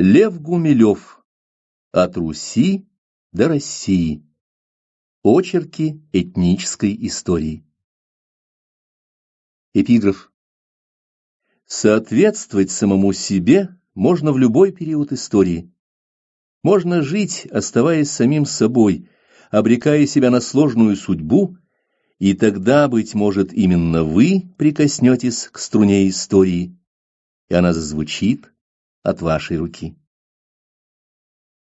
Лев Гумилев. От Руси до России. Очерки этнической истории. Эпиграф. Соответствовать самому себе можно в любой период истории. Можно жить, оставаясь самим собой, обрекая себя на сложную судьбу, и тогда, быть может, именно вы прикоснетесь к струне истории, и она зазвучит от вашей руки.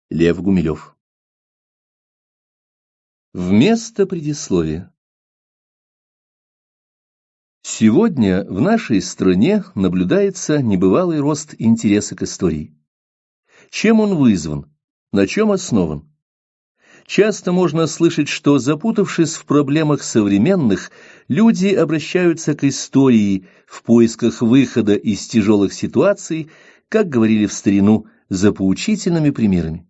Лев Гумилев. Вместо предисловия. Сегодня в нашей стране наблюдается небывалый рост интереса к истории. Чем он вызван? На чем основан? Часто можно слышать, что, запутавшись в проблемах современных, люди обращаются к истории в поисках выхода из тяжелых ситуаций, как говорили в старину, за поучительными примерами.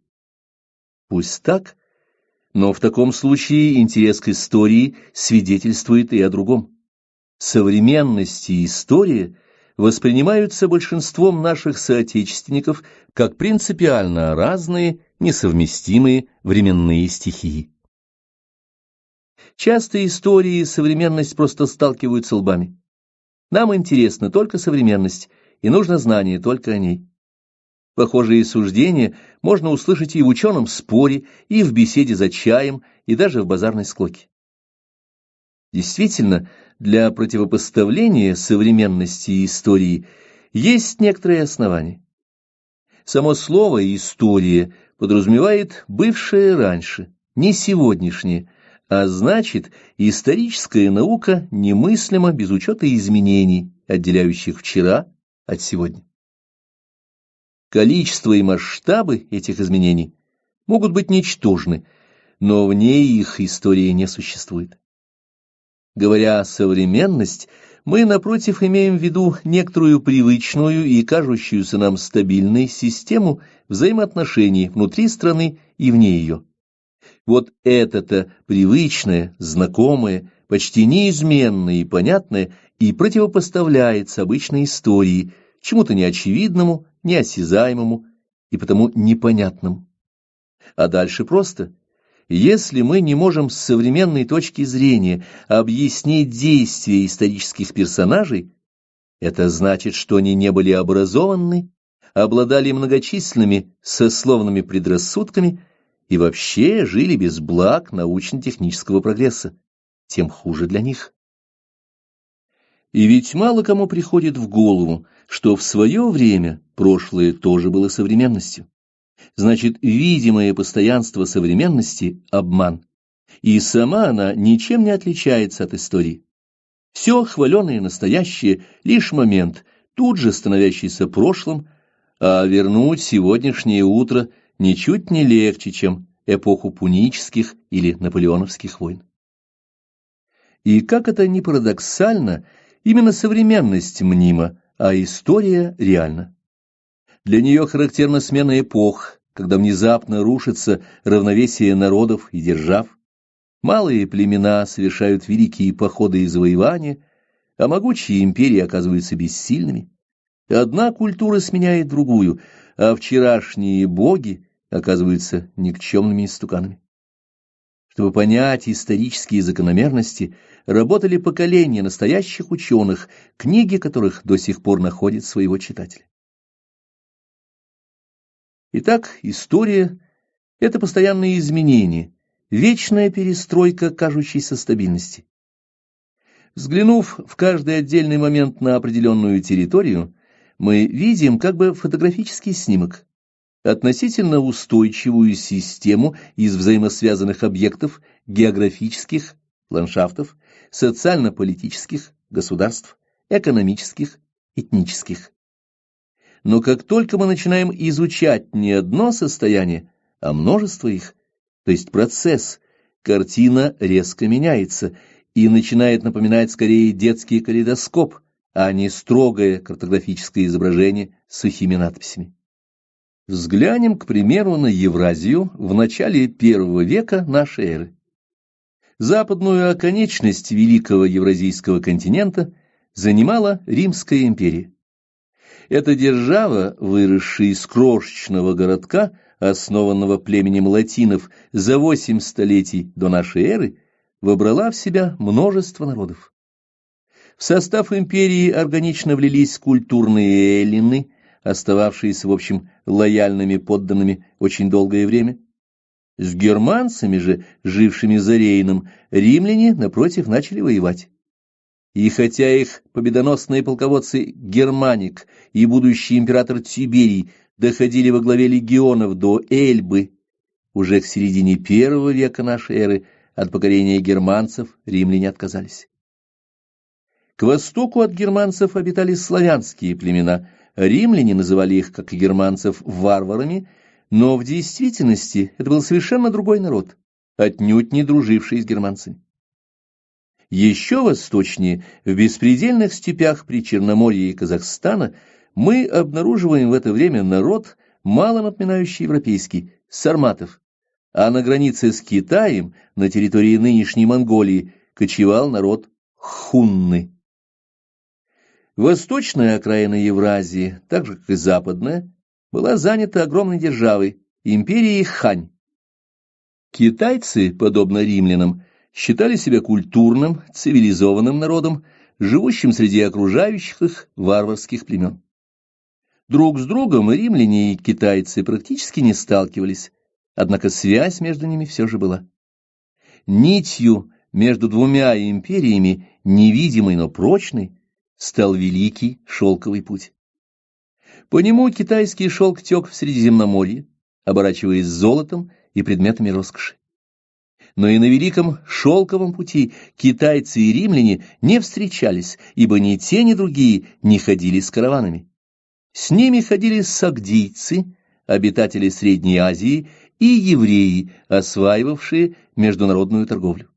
Пусть так, но в таком случае интерес к истории свидетельствует и о другом. Современность и история воспринимаются большинством наших соотечественников как принципиально разные, несовместимые временные стихии. Часто история и современность просто сталкиваются лбами. Нам интересна только современность, и нужно знание только о ней. Похожие суждения можно услышать и в ученом споре, и в беседе за чаем, и даже в базарной склоке. Действительно, для противопоставления современности и истории есть некоторые основания. Само слово «история» подразумевает бывшее раньше, не сегодняшнее, а значит, историческая наука немыслима без учета изменений, отделяющих вчера от сегодня. Количество и масштабы этих изменений могут быть ничтожны, но вне их истории не существует. Говоря «современность», мы, напротив, имеем в виду некоторую привычную и кажущуюся нам стабильной систему взаимоотношений внутри страны и вне ее. Вот это-то привычное, знакомое, почти неизменное и понятное и противопоставляется обычной истории, чему-то неочевидному, неосязаемому и потому непонятному. А дальше просто. Если мы не можем с современной точки зрения объяснить действия исторических персонажей, это значит, что они не были образованы, обладали многочисленными сословными предрассудками и вообще жили без благ научно-технического прогресса. Тем хуже для них. И ведь мало кому приходит в голову, что в свое время прошлое тоже было современностью. Значит, видимое постоянство современности – обман, и сама она ничем не отличается от истории. Все хваленое настоящее – лишь момент, тут же становящийся прошлым, а вернуть сегодняшнее утро ничуть не легче, чем эпоху пунических или наполеоновских войн. И как это ни парадоксально, именно современность мнима, а история реальна. Для нее характерна смена эпох, когда внезапно рушится равновесие народов и держав. Малые племена совершают великие походы и завоевания, а могучие империи оказываются бессильными. Одна культура сменяет другую, а вчерашние боги оказываются никчемными истуканами. Чтобы понять исторические закономерности, работали поколения настоящих ученых, книги которых до сих пор находят своего читателя. Итак, история – это постоянные изменения, вечная перестройка кажущейся стабильности. Взглянув в каждый отдельный момент на определенную территорию, мы видим как бы фотографический снимок, относительно устойчивую систему из взаимосвязанных объектов, географических, ландшафтов, социально-политических, государств, экономических, этнических. Но как только мы начинаем изучать не одно состояние, а множество их, то есть процесс, картина резко меняется и начинает напоминать скорее детский калейдоскоп, а не строгое картографическое изображение с сухими надписями. Взглянем, к примеру, на Евразию в начале I века нашей эры. Западную оконечность великого евразийского континента занимала Римская империя. Эта держава, выросшая из крошечного городка, основанного племенем латинов за 8 столетий до нашей эры, вобрала в себя множество народов. В состав империи органично влились культурные эллины, остававшиеся, в общем, лояльными подданными очень долгое время. С германцами же, жившими за Рейном, римляне, напротив, начали воевать. И хотя их победоносные полководцы Германик и будущий император Тиберий доходили во главе легионов до Эльбы, уже к середине I века нашей эры от покорения германцев римляне отказались. К востоку от германцев обитали славянские племена, римляне называли их, как и германцев, варварами, но в действительности это был совершенно другой народ, отнюдь не друживший с германцами. Еще восточнее, в беспредельных степях Причерноморья и Казахстана, мы обнаруживаем в это время народ, мало напоминающий европейский, сарматов, а на границе с Китаем, на территории нынешней Монголии, кочевал народ хунны. Восточная окраина Евразии, так же как и западная, была занята огромной державой, империей Хань. Китайцы, подобно римлянам, считали себя культурным, цивилизованным народом, живущим среди окружающих их варварских племен. Друг с другом римляне и китайцы практически не сталкивались, однако связь между ними все же была. Нитью между двумя империями, невидимой, но прочной, стал Великий Шелковый путь. По нему китайский шелк тек в Средиземноморье, оборачиваясь золотом и предметами роскоши. Но и на Великом Шелковом пути китайцы и римляне не встречались, ибо ни те, ни другие не ходили с караванами. С ними ходили сагдийцы, обитатели Средней Азии, и евреи, осваивавшие международную торговлю.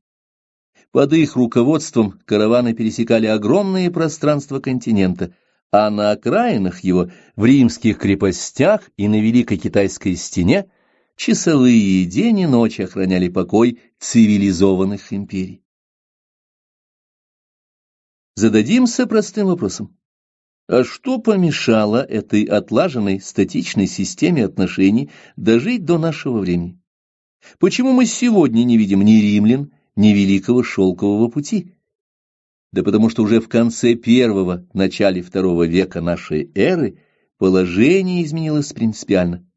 Под их руководством караваны пересекали огромные пространства континента, а на окраинах его, в римских крепостях и на Великой Китайской стене, часовые день и ночь охраняли покой цивилизованных империй. Зададимся простым вопросом. А что помешало этой отлаженной статичной системе отношений дожить до нашего времени? Почему мы сегодня не видим ни римлян, ни Великого Шелкового пути? Да потому что уже в конце I – начале II века нашей эры положение изменилось принципиально.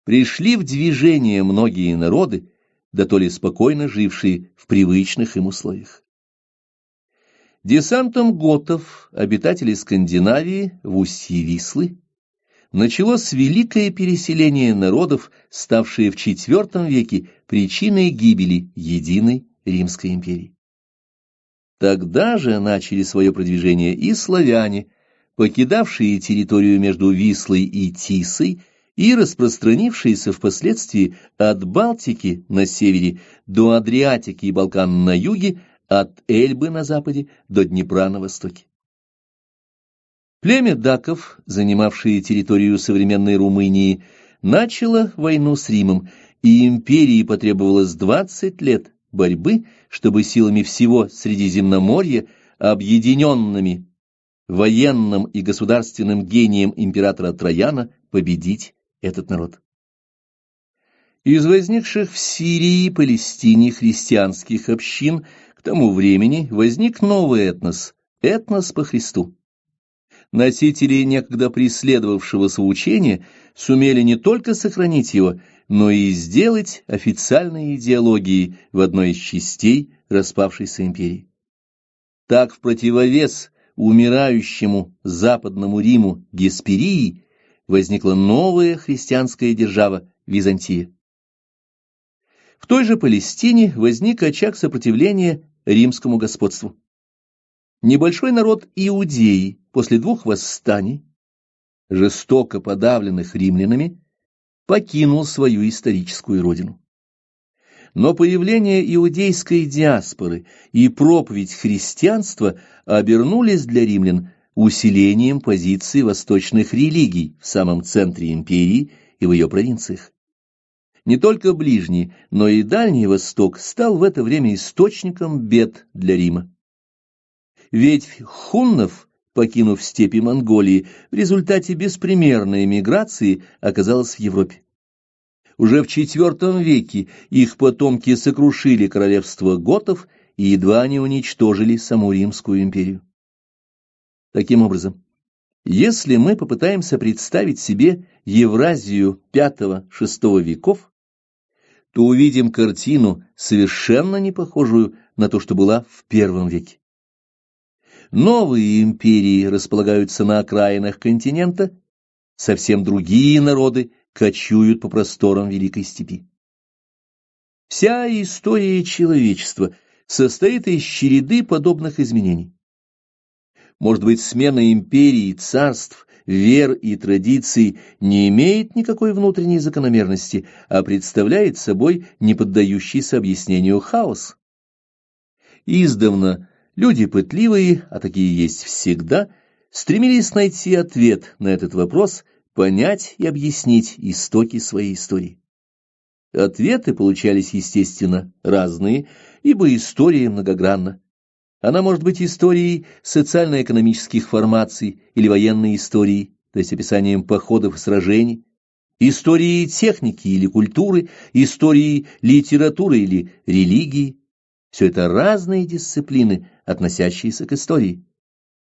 Пришли в движение многие народы, да то ли спокойно жившие в привычных им условиях. Десантом готов, обитателей Скандинавии в устье Вислы, началось великое переселение народов, ставшее в IV веке причиной гибели единой Римской империи. Тогда же начали свое продвижение и славяне, покидавшие территорию между Вислой и Тисой и распространившиеся впоследствии от Балтики на севере до Адриатики и Балкан на юге, от Эльбы на западе до Днепра на востоке. Племя даков, занимавшее территорию современной Румынии, начало войну с Римом, и империи потребовалось 20 лет борьбы, чтобы силами всего Средиземноморья, объединенными военным и государственным гением императора Трояна, победить этот народ. Из возникших в Сирии и Палестине христианских общин к тому времени возник новый этнос – этнос по Христу. Носители некогда преследовавшегося учения сумели не только сохранить его, но и сделать официальной идеологией в одной из частей распавшейся империи. Так, в противовес умирающему Западному Риму Гесперии возникла новая христианская держава Византия. В той же Палестине возник очаг сопротивления римскому господству. Небольшой народ иудеи после 2 восстаний, жестоко подавленных римлянами, покинул свою историческую родину. Но появление иудейской диаспоры и проповедь христианства обернулись для римлян усилением позиций восточных религий в самом центре империи и в ее провинциях. Не только Ближний, но и Дальний Восток стал в это время источником бед для Рима. Ветвь хуннов покинув степи Монголии, в результате беспримерной миграции оказалась в Европе. Уже в IV веке их потомки сокрушили королевство готов и едва не уничтожили саму Римскую империю. Таким образом, если мы попытаемся представить себе Евразию V-VI веков, то увидим картину, совершенно не похожую на то, что была в I веке. Новые империи располагаются на окраинах континента, совсем другие народы кочуют по просторам Великой Степи. Вся история человечества состоит из череды подобных изменений. Может быть, смена империй, царств, вер и традиций не имеет никакой внутренней закономерности, а представляет собой неподдающийся объяснению хаос. Издавна люди пытливые, а такие есть всегда, стремились найти ответ на этот вопрос, понять и объяснить истоки своей истории. Ответы получались, естественно, разные, ибо история многогранна. Она может быть историей социально-экономических формаций или военной историей, то есть описанием походов и сражений, историей техники или культуры, историей литературы или религии. Все это разные дисциплины, относящиеся к истории.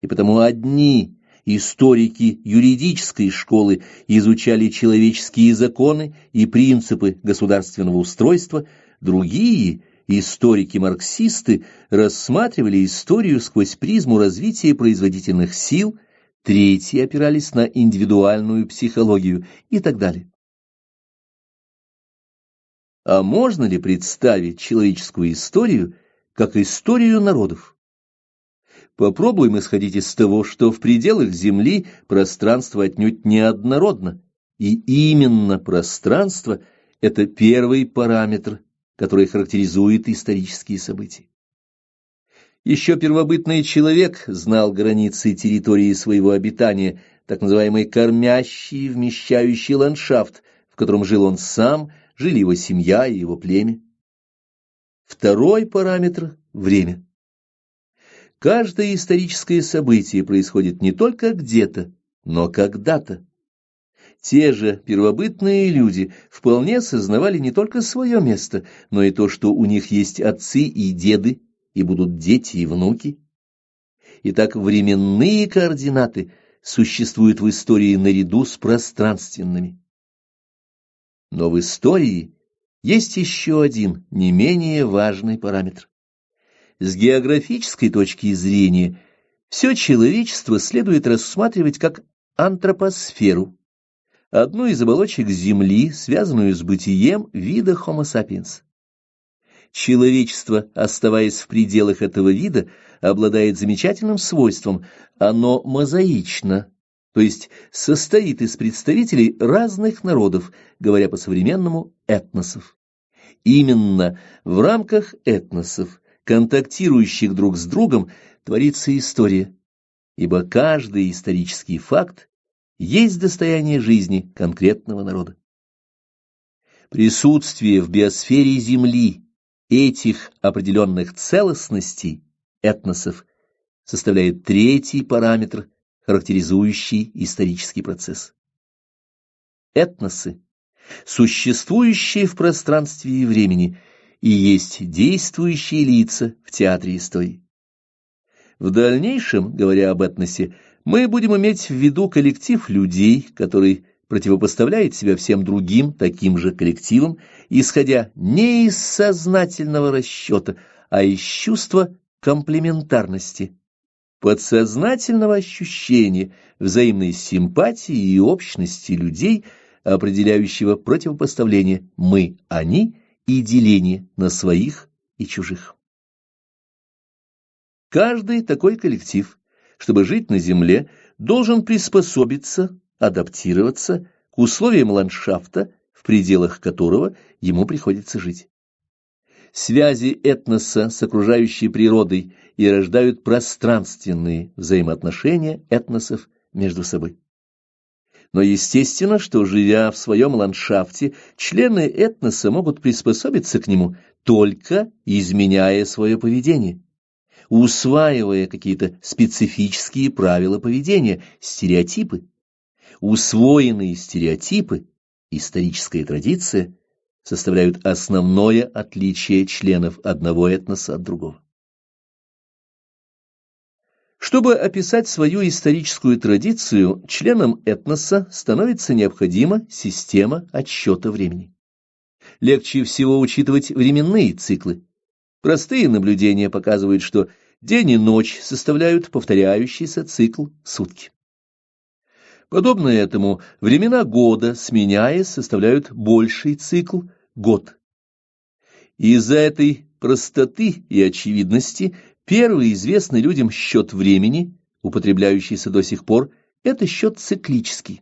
И потому одни историки юридической школы изучали человеческие законы и принципы государственного устройства, другие историки-марксисты рассматривали историю сквозь призму развития производительных сил, третьи опирались на индивидуальную психологию и так далее. А можно ли представить человеческую историю как историю народов? Попробуем исходить из того, что в пределах Земли пространство отнюдь не однородно, и именно пространство – это первый параметр, который характеризует исторические события. Еще первобытный человек знал границы территории своего обитания, так называемый кормящий, вмещающий ландшафт, в котором жил он сам, жили его семья и его племя. Второй параметр – время. Каждое историческое событие происходит не только где-то, но когда-то. Те же первобытные люди вполне сознавали не только свое место, но и то, что у них есть отцы и деды, и будут дети и внуки. Итак, временные координаты существуют в истории наряду с пространственными. Но в истории есть еще один, не менее важный параметр. С географической точки зрения все человечество следует рассматривать как антропосферу, одну из оболочек Земли, связанную с бытием вида Homo sapiens. Человечество, оставаясь в пределах этого вида, обладает замечательным свойством – оно мозаично, то есть состоит из представителей разных народов, говоря по-современному – этносов. Именно в рамках этносов, контактирующих друг с другом, творится история, ибо каждый исторический факт есть достояние жизни конкретного народа. Присутствие в биосфере Земли этих определенных целостностей, этносов, составляет третий параметр, характеризующий исторический процесс. Этносы, существующие в пространстве и времени, и есть действующие лица в театре истории. В дальнейшем, говоря об этносе, мы будем иметь в виду коллектив людей, который противопоставляет себя всем другим таким же коллективам, исходя не из сознательного расчета, а из чувства комплементарности, подсознательного ощущения взаимной симпатии и общности людей, определяющего противопоставление «мы-они» и деление на своих и чужих. Каждый такой коллектив, чтобы жить на Земле, должен приспособиться, адаптироваться к условиям ландшафта, в пределах которого ему приходится жить. Связи этноса с окружающей природой и рождают пространственные взаимоотношения этносов между собой. Но естественно, что, живя в своем ландшафте, члены этноса могут приспособиться к нему, только изменяя свое поведение. усваивая какие-то специфические правила поведения, стереотипы. Усвоенные стереотипы, историческая традиция, составляют основное отличие членов одного этноса от другого. Чтобы описать свою историческую традицию, членам этноса становится необходима система отсчета времени. Легче всего учитывать временные циклы. Простые наблюдения показывают, что день и ночь составляют повторяющийся цикл сутки. Подобно этому, времена года, сменяясь, составляют больший цикл год. Из-за этой простоты и очевидности первый известный людям счет времени, употребляющийся до сих пор, это счет циклический.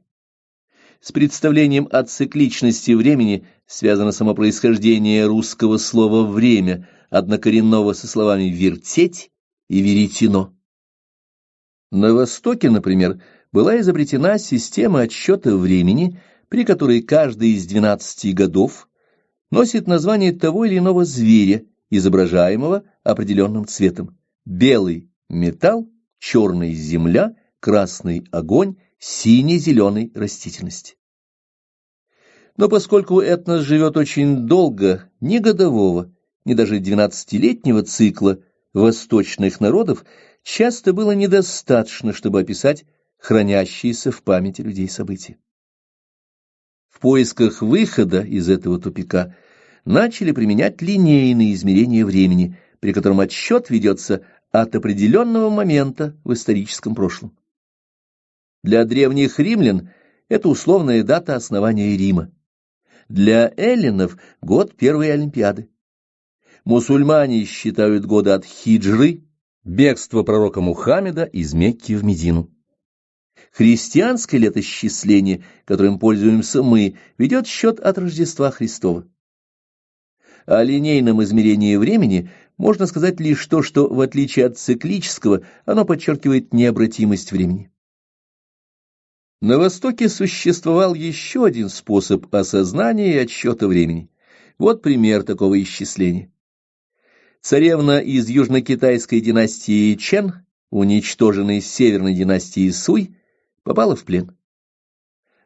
С представлением о цикличности времени связано само происхождение русского слова «время», однокоренного со словами «вертеть» и «веретено». На Востоке, например, была изобретена система отсчета времени, при которой каждый из 12 годов носит название того или иного зверя, изображаемого определенным цветом. Белый – металл, черный – земля, красный – огонь, сине-зеленой растительности. Но поскольку этнос живет очень долго, ни годового, ни даже 12-летнего цикла восточных народов часто было недостаточно, чтобы описать хранящиеся в памяти людей события. В поисках выхода из этого тупика начали применять линейные измерения времени, при котором отсчет ведется от определенного момента в историческом прошлом. Для древних римлян это условная дата основания Рима. Для эллинов – год первой Олимпиады. Мусульмане считают годы от хиджры, бегства пророка Мухаммеда из Мекки в Медину. Христианское летосчисление, которым пользуемся мы, ведет счет от Рождества Христова. О линейном измерении времени можно сказать лишь то, что, в отличие от циклического, оно подчеркивает необратимость времени. На Востоке существовал еще один способ осознания и отсчета времени. Вот пример такого исчисления. Царевна из южно-китайской династии Чен, уничтоженной северной династией Суй, попала в плен.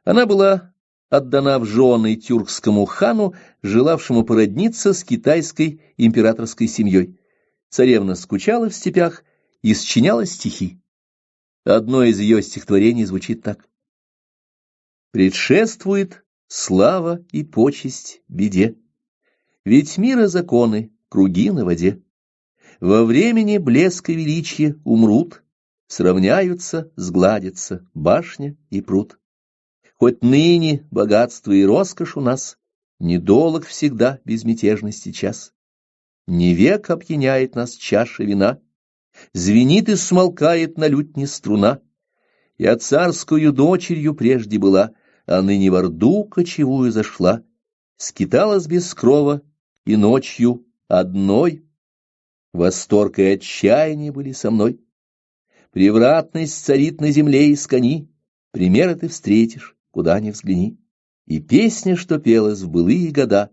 Она была отдана в жены тюркскому хану, желавшему породниться с китайской императорской семьей. Царевна скучала в степях и сочиняла стихи. Одно из ее стихотворений звучит так: «Предшествует слава и почесть беде, ведь мира законы, круги на воде. Во времени блеск и величие умрут, сравняются, сгладятся башня и пруд. Хоть ныне богатство и роскошь у нас, недолг всегда безмятежности час. Не век опьяняет нас чаша вина, звенит и смолкает на лютне струна. Я царскую дочерью прежде была, а ныне в орду кочевую зашла, скиталась без крова и ночью одной. Восторг и отчаяние были со мной. Превратность царит на земле из кони, примеры ты встретишь, куда ни взгляни. И песня, что пелась в былые года,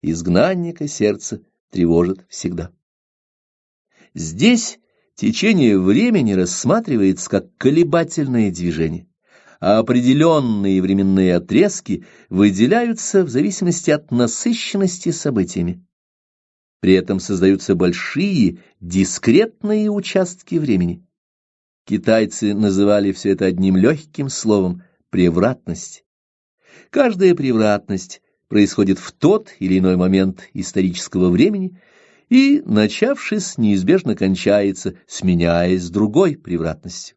изгнанника сердце тревожит всегда. Здесь течение времени рассматривается как колебательное движение, а определенные временные отрезки выделяются в зависимости от насыщенности событиями. При этом создаются большие, дискретные участки времени. Китайцы называли все это одним легким словом – превратность. Каждая превратность происходит в тот или иной момент исторического времени и, начавшись, неизбежно кончается, сменяясь другой превратностью.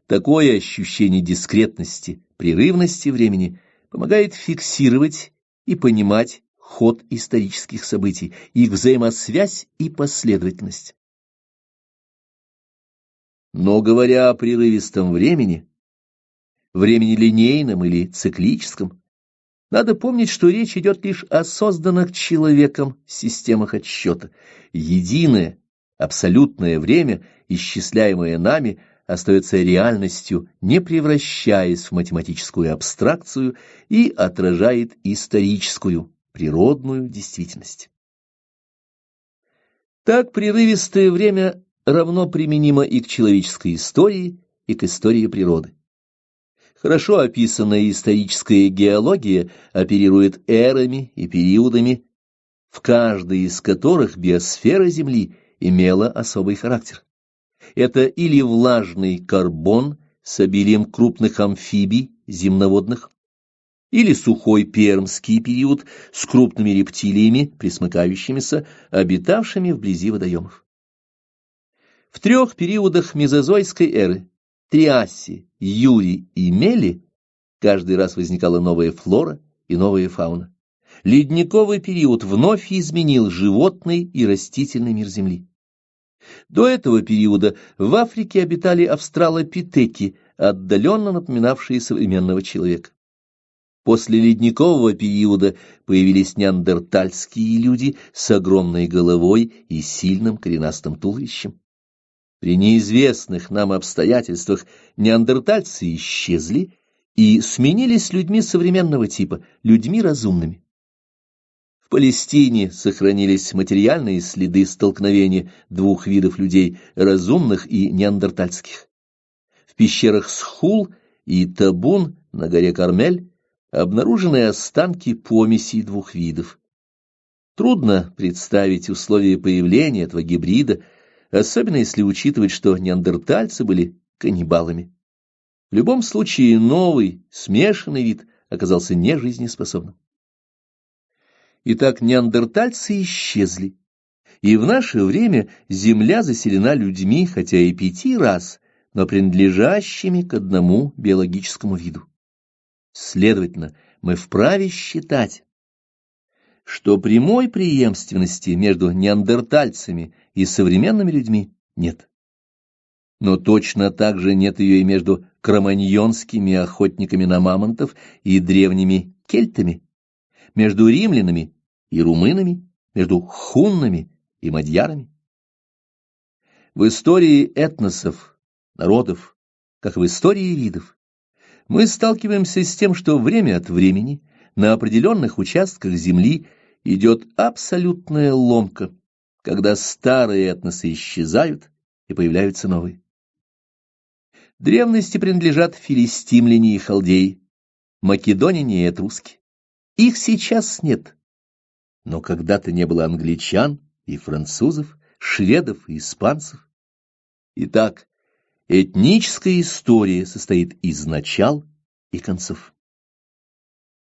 Такое ощущение дискретности, прерывности времени помогает фиксировать и понимать ход исторических событий, их взаимосвязь и последовательность. Но говоря о прерывистом времени линейном или циклическом, надо помнить, что речь идет лишь о созданных человеком системах отсчета. Единое, абсолютное время, исчисляемое нами, остается реальностью, не превращаясь в математическую абстракцию, и отражает историческую, природную действительность. Так прерывистое время равно применимо и к человеческой истории, и к истории природы. Хорошо описанная историческая геология оперирует эрами и периодами, в каждой из которых биосфера Земли имела особый характер. Это или влажный карбон с обилием крупных амфибий земноводных, или сухой пермский период с крупными рептилиями, пресмыкающимися, обитавшими вблизи водоемов. В трех периодах мезозойской эры — Триасе, Юре и Меле — каждый раз возникала новая флора и новая фауна. Ледниковый период вновь изменил животный и растительный мир Земли. До этого периода в Африке обитали австралопитеки, отдаленно напоминавшие современного человека. После ледникового периода появились неандертальские люди с огромной головой и сильным коренастым туловищем. При неизвестных нам обстоятельствах неандертальцы исчезли и сменились людьми современного типа, людьми разумными. В Палестине сохранились материальные следы столкновения двух видов людей, разумных и неандертальских. В пещерах Схул и Табун на горе Кармель обнаружены останки помесей двух видов. Трудно представить условия появления этого гибрида, особенно если учитывать, что неандертальцы были каннибалами. В любом случае новый, смешанный вид оказался нежизнеспособным. Итак, неандертальцы исчезли, и в наше время Земля заселена людьми, хотя и 5 раз, но принадлежащими к одному биологическому виду. Следовательно, мы вправе считать, что прямой преемственности между неандертальцами и современными людьми нет. Но точно так же нет ее и между кроманьонскими охотниками на мамонтов и древними кельтами, между римлянами и румынами, между хуннами и мадьярами. В истории этносов, народов, как в истории видов, мы сталкиваемся с тем, что время от времени на определенных участках Земли идет абсолютная ломка, когда старые этносы исчезают и появляются новые. Древности принадлежат филистимляне и халдеи, македоняне и этруски. Их сейчас нет, но когда-то не было англичан и французов, шведов и испанцев. Итак, этническая история состоит из начал и концов.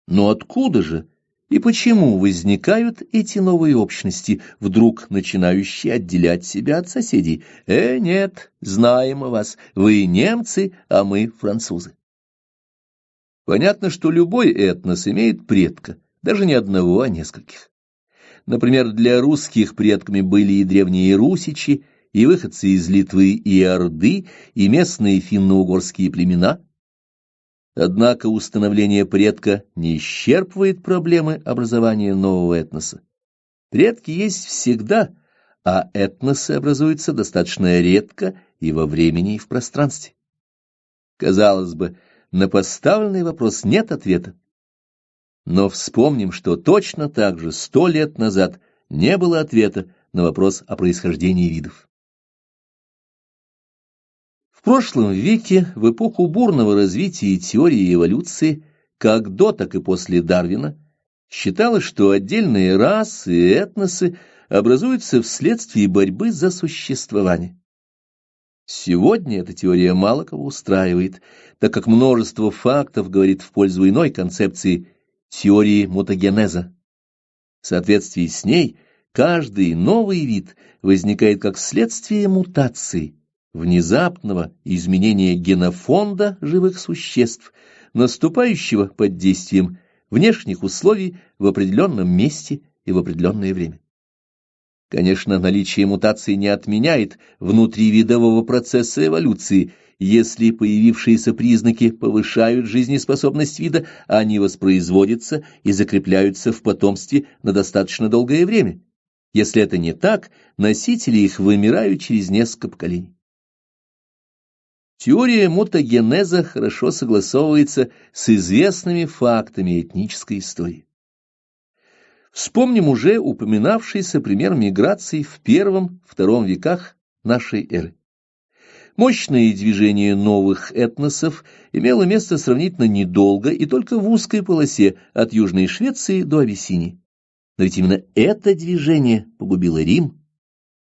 Но откуда же и почему возникают эти новые общности, вдруг начинающие отделять себя от соседей? Нет, знаем о вас, вы немцы, а мы французы. Понятно, что любой этнос имеет предка, даже не одного, а нескольких. Например, для русских предками были и древние русичи, и выходцы из Литвы и Орды, и местные финно-угорские племена. Однако установление предка не исчерпывает проблемы образования нового этноса. Предки есть всегда, а этносы образуются достаточно редко и во времени, и в пространстве. Казалось бы, на поставленный вопрос нет ответа. Но вспомним, что точно так же 100 лет назад не было ответа на вопрос о происхождении видов. В прошлом веке, в эпоху бурного развития теории эволюции, как до, так и после Дарвина, считалось, что отдельные расы и этносы образуются вследствие борьбы за существование. Сегодня эта теория мало кого устраивает, так как множество фактов говорит в пользу иной концепции теории мутагенеза. В соответствии с ней каждый новый вид возникает как следствие мутации, внезапного изменения генофонда живых существ, наступающего под действием внешних условий в определенном месте и в определенное время. Конечно, наличие мутации не отменяет внутривидового процесса эволюции. Если появившиеся признаки повышают жизнеспособность вида, они воспроизводятся и закрепляются в потомстве на достаточно долгое время. Если это не так, носители их вымирают через несколько поколений. Теория мутагенеза хорошо согласовывается с известными фактами этнической истории. В Вспомним уже упоминавшийся пример миграции в I-II веках нашей эры. Мощное движение новых этносов имело место сравнительно недолго и только в узкой полосе от Южной Швеции до Абиссинии. Но ведь именно это движение погубило Рим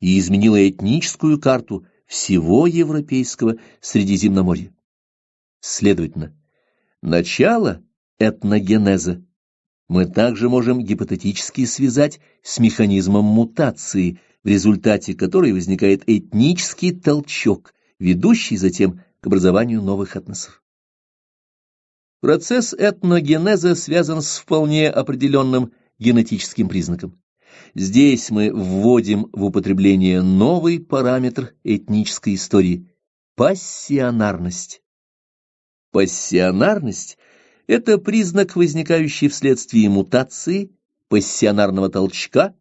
и изменило этническую карту всего европейского Средиземноморья. Следовательно, начало этногенеза мы также можем гипотетически связать с механизмом мутации, в результате которой возникает этнический толчок, ведущий затем к образованию новых этносов. Процесс этногенеза связан с вполне определенным генетическим признаком. Здесь мы вводим в употребление новый параметр этнической истории – пассионарность. Пассионарность – это признак, возникающий вследствие мутации, пассионарного толчка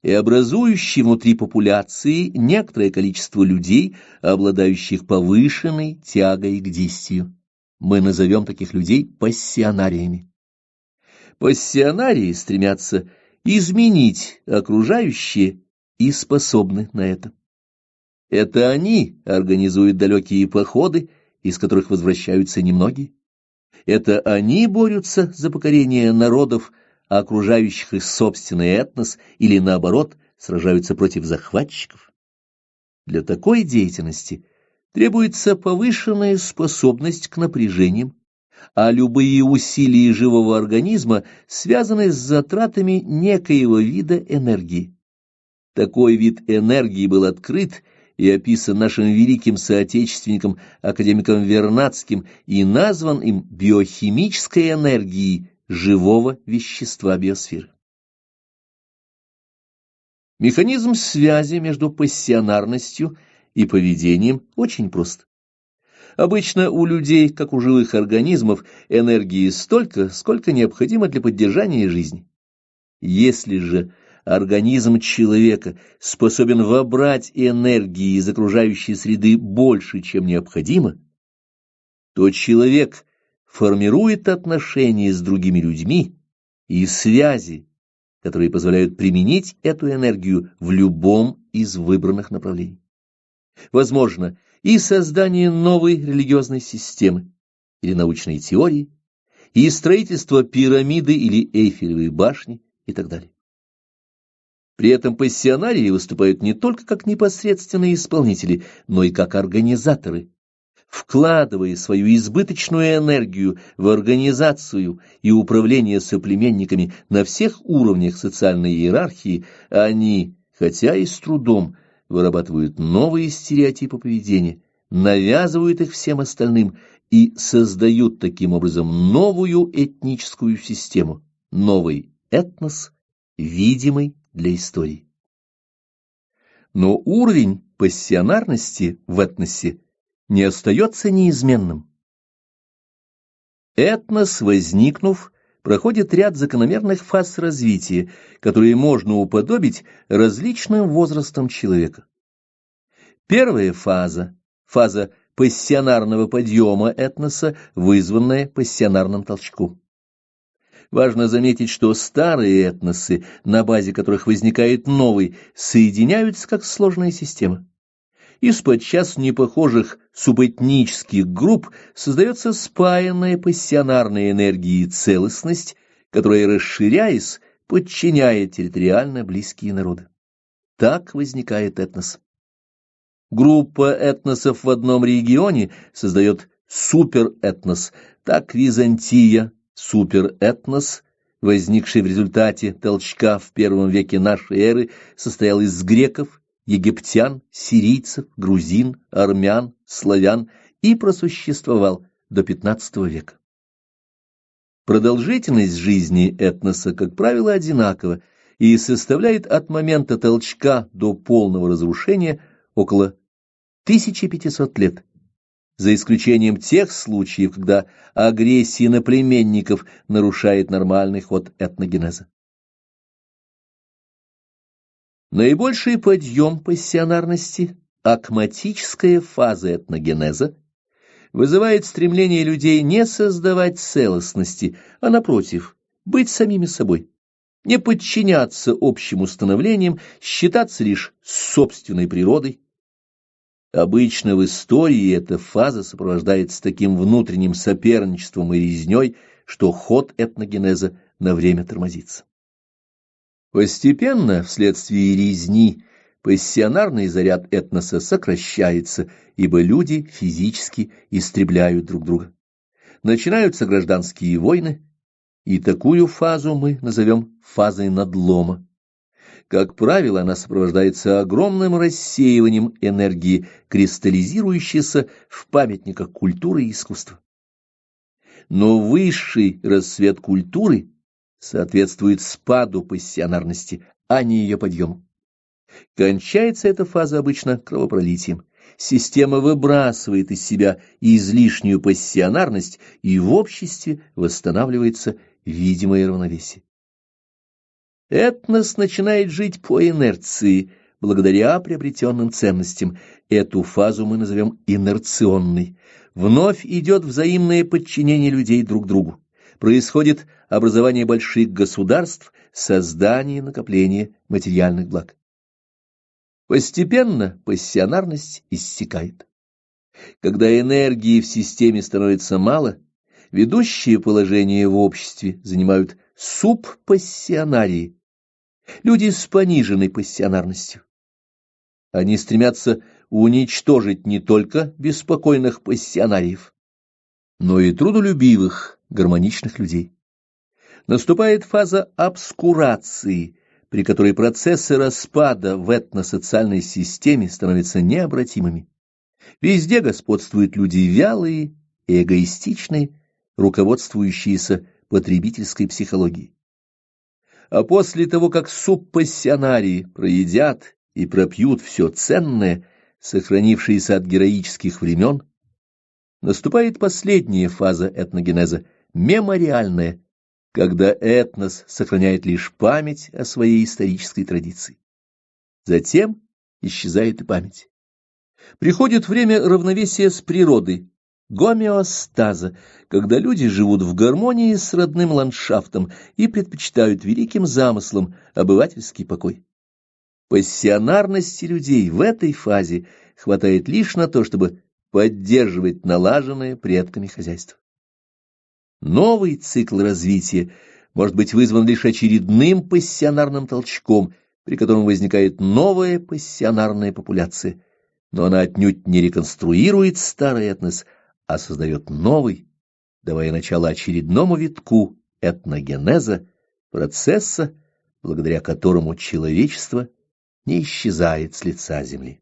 и образующий внутри популяции некоторое количество людей, обладающих повышенной тягой к действию. Мы назовем таких людей пассионариями. Пассионарии стремятся изменить окружающее и способны на это. Это они организуют далекие походы, из которых возвращаются немногие. Это они борются за покорение народов, окружающих их собственный этнос, или, наоборот, сражаются против захватчиков. Для такой деятельности требуется повышенная способность к напряжениям, а любые усилия живого организма связаны с затратами некоего вида энергии. Такой вид энергии был открыт и описан нашим великим соотечественником академиком Вернадским и назван им биохимической энергией живого вещества биосферы. Механизм связи между пассионарностью и поведением очень прост. Обычно у людей, как у живых организмов, энергии столько, сколько необходимо для поддержания жизни. Если же организм человека способен вобрать энергии из окружающей среды больше, чем необходимо, то человек формирует отношения с другими людьми и связи, которые позволяют применить эту энергию в любом из выбранных направлений. Возможно и создание новой религиозной системы или научной теории, и строительство пирамиды или Эйфелевой башни и так далее. При этом пассионарии выступают не только как непосредственные исполнители, но и как организаторы. Вкладывая свою избыточную энергию в организацию и управление соплеменниками на всех уровнях социальной иерархии, они, хотя и с трудом, вырабатывают новые стереотипы поведения, навязывают их всем остальным и создают таким образом новую этническую систему, новый этнос, видимый для истории. Но уровень пассионарности в этносе не остается неизменным. Этнос, возникнув, проходит ряд закономерных фаз развития, которые можно уподобить различным возрастам человека. Первая фаза – фаза пассионарного подъема этноса, вызванная пассионарным толчком. Важно заметить, что старые этносы, на базе которых возникает новый, соединяются как сложная система. Из подчас непохожих субэтнических групп создается спаянная пассионарной энергией целостность, которая, расширяясь, подчиняет территориально близкие народы. Так возникает этнос. Группа этносов в одном регионе создает суперэтнос, так Византия, суперэтнос, возникший в результате толчка в I веке нашей эры, состоял из греков, египтян, сирийцев, грузин, армян, славян и просуществовал до XV века. Продолжительность жизни этноса, как правило, одинакова и составляет от момента толчка до полного разрушения около 1500 лет, за исключением тех случаев, когда агрессия наплеменников нарушает нормальный ход этногенеза. Наибольший подъем пассионарности, акматическая фаза этногенеза, вызывает стремление людей не создавать целостности, а, напротив, быть самими собой. не подчиняться общим установлениям, считаться лишь собственной природой. Обычно в истории эта фаза сопровождается таким внутренним соперничеством и резней, что ход этногенеза на время тормозится. Постепенно, вследствие резни, пассионарный заряд этноса сокращается, ибо люди физически истребляют друг друга. Начинаются гражданские войны, и такую фазу мы назовем фазой надлома. Как правило, она сопровождается огромным рассеиванием энергии, кристаллизирующейся в памятниках культуры и искусства. Но высший рассвет культуры соответствует спаду пассионарности, а не ее подъему. Кончается эта фаза обычно кровопролитием. Система выбрасывает из себя излишнюю пассионарность, и в обществе восстанавливается видимое равновесие. Этнос начинает жить по инерции, благодаря приобретенным ценностям. Эту фазу мы назовем инерционной. Вновь идет взаимное подчинение людей друг другу. Происходит образование больших государств, создание и накопление материальных благ. Постепенно пассионарность иссякает. Когда энергии в системе становится мало, ведущее положение в обществе занимают субпассионарии, люди с пониженной пассионарностью. Они стремятся уничтожить не только беспокойных пассионариев, но и трудолюбивых, гармоничных людей. Наступает фаза обскурации, при которой процессы распада в этносоциальной системе становятся необратимыми. Везде господствуют люди вялые и эгоистичные, руководствующиеся потребительской психологией. А после того, как субпассионарии проедят и пропьют все ценное, сохранившееся от героических времен, наступает последняя фаза этногенеза, мемориальная, когда этнос сохраняет лишь память о своей исторической традиции. Затем исчезает и память. Приходит время равновесия с природой, гомеостаза, когда люди живут в гармонии с родным ландшафтом и предпочитают великим замыслам обывательский покой. Пассионарности людей в этой фазе хватает лишь на то, чтобы поддерживать налаженное предками хозяйство. Новый цикл развития может быть вызван лишь очередным пассионарным толчком, при котором возникает новая пассионарная популяция, но она отнюдь не реконструирует старый этнос, а создает новый, давая начало очередному витку этногенеза, процесса, благодаря которому человечество не исчезает с лица земли.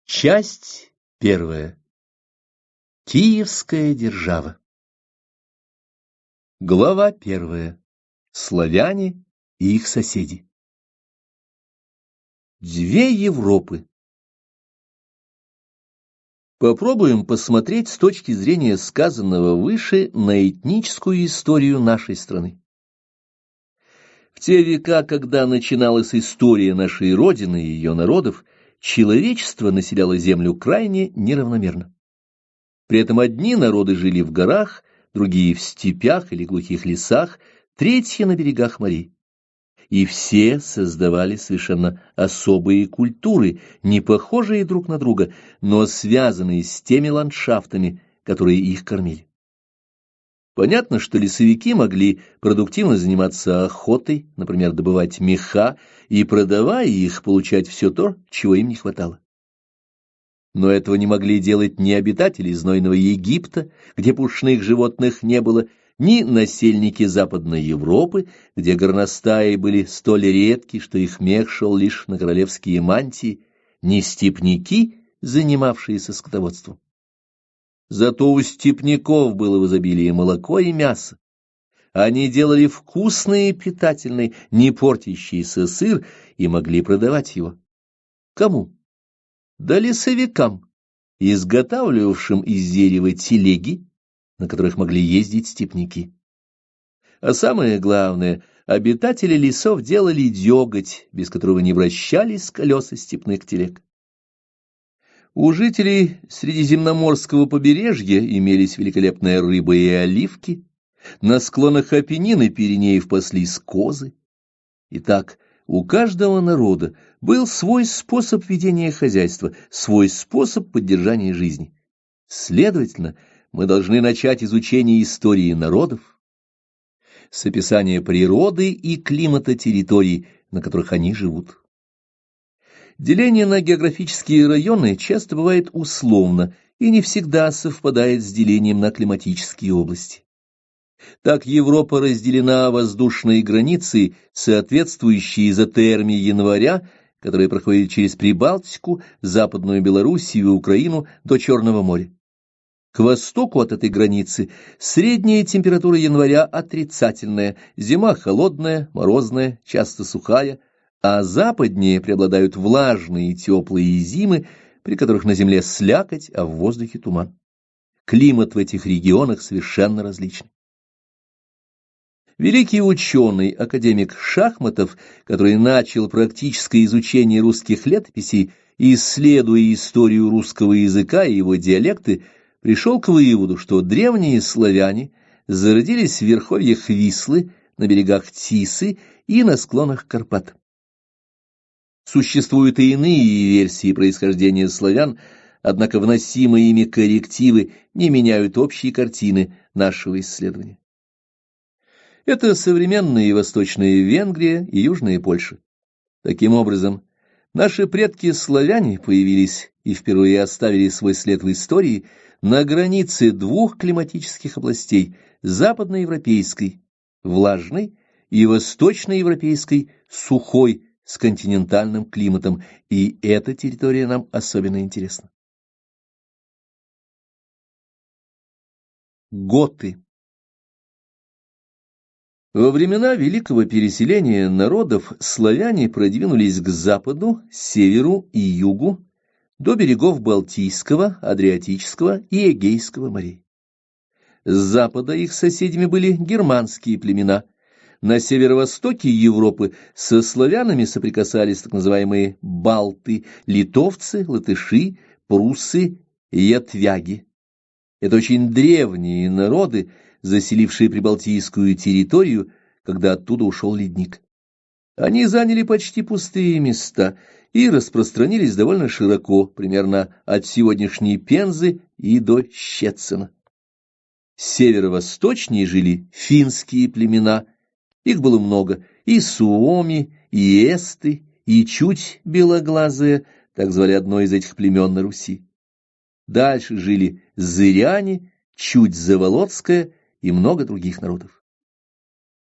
Часть первая. Киевская держава. Глава первая. Славяне и их соседи. Две Европы. Попробуем посмотреть с точки зрения сказанного выше на этническую историю нашей страны. В те века, когда начиналась история нашей Родины и ее народов, человечество населяло землю крайне неравномерно. При этом одни народы жили в горах, другие в степях или глухих лесах, третьи на берегах морей. И все создавали совершенно особые культуры, не похожие друг на друга, но связанные с теми ландшафтами, которые их кормили. Понятно, что лесовики могли продуктивно заниматься охотой, например, добывать меха, и, продавая их, получать все то, чего им не хватало. Но этого не могли делать ни обитатели знойного Египта, где пушных животных не было, ни насельники Западной Европы, где горностаи были столь редки, что их мех шел лишь на королевские мантии, ни степняки, занимавшиеся скотоводством. Зато у степняков было в изобилии молоко и мясо. Они делали вкусный и питательный, не портящийся сыр и могли продавать его. Кому? Да лесовикам, изготавливавшим из дерева телеги, на которых могли ездить степняки. А самое главное, обитатели лесов делали деготь, без которого не вращались колеса степных телег. У жителей Средиземноморского побережья имелись великолепная рыба и оливки, На склонах Апеннин и Пиренеев паслись козы. Итак, у каждого народа был свой способ ведения хозяйства, свой способ поддержания жизни. Следовательно, мы должны начать изучение истории народов с описания природы и климата территорий, на которых они живут. Деление на географические районы часто бывает условно и не всегда совпадает с делением на климатические области. Так Европа разделена воздушной границей, соответствующей изотермии января, которая проходит через Прибалтику, Западную Белоруссию и Украину до Черного моря. К востоку от этой границы средняя температура января отрицательная, зима холодная, морозная, часто сухая, а западнее преобладают влажные и теплые зимы, при которых на земле слякоть, а в воздухе туман. Климат в этих регионах совершенно различный. Великий ученый, академик Шахматов, который начал практическое изучение русских летописей, исследуя историю русского языка и его диалекты, пришел к выводу, что древние славяне зародились в верховьях Вислы, на берегах Тисы и на склонах Карпат. Существуют и иные версии происхождения славян, однако вносимые ими коррективы не меняют общей картины нашего исследования. Это современная и восточная Венгрия и южная Польша. Таким образом, наши предки-славяне появились и впервые оставили свой след в истории на границе двух климатических областей – западноевропейской, влажной, и восточноевропейской, сухой, с континентальным климатом, и эта территория нам особенно интересна. Готы. Во времена великого переселения народов славяне продвинулись к западу, северу и югу до берегов Балтийского, Адриатического и Эгейского морей. С запада их соседями были германские племена. На северо-востоке Европы со славянами соприкасались так называемые балты, литовцы, латыши, пруссы и ятвяги. Это очень древние народы, заселившие прибалтийскую территорию, когда оттуда ушел ледник. Они заняли почти пустые места и распространились довольно широко, примерно от сегодняшней Пензы и до Щецина. Северо-восточнее жили финские племена, их было много, и суоми, и эсты, и чуть белоглазые, так звали одно из этих племен на Руси. Дальше жили зыряне, чуть заволоцкое и много других народов.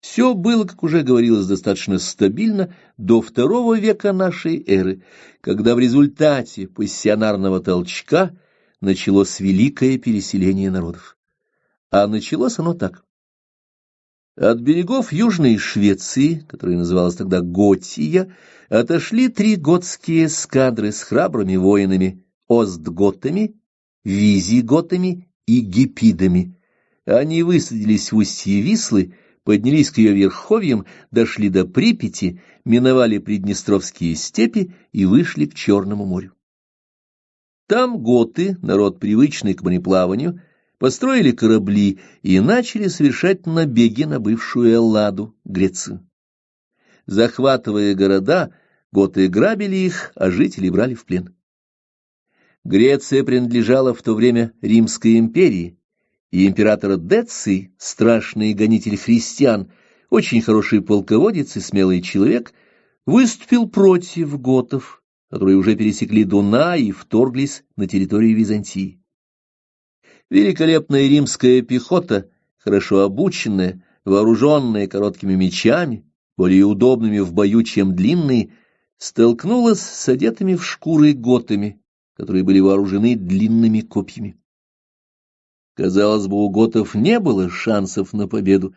Все было, как уже говорилось, достаточно стабильно до II века нашей эры, когда в результате пассионарного толчка началось великое переселение народов. А началось оно так. От берегов Южной Швеции, которая называлась тогда Готия, отошли 3 готские эскадры с храбрыми воинами остготами, визиготами и гепидами. Они высадились в устье Вислы, поднялись к ее верховьям, дошли до Припяти, миновали Приднестровские степи и вышли к Черному морю. Там готы, народ привычный к мореплаванию, построили корабли и начали совершать набеги на бывшую Элладу, Грецию. Захватывая города, готы грабили их, а жителей брали в плен. Греция принадлежала в то время Римской империи, и император Деций, страшный гонитель христиан, очень хороший полководец и смелый человек, выступил против готов, которые уже пересекли Дунай и вторглись на территорию Византии. Великолепная римская пехота, хорошо обученная, вооруженная короткими мечами, более удобными в бою, чем длинные, столкнулась с одетыми в шкуры готами, которые были вооружены длинными копьями. Казалось бы, у готов не было шансов на победу,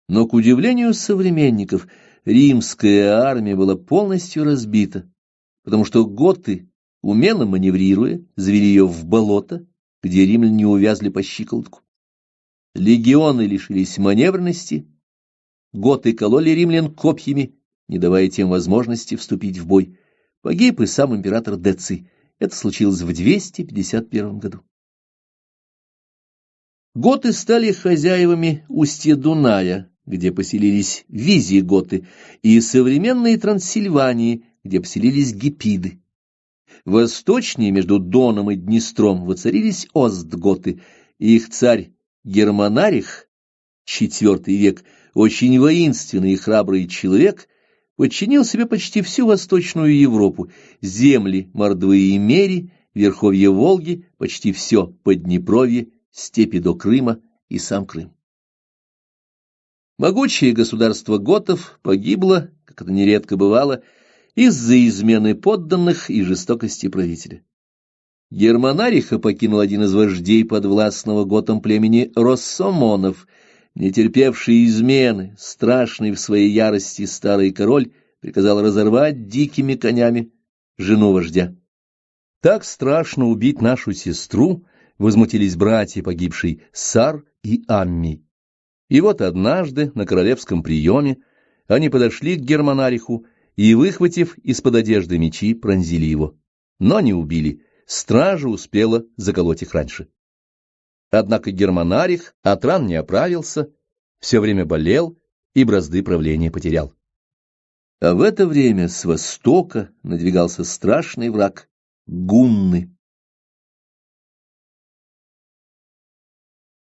но, к удивлению современников, римская армия была полностью разбита, потому что готы, умело маневрируя, завели ее в болото, где римляне увязли по щиколотку. Легионы лишились маневренности, готы кололи римлян копьями, не давая тем возможности вступить в бой. Погиб и сам император Деций. Это случилось в 251 году. Готы стали хозяевами устья Дуная, где поселились визиготы, и современной Трансильвании, где поселились гепиды. Восточнее, между Доном и Днестром, воцарились остготы, и их царь Германарих, IV век, очень воинственный и храбрый человек, подчинил себе почти всю Восточную Европу, земли Мордвы и Мери, верховье Волги, почти все Поднепровье, степи до Крыма и сам Крым. Могучее государство готов погибло, как это нередко бывало, из-за измены подданных и жестокости правителя. Германариха покинул один из вождей подвластного готам племени Россомонов. Не терпевший измены, страшный в своей ярости старый король приказал разорвать дикими конями жену вождя. «Так страшно убить нашу сестру», — возмутились братья погибшей Сар и Амми. И вот однажды на королевском приеме они подошли к Германариху и, выхватив из-под одежды мечи, пронзили его. Но не убили, стража успела заколоть их раньше. Однако Германарих от ран не оправился, все время болел и бразды правления потерял. А в это время с востока надвигался страшный враг — гунны.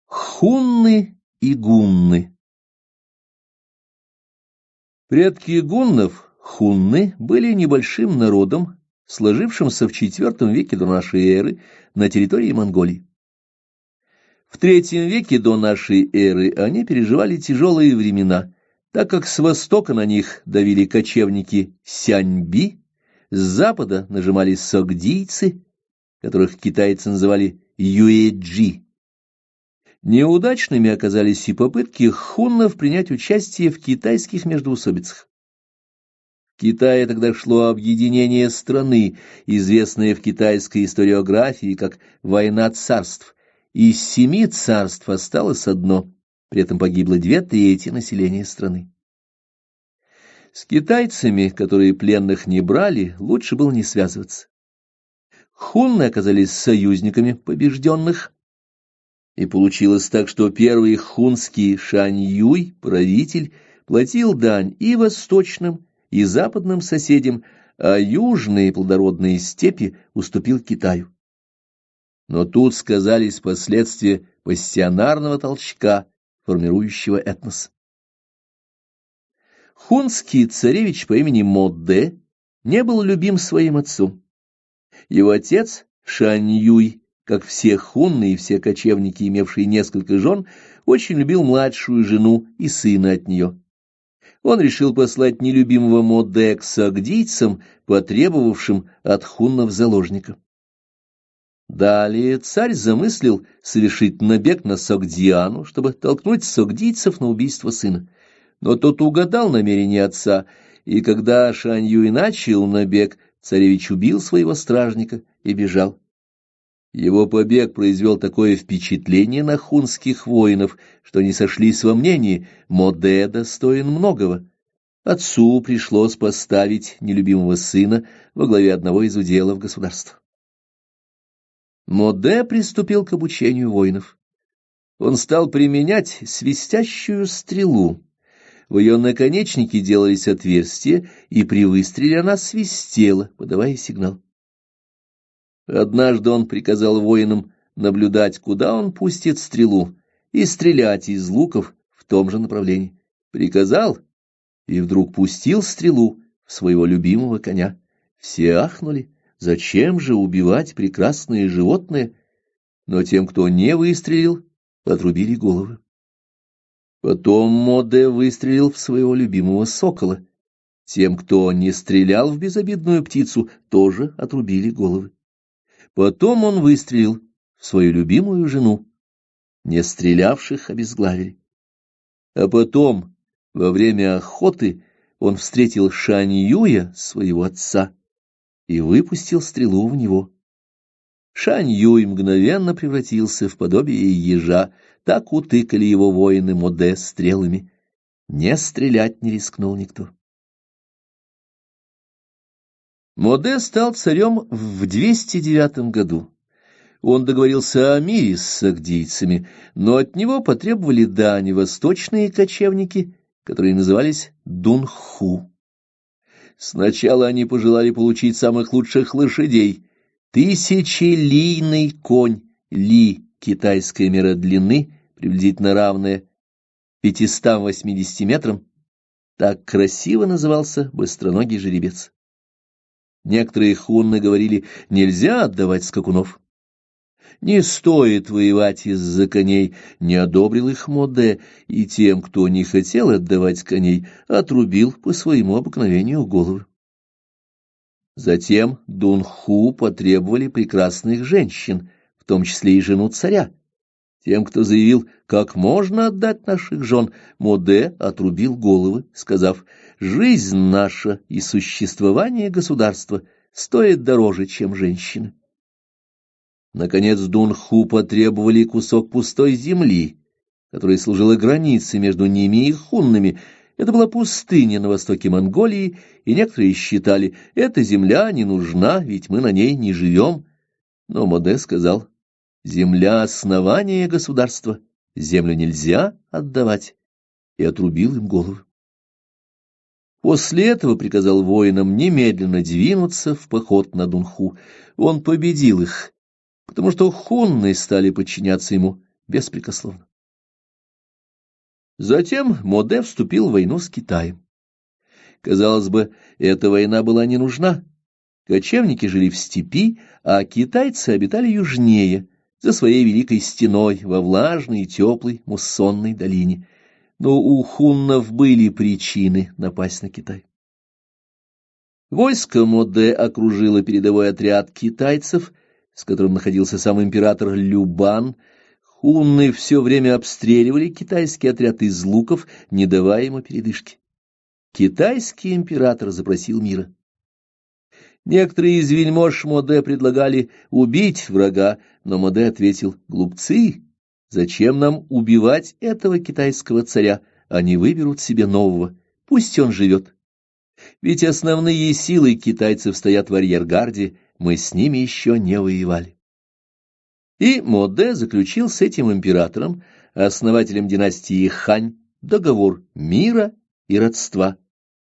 Хунны и гунны. Предки гуннов, хунны, были небольшим народом, сложившимся в IV веке до нашей эры на территории Монголии. В III веке до нашей эры они переживали тяжелые времена, так как с востока на них давили кочевники сяньби, с запада нажимали согдийцы, которых китайцы называли юэджи. Неудачными оказались и попытки хуннов принять участие в китайских междоусобицах. В Китае тогда шло объединение страны, известное в китайской историографии как «Война царств». Из 7 царств осталось одно, при этом погибло 2/3 населения страны. С китайцами, которые пленных не брали, лучше было не связываться. Хунны оказались союзниками побежденных, и получилось так, что первый хунский Шань-Юй, правитель, платил дань и восточным, и западным соседям, а южные плодородные степи уступил Китаю. Но тут сказались последствия пассионарного толчка, формирующего этнос. Хунский царевич по имени Модэ не был любим своим отцом. Его отец Шань-Юй, как все хунны и все кочевники, имевшие несколько жен, очень любил младшую жену и сына от нее. Он решил послать нелюбимого Модэ к сагдийцам, потребовавшим от хуннов заложника. Далее царь замыслил совершить набег на Согдиану, чтобы толкнуть согдийцев на убийство сына. Но тот угадал намерение отца, и когда Шань-Юй начал набег, царевич убил своего стражника и бежал. Его побег произвел такое впечатление на хунских воинов, что они сошлись во мнении: Модэ достоин многого. Отцу пришлось поставить нелюбимого сына во главе одного из уделов государства. Модэ приступил к обучению воинов. Он стал применять свистящую стрелу. В ее наконечнике делались отверстия, и при выстреле она свистела, подавая сигнал. Однажды он приказал воинам наблюдать, куда он пустит стрелу, и стрелять из луков в том же направлении. Приказал, и вдруг пустил стрелу в своего любимого коня. Все ахнули: зачем же убивать прекрасные животные? Но тем, кто не выстрелил, отрубили головы. Потом Модэ выстрелил в своего любимого сокола. Тем, кто не стрелял в безобидную птицу, тоже отрубили головы. Потом он выстрелил в свою любимую жену. Не стрелявших обезглавили. А потом, во время охоты, он встретил Шань-Юя, своего отца, и выпустил стрелу в него. Шань-Юй мгновенно превратился в подобие ежа, так утыкали его воины Модэ стрелами. Не стрелять не рискнул никто. Модэ стал царем в 209 году. Он договорился о мире с сагдийцами, но от него потребовали дани восточные кочевники, которые назывались дунху. Сначала они пожелали получить самых лучших лошадей. Тысячелийный конь, ли — китайская мера длины, приблизительно равная 580 метрам, так красиво назывался быстроногий жеребец. Некоторые хунны говорили: нельзя отдавать скакунов. Не стоит воевать из-за коней, не одобрил их Моде, и тем, кто не хотел отдавать коней, отрубил по своему обыкновению головы. Затем дунху потребовали прекрасных женщин, в том числе и жену царя. Тем, кто заявил: как можно отдать наших жен, Моде отрубил головы, сказав: жизнь наша и существование государства стоит дороже, чем женщины. Наконец дунху потребовали кусок пустой земли, которая служила границей между ними и хуннами. Это была пустыня на востоке Монголии, и некоторые считали: эта земля не нужна, ведь мы на ней не живем. Но Моде сказал: земля — основание государства, землю нельзя отдавать, и отрубил им головы. После этого приказал воинам немедленно двинуться в поход на Дунху. Он победил их, потому что хунны стали подчиняться ему беспрекословно. Затем Моде вступил в войну с Китаем. Казалось бы, эта война была не нужна. Кочевники жили в степи, а китайцы обитали южнее, за своей великой стеной, во влажной и теплой муссонной долине. Но у хуннов были причины напасть на Китай. Войско Моде окружило передовой отряд китайцев, с которым находился сам император Любан. Хунны все время обстреливали китайский отряд из луков, не давая ему передышки. Китайский император запросил мира. Некоторые из вельмож Моде предлагали убить врага, но Моде ответил: глупцы, зачем нам убивать этого китайского царя? Они выберут себе нового, пусть он живет. Ведь основные силы китайцев стоят в арьергарде, мы с ними еще не воевали. И Моде заключил с этим императором, основателем династии Хань, договор мира и родства.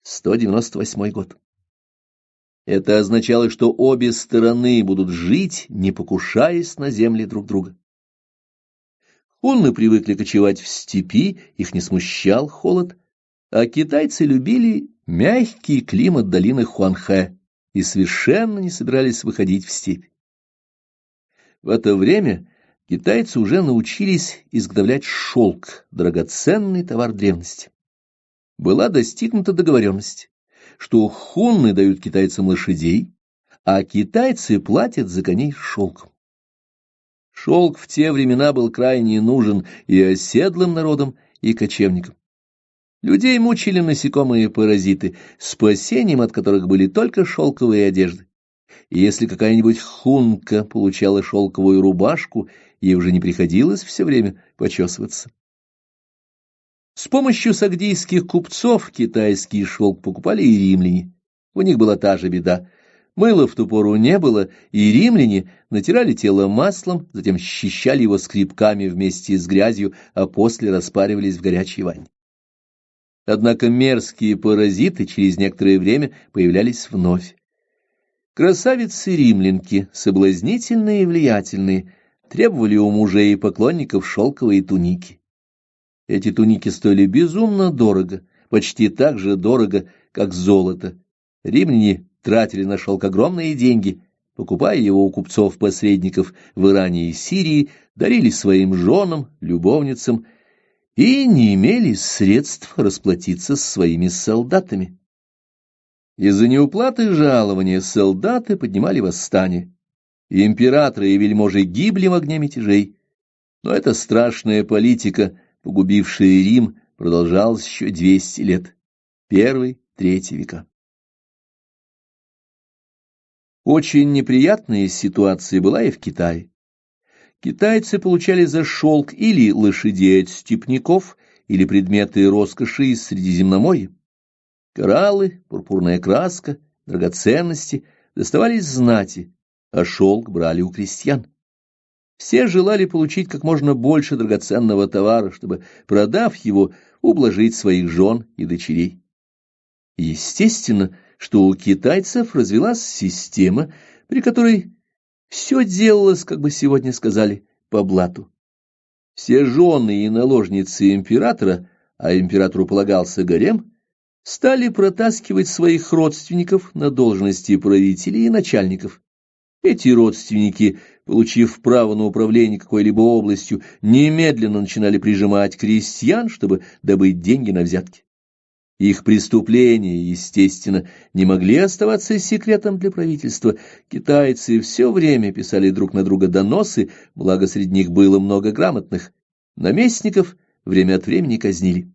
198 год. Это означало, что обе стороны будут жить, не покушаясь на земли друг друга. Хунны привыкли кочевать в степи, их не смущал холод, а китайцы любили мягкий климат долины Хуанхэ и совершенно не собирались выходить в степь. В это время китайцы уже научились изготовлять шелк, драгоценный товар древности. Была достигнута договоренность, что хунны дают китайцам лошадей, а китайцы платят за коней шелком. Шелк в те времена был крайне нужен и оседлым народам, и кочевникам. Людей мучили насекомые-паразиты, спасением от которых были только шелковые одежды. И если какая-нибудь хунка получала шелковую рубашку, ей уже не приходилось все время почесываться. С помощью сагдийских купцов китайский шелк покупали и римляне. У них была та же беда. Мыла в ту пору не было, и римляне натирали тело маслом, затем счищали его скребками вместе с грязью, а после распаривались в горячей ванне. Однако мерзкие паразиты через некоторое время появлялись вновь. Красавицы-римлянки, соблазнительные и влиятельные, требовали у мужей и поклонников шелковые туники. Эти туники стоили безумно дорого, почти так же дорого, как золото. Римляне тратили на шелк огромные деньги, покупая его у купцов-посредников в Иране и Сирии, дарили своим женам, любовницам и не имели средств расплатиться с своими солдатами. Из-за неуплаты жалования солдаты поднимали восстание, и императоры и вельможи гибли в огне мятежей. Но эта страшная политика, погубившая Рим, продолжалась еще 200 лет, I-III века. Очень неприятная ситуация была и в Китае. Китайцы получали за шелк или лошадей от степняков, или предметы роскоши из Средиземноморья. Кораллы, пурпурная краска, драгоценности доставались знати, а шелк брали у крестьян. Все желали получить как можно больше драгоценного товара, чтобы, продав его, ублажить своих жен и дочерей. Естественно, что у китайцев развилась система, при которой все делалось, как бы сегодня сказали, по блату. Все жены и наложницы императора, а императору полагался гарем, стали протаскивать своих родственников на должности правителей и начальников. Эти родственники, получив право на управление какой-либо областью, немедленно начинали прижимать крестьян, чтобы добыть деньги на взятки. Их преступления, естественно, не могли оставаться секретом для правительства. Китайцы все время писали друг на друга доносы, благо среди них было много грамотных. Наместников время от времени казнили.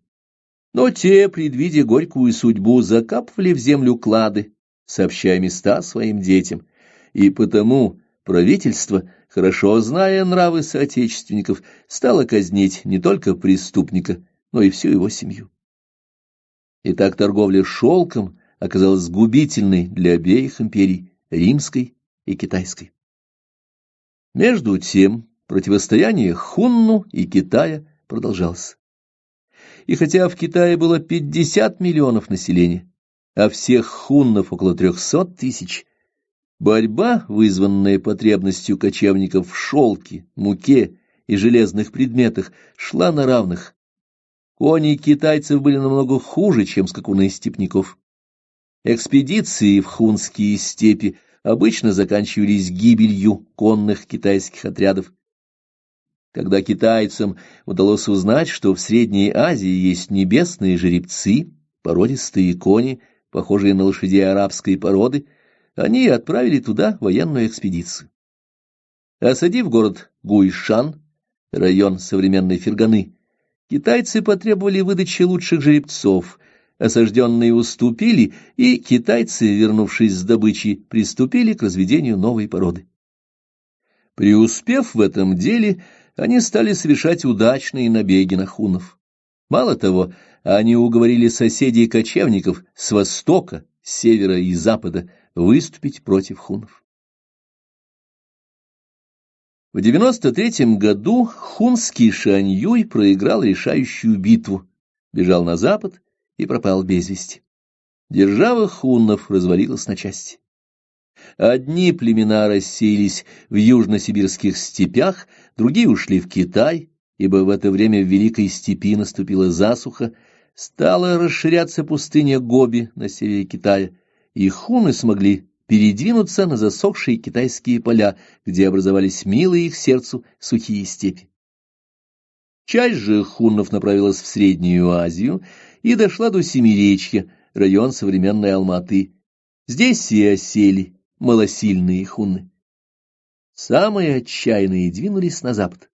Но те, предвидя горькую судьбу, закапывали в землю клады, сообщая места своим детям. И потому правительство, хорошо зная нравы соотечественников, стало казнить не только преступника, но и всю его семью. Итак, торговля шелком оказалась губительной для обеих империй, римской и китайской. Между тем, противостояние Хунну и Китая продолжалось. И хотя в Китае было 50 миллионов населения, а всех хуннов около 300 тысяч, борьба, вызванная потребностью кочевников в шелке, муке и железных предметах, шла на равных. Кони китайцев были намного хуже, чем скакуны степняков. Экспедиции в хунские степи обычно заканчивались гибелью конных китайских отрядов. Когда китайцам удалось узнать, что в Средней Азии есть небесные жеребцы, породистые кони, похожие на лошадей арабской породы, они отправили туда военную экспедицию. Осадив город Гуйшан, район современной Ферганы, китайцы потребовали выдачи лучших жеребцов, осажденные уступили, и китайцы, вернувшись с добычей, приступили к разведению новой породы. Преуспев в этом деле, они стали совершать удачные набеги на хуннов. Мало того, они уговорили соседей-кочевников с востока, с севера и запада выступить против хуннов. В 93 году хунский Шань-Юй проиграл решающую битву, бежал на запад и пропал без вести. Держава хуннов развалилась на части. Одни племена рассеялись в южно-сибирских степях, другие ушли в Китай, ибо в это время в Великой степи наступила засуха, стала расширяться пустыня Гоби на севере Китая, и хунны смогли передвинуться на засохшие китайские поля, где образовались милые их сердцу сухие степи. Часть же хуннов направилась в Среднюю Азию и дошла до Семиречья, район современной Алматы. Здесь и осели малосильные хунны. Самые отчаянные двинулись на запад.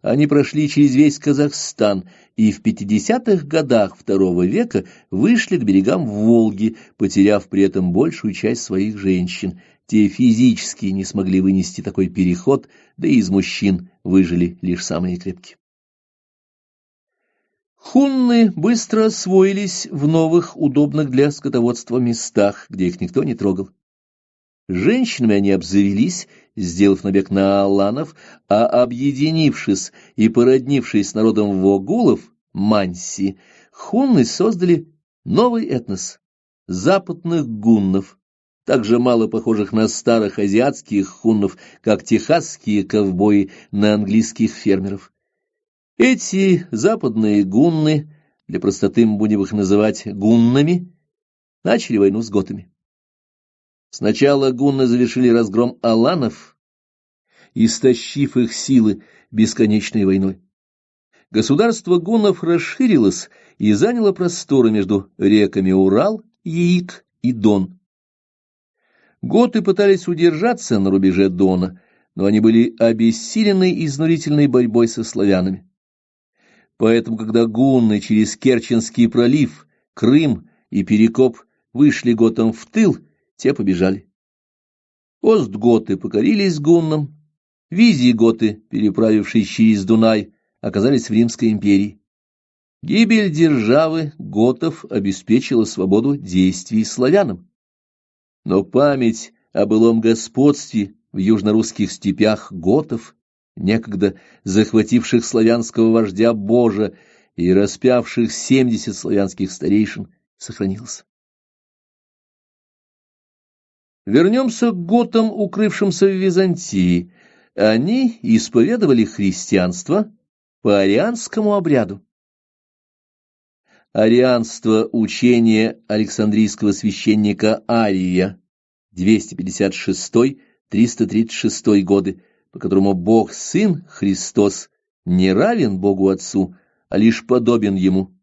Они прошли через весь Казахстан и в 50-х годах II века вышли к берегам Волги, потеряв при этом большую часть своих женщин. Те физически не смогли вынести такой переход, да и из мужчин выжили лишь самые крепкие. Хунны быстро освоились в новых, удобных для скотоводства местах, где их никто не трогал. Женщинами они обзавелись, сделав набег на аланов, а объединившись и породнившись с народом вогулов, манси, хунны создали новый этнос — западных гуннов, также мало похожих на старых азиатских хуннов, как техасские ковбои на английских фермеров. Эти западные гунны, для простоты мы будем их называть гуннами, начали войну с готами. Сначала гунны завершили разгром аланов, истощив их силы бесконечной войной. Государство гуннов расширилось и заняло просторы между реками Урал, Яик и Дон. Готы пытались удержаться на рубеже Дона, но они были обессилены изнурительной борьбой со славянами. Поэтому, когда гунны через Керченский пролив, Крым и Перекоп вышли готам в тыл, те побежали. Остготы покорились гуннам, визиготы, переправившись через Дунай, оказались в Римской империи. Гибель державы готов обеспечила свободу действий славянам. Но память о былом господстве в южнорусских степях готов некогда захвативших славянского вождя Божа и распявших 70 славянских старейшин, сохранился. Вернемся к готам, укрывшимся в Византии. Они исповедовали христианство по арианскому обряду. Арианство — учение александрийского священника Ария, 256-336 годы, по которому Бог Сын Христос не равен Богу Отцу, а лишь подобен Ему.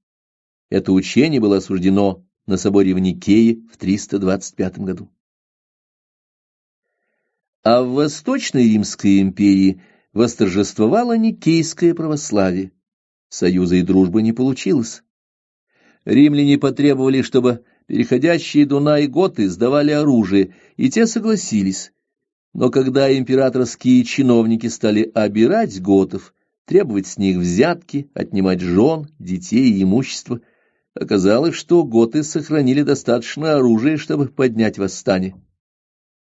Это учение было осуждено на соборе в Никее в 325 году. А в Восточной Римской империи восторжествовало никейское православие. Союза и дружбы не получилось. Римляне потребовали, чтобы переходящие Дунай готы сдавали оружие, и те согласились. Но когда императорские чиновники стали обирать готов, требовать с них взятки, отнимать жен, детей и имущество, оказалось, что готы сохранили достаточно оружия, чтобы поднять восстание.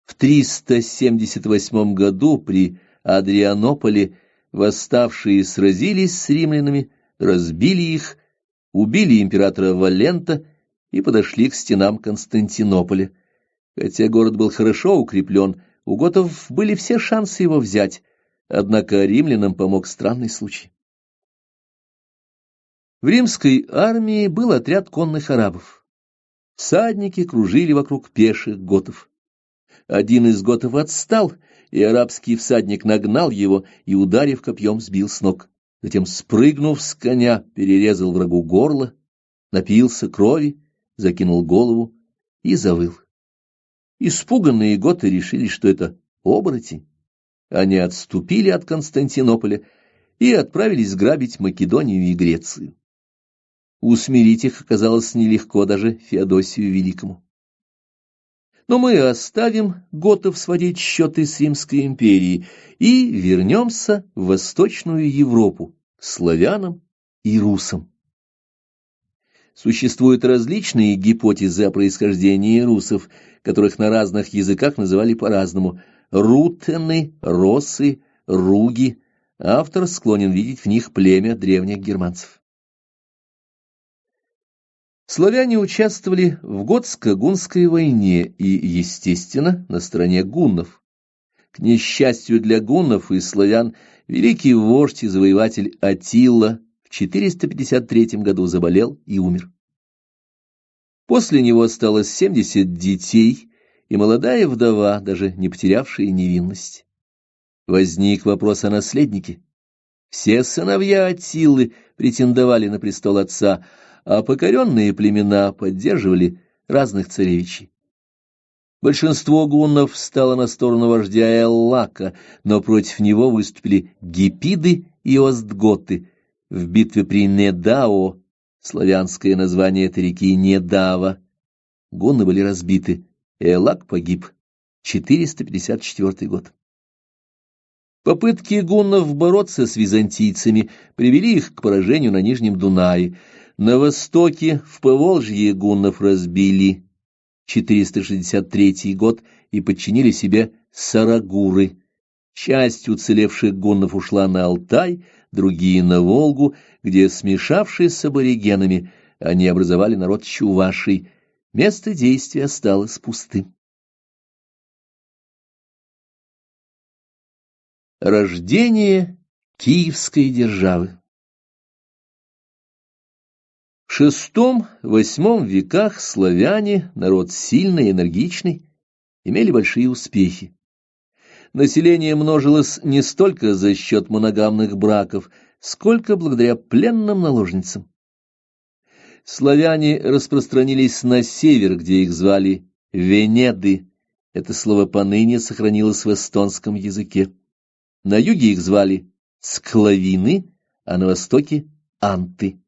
В 378 году при Адрианополе восставшие сразились с римлянами, разбили их, убили императора Валента и подошли к стенам Константинополя. Хотя город был хорошо укреплен, у готов были все шансы его взять, однако римлянам помог странный случай. В римской армии был отряд конных арабов. Всадники кружили вокруг пеших готов. Один из готов отстал, и арабский всадник нагнал его и, ударив копьем, сбил с ног. Затем, спрыгнув с коня, перерезал врагу горло, напился крови, закинул голову и завыл. Испуганные готы решили, что это оборотень. Они отступили от Константинополя и отправились грабить Македонию и Грецию. Усмирить их оказалось нелегко даже Феодосию Великому. Но мы оставим готов сводить счеты с Римской империей и вернемся в Восточную Европу, к славянам и русам. Существуют различные гипотезы о происхождении русов, которых на разных языках называли по-разному: рутены, росы, руги. Автор склонен видеть в них племя древних германцев. Славяне участвовали в готско-гунской войне и, естественно, на стороне гуннов. К несчастью для гуннов и славян, великий вождь и завоеватель Аттила в 453 году заболел и умер. После него осталось 70 детей и молодая вдова, даже не потерявшая невинность. Возник вопрос о наследнике. Все сыновья Аттилы претендовали на престол отца, а покоренные племена поддерживали разных царевичей. Большинство гуннов встало на сторону вождя Эллака, но против него выступили гиппиды и остготы. В битве при Недао, славянское название этой реки Недава, гунны были разбиты, Эллак погиб. 454 год. Попытки гуннов бороться с византийцами привели их к поражению на Нижнем Дунае. На востоке, в Поволжье, гуннов разбили 463 год и подчинили себе сарагуры. Часть уцелевших гуннов ушла на Алтай, другие на Волгу, где, смешавшись с аборигенами, они образовали народ чувашей. Место действия осталось пустым. Рождение Киевской державы. В VI-VIII веках славяне, народ сильный и энергичный, имели большие успехи. Население множилось не столько за счет моногамных браков, сколько благодаря пленным наложницам. Славяне распространились на север, где их звали Венеды. Это слово поныне сохранилось в эстонском языке. На юге их звали Склавины, а на востоке — Анты.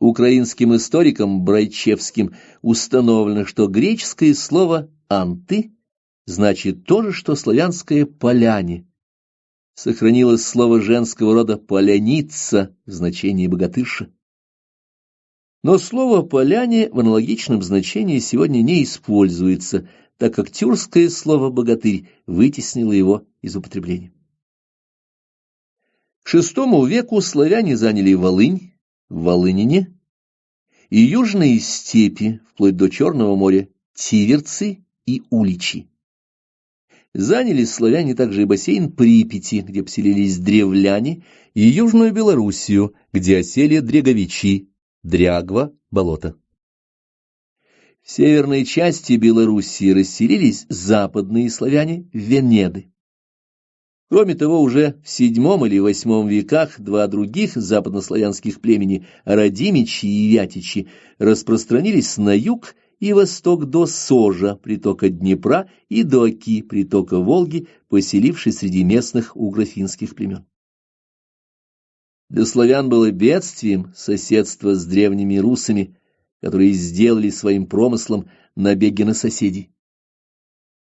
Украинским историком Брайчевским установлено, что греческое слово «анты» значит то же, что славянское «поляне». Сохранилось слово женского рода «поляница» в значении богатырша. Но слово «поляне» в аналогичном значении сегодня не используется, так как тюркское слово «богатырь» вытеснило его из употребления. К VI веку славяне заняли Волынь, Волынине и южные степи, вплоть до Черного моря, Тиверцы и Уличи. Заняли славяне также и бассейн Припяти, где поселились древляне, и Южную Белоруссию, где осели дреговичи, Дрягва, болото. В северной части Белоруссии расселились западные славяне, венеды. Кроме того, уже в VII или VIII веках два других западнославянских племени, Радимичи и Вятичи, распространились на юг и восток до Сожа, притока Днепра, и до Оки, притока Волги, поселившись среди местных угро-финских племен. Для славян было бедствием соседство с древними русами, которые сделали своим промыслом набеги на соседей.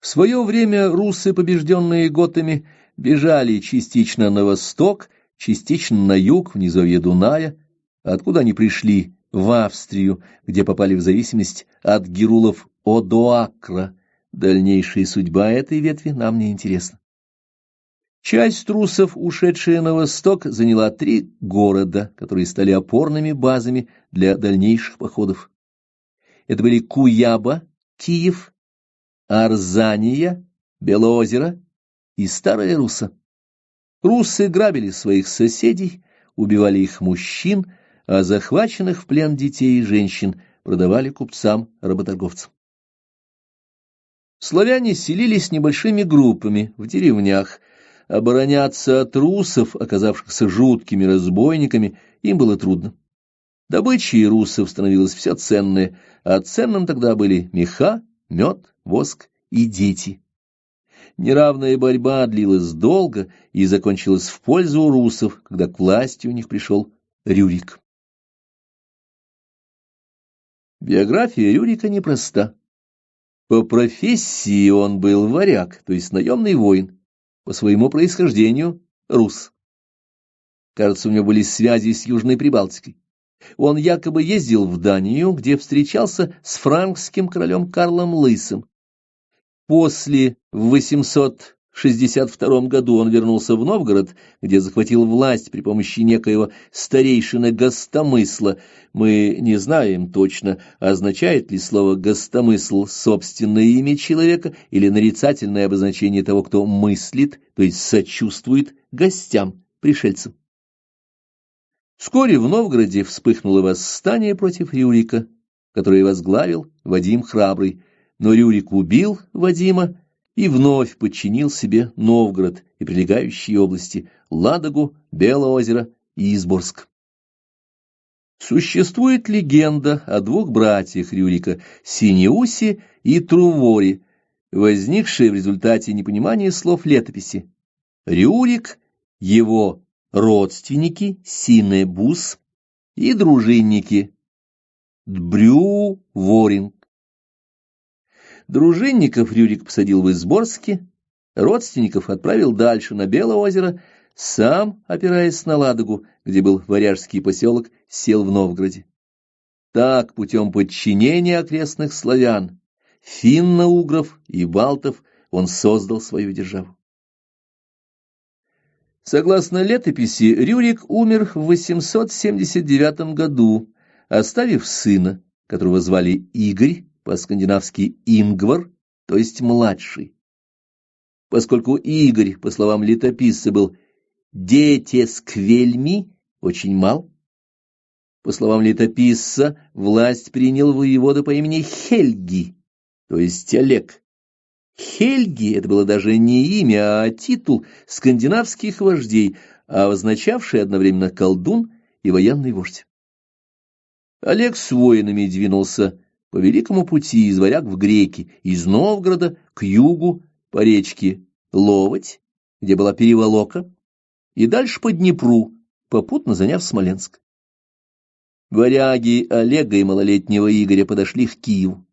В свое время русы, побежденные готами, бежали частично на восток, частично на юг, в низовье Дуная, откуда они пришли в Австрию, где попали в зависимость от герулов Одоакра. Дальнейшая судьба этой ветви нам не интересна. Часть русов, ушедшая на восток, заняла 3 города, которые стали опорными базами для дальнейших походов. Это были Куяба, Киев, Арзания, Белоозеро и Старая Русса. Русы грабили своих соседей, убивали их мужчин, а захваченных в плен детей и женщин продавали купцам-работорговцам. Славяне селились небольшими группами в деревнях. Обороняться от русов, оказавшихся жуткими разбойниками, им было трудно. Добычей русов становилось все ценное, а ценным тогда были меха, мед, воск и дети. Неравная борьба длилась долго и закончилась в пользу русов, когда к власти у них пришел Рюрик. Биография Рюрика непроста. По профессии он был варяг, то есть наемный воин, по своему происхождению рус. Кажется, у него были связи с Южной Прибалтикой. Он якобы ездил в Данию, где встречался с франкским королем Карлом Лысым. После, в 862 году, он вернулся в Новгород, где захватил власть при помощи некоего старейшины Гостомысла. Мы не знаем точно, означает ли слово «гостомысл» собственное имя человека или нарицательное обозначение того, кто мыслит, то есть сочувствует гостям, пришельцам. Вскоре в Новгороде вспыхнуло восстание против Рюрика, которое возглавил Вадим Храбрый, но Рюрик убил Вадима и вновь подчинил себе Новгород и прилегающие области Ладогу, Белоозеро и Изборск. Существует легенда о 2 братьях Рюрика – Синеусе и Труворе, возникшая в результате непонимания слов летописи. Рюрик, его родственники Синебус и дружинники Дбрю-Воринг. Дружинников Рюрик посадил в Изборске, родственников отправил дальше на Белоозеро, сам, опираясь на Ладогу, где был варяжский поселок, сел в Новгороде. Так, путем подчинения окрестных славян, финно-угров и балтов, он создал свою державу. Согласно летописи, Рюрик умер в 879 году, оставив сына, которого звали Игорь, по-скандинавски Ингвар, то есть младший. Поскольку Игорь, по словам летописца, был детесквельми, очень мал, по словам летописца, власть принял воевода по имени Хельги, то есть Олег. Хельги — это было даже не имя, а титул скандинавских вождей, означавший одновременно колдун и военный вождь. Олег с воинами двинулся по великому пути из варяг в греки, из Новгорода к югу по речке Ловоть, где была Переволока, и дальше по Днепру, попутно заняв Смоленск. Варяги Олега и малолетнего Игоря подошли к Киеву.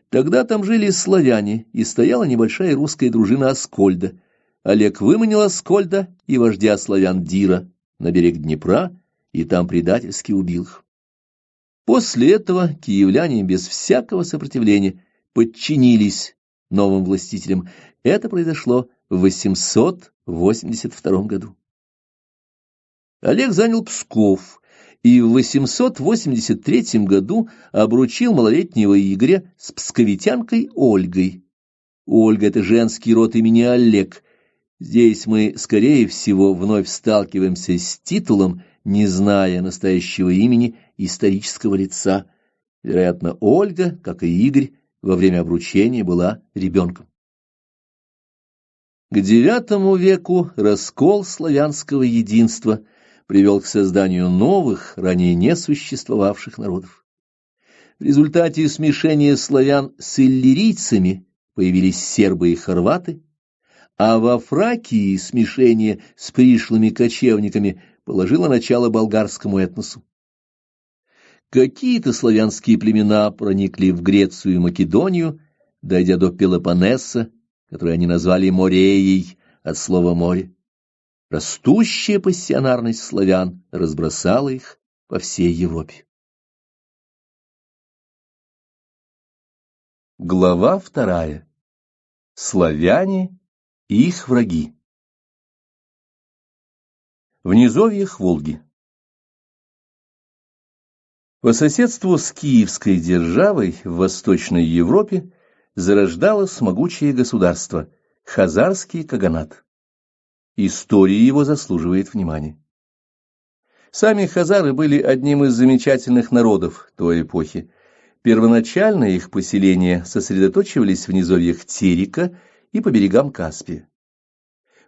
Тогда там жили славяне, и стояла небольшая русская дружина Аскольда. Олег выманил Аскольда и вождя славян Дира на берег Днепра, и там предательски убил их. После этого киевляне без всякого сопротивления подчинились новым властителям. Это произошло в 882 году. Олег занял Псков и в 883 году обручил малолетнего Игоря с псковитянкой Ольгой. Ольга — это женский род имени Олег. Здесь мы, скорее всего, вновь сталкиваемся с титулом, не зная настоящего имени исторического лица. Вероятно, Ольга, как и Игорь, во время обручения была ребенком. К IX веку раскол славянского единства привел к созданию новых, ранее не существовавших народов. В результате смешения славян с иллирийцами появились сербы и хорваты, а во Фракии смешение с пришлыми кочевниками положило начало болгарскому этносу. Какие-то славянские племена проникли в Грецию и Македонию, дойдя до Пелопоннеса, который они назвали Мореей, от слова «море». Растущая пассионарность славян разбросала их по всей Европе. Глава 2. Славяне и их враги. В низовьях Волги. По соседству с Киевской державой в Восточной Европе зарождалось могучее государство — Хазарский каганат. История его заслуживает внимания. Сами хазары были одним из замечательных народов той эпохи. Первоначально их поселения сосредоточивались в низовьях Терека и по берегам Каспия.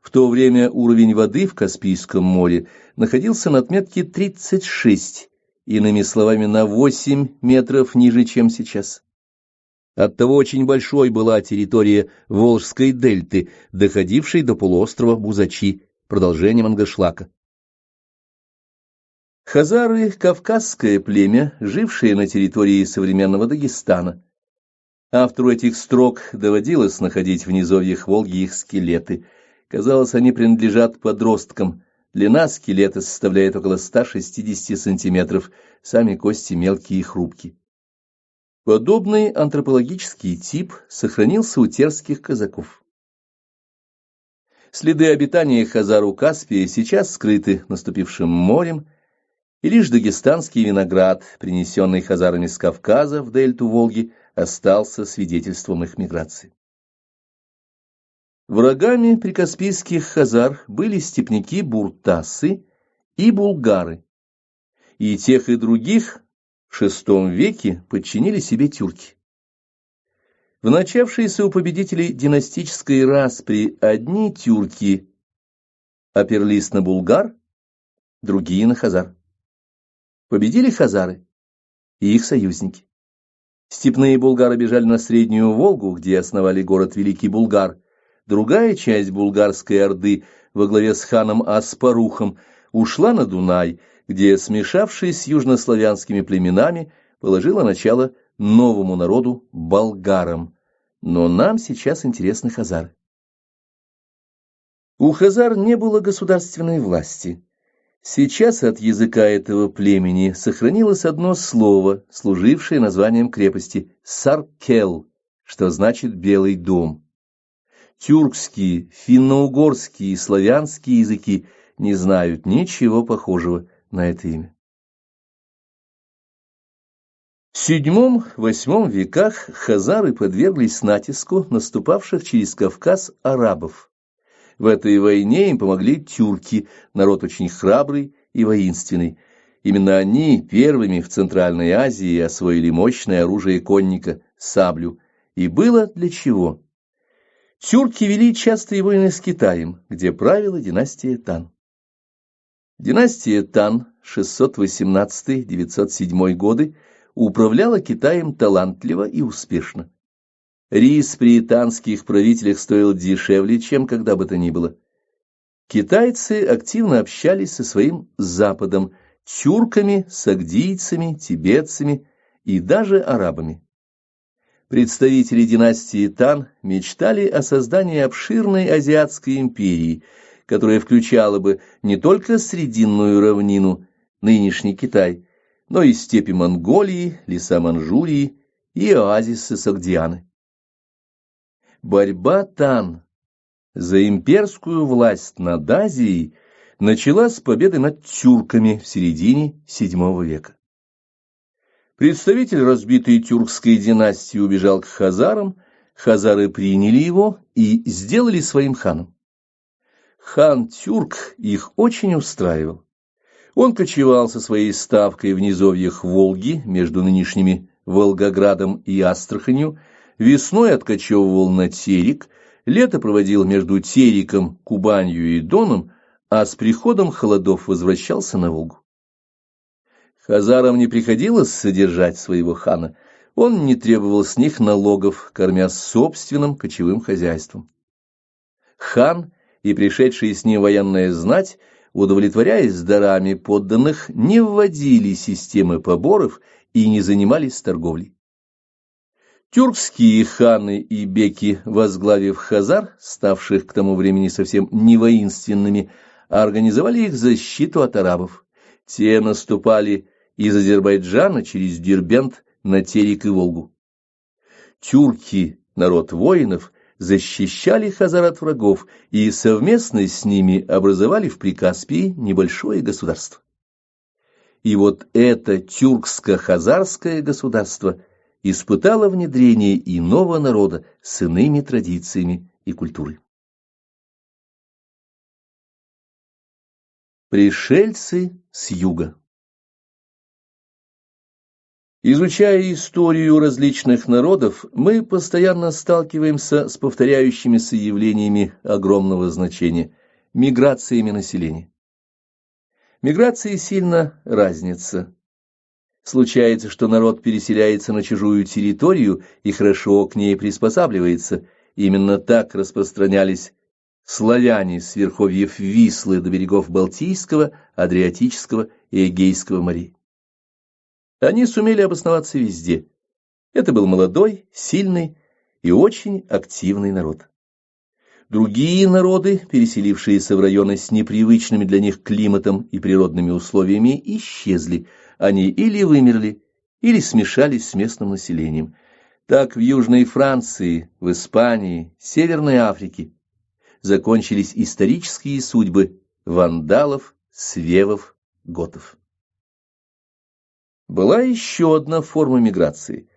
В то время уровень воды в Каспийском море находился на отметке 36, иными словами, на 8 метров ниже, чем сейчас. Оттого очень большой была территория Волжской дельты, доходившей до полуострова Бузачи, продолжением Ангошлака. Хазары — кавказское племя, жившее на территории современного Дагестана. Автору этих строк доводилось находить в низовьях Волги их скелеты. Казалось, они принадлежат подросткам. Длина скелета составляет около 160 сантиметров, сами кости мелкие и хрупкие. Подобный антропологический тип сохранился у терских казаков. Следы обитания хазар у Каспия сейчас скрыты наступившим морем, и лишь дагестанский виноград, принесенный хазарами с Кавказа в дельту Волги, остался свидетельством их миграции. Врагами прикаспийских хазар были степняки-буртасы и булгары, и тех и других в VI веке подчинили себе тюрки. В начавшейся у победителей династической распри одни тюрки оперлись на булгар, другие на хазар. Победили хазары и их союзники. Степные булгары бежали на Среднюю Волгу, где основали город Великий Булгар. Другая часть булгарской орды во главе с ханом Аспарухом ушла на Дунай, где, смешавшись с южнославянскими племенами, положила начало новому народу — болгарам. Но нам сейчас интересны хазары. У хазар не было государственной власти. Сейчас от языка этого племени сохранилось одно слово, служившее названием крепости — Саркел, что значит «белый дом». Тюркские, финно-угорские и славянские языки не знают ничего похожего на это имя. В VII-VIII веках хазары подверглись натиску наступавших через Кавказ арабов. В этой войне им помогли тюрки, народ очень храбрый и воинственный. Именно они первыми в Центральной Азии освоили мощное оружие конника — саблю. И было для чего? Тюрки вели частые войны с Китаем, где правила династия Тан. Династия Тан 618-907 годы управляла Китаем талантливо и успешно. Рис при танских правителях стоил дешевле, чем когда бы то ни было. Китайцы активно общались со своим Западом, тюрками, сагдийцами, тибетцами и даже арабами. Представители династии Тан мечтали о создании обширной азиатской империи, которая включала бы не только Срединную равнину, нынешний Китай, но и степи Монголии, леса Манчжурии и оазисы Согдианы. Борьба Тан за имперскую власть над Азией началась с победы над тюрками в середине VII века. Представитель разбитой тюркской династии убежал к хазарам, хазары приняли его и сделали своим ханом. Хан-тюрк их очень устраивал. Он кочевал со своей ставкой в низовьях Волги между нынешними Волгоградом и Астраханью, весной откочевывал на Терек, лето проводил между Тереком, Кубанью и Доном, а с приходом холодов возвращался на Волгу. Хазарам не приходилось содержать своего хана, он не требовал с них налогов, кормя собственным кочевым хозяйством. Хан и пришедшие с ним военная знать, удовлетворяясь дарами подданных, не вводили системы поборов и не занимались торговлей. Тюркские ханы и беки, возглавив хазар, ставших к тому времени совсем не воинственными, организовали их защиту от арабов. Те наступали из Азербайджана через Дербент на Терек и Волгу. Тюрки, народ воинов, защищали хазар от врагов и совместно с ними образовали в Прикаспии небольшое государство. И вот это тюркско-хазарское государство испытало внедрение иного народа с иными традициями и культурой. Пришельцы с юга. Изучая историю различных народов, мы постоянно сталкиваемся с повторяющимися явлениями огромного значения – миграциями населения. Миграции сильно разнятся. Случается, что народ переселяется на чужую территорию и хорошо к ней приспосабливается. Именно так распространялись славяне с верховьев Вислы до берегов Балтийского, Адриатического и Эгейского морей. Они сумели обосноваться везде. Это был молодой, сильный и очень активный народ. Другие народы, переселившиеся в районы с непривычными для них климатом и природными условиями, исчезли. Они или вымерли, или смешались с местным населением. Так в Южной Франции, в Испании, Северной Африке закончились исторические судьбы вандалов, свевов, готов. Была еще одна форма миграции.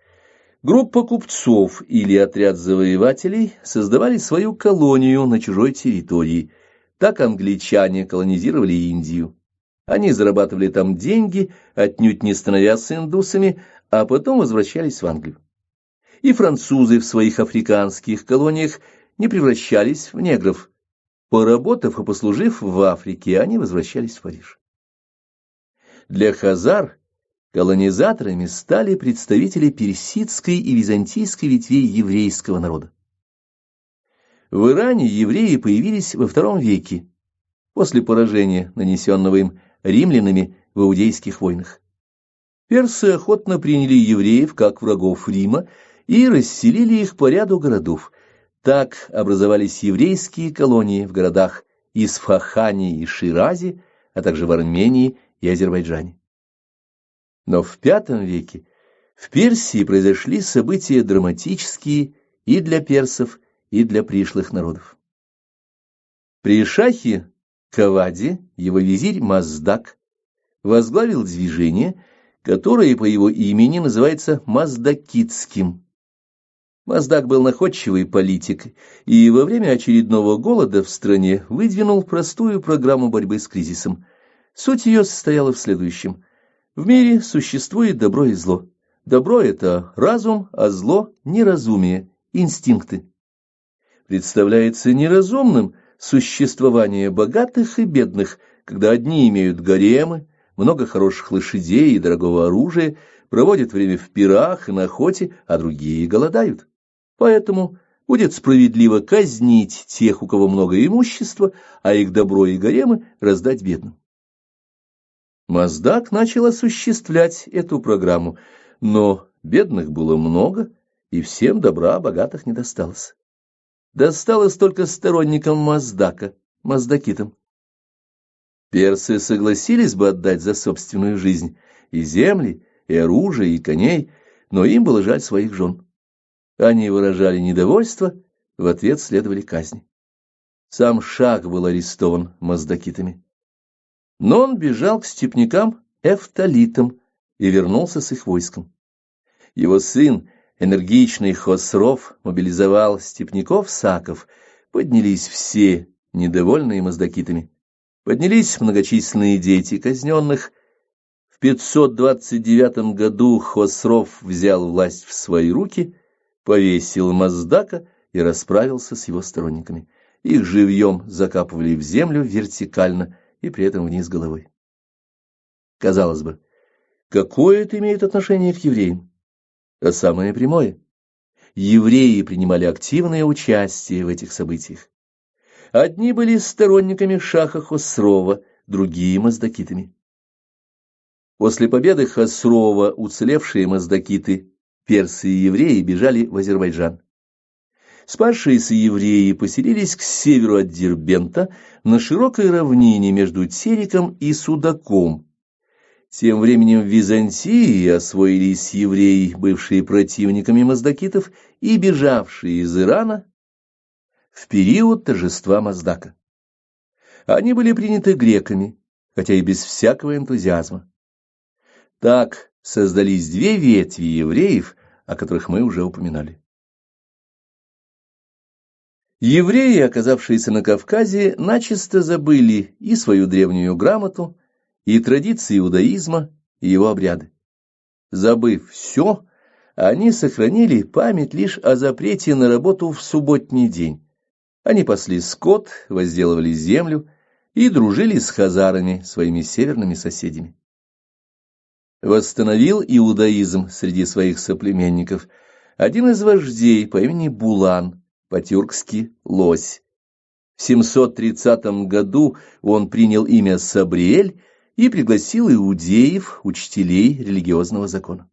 Группа купцов или отряд завоевателей создавали свою колонию на чужой территории. Так англичане колонизировали Индию. Они зарабатывали там деньги, отнюдь не становясь индусами, а потом возвращались в Англию. И французы в своих африканских колониях не превращались в негров. Поработав и послужив в Африке, они возвращались в Париж. Для хазар колонизаторами стали представители персидской и византийской ветвей еврейского народа. В Иране евреи появились во II веке, после поражения, нанесенного им римлянами в иудейских войнах. Персы охотно приняли евреев как врагов Рима и расселили их по ряду городов. Так образовались еврейские колонии в городах Исфахане и Ширазе, а также в Армении и Азербайджане. Но в V веке в Персии произошли события драматические и для персов, и для пришлых народов. При шахе Каваде его визирь Маздак возглавил движение, которое по его имени называется Маздакитским. Маздак был находчивый политик и во время очередного голода в стране выдвинул простую программу борьбы с кризисом. Суть ее состояла в следующем. В мире существует добро и зло. Добро – это разум, а зло – неразумие, инстинкты. Представляется неразумным существование богатых и бедных, когда одни имеют гаремы, много хороших лошадей и дорогого оружия, проводят время в пирах и на охоте, а другие голодают. Поэтому будет справедливо казнить тех, у кого много имущества, а их добро и гаремы раздать бедным. Маздак начал осуществлять эту программу, но бедных было много, и всем добра богатых не досталось. Досталось только сторонникам Маздака, маздакитам. Персы согласились бы отдать за собственную жизнь и земли, и оружие, и коней, но им было жаль своих жен. Они выражали недовольство, в ответ следовали казни. Сам шах был арестован маздакитами. Но он бежал к степнякам эфталитам и вернулся с их войском. Его сын, энергичный Хосров, мобилизовал степняков-саков, поднялись все, недовольные маздакитами. Поднялись многочисленные дети казненных. В 529 году Хосров взял власть в свои руки, повесил Маздака и расправился с его сторонниками. Их живьем закапывали в землю вертикально и при этом вниз головой. Казалось бы, какое это имеет отношение к евреям? А самое прямое. Евреи принимали активное участие в этих событиях. Одни были сторонниками шаха Хосрова, другие — маздакитами. После победы Хосрова уцелевшие маздакиты, персы и евреи бежали в Азербайджан. Спасшиеся евреи поселились к северу от Дербента на широкой равнине между Тереком и Судаком. Тем временем в Византии освоились евреи, бывшие противниками маздакитов и бежавшие из Ирана в период торжества Маздака. Они были приняты греками, хотя и без всякого энтузиазма. Так создались две ветви евреев, о которых мы уже упоминали. Евреи, оказавшиеся на Кавказе, начисто забыли и свою древнюю грамоту, и традиции иудаизма, и его обряды. Забыв все, они сохранили память лишь о запрете на работу в субботний день. Они пасли скот, возделывали землю и дружили с хазарами, своими северными соседями. Восстановил иудаизм среди своих соплеменников один из вождей по имени Булан, по-тюркски «лось». В 730 году он принял имя Сабриэль и пригласил иудеев, учителей религиозного закона.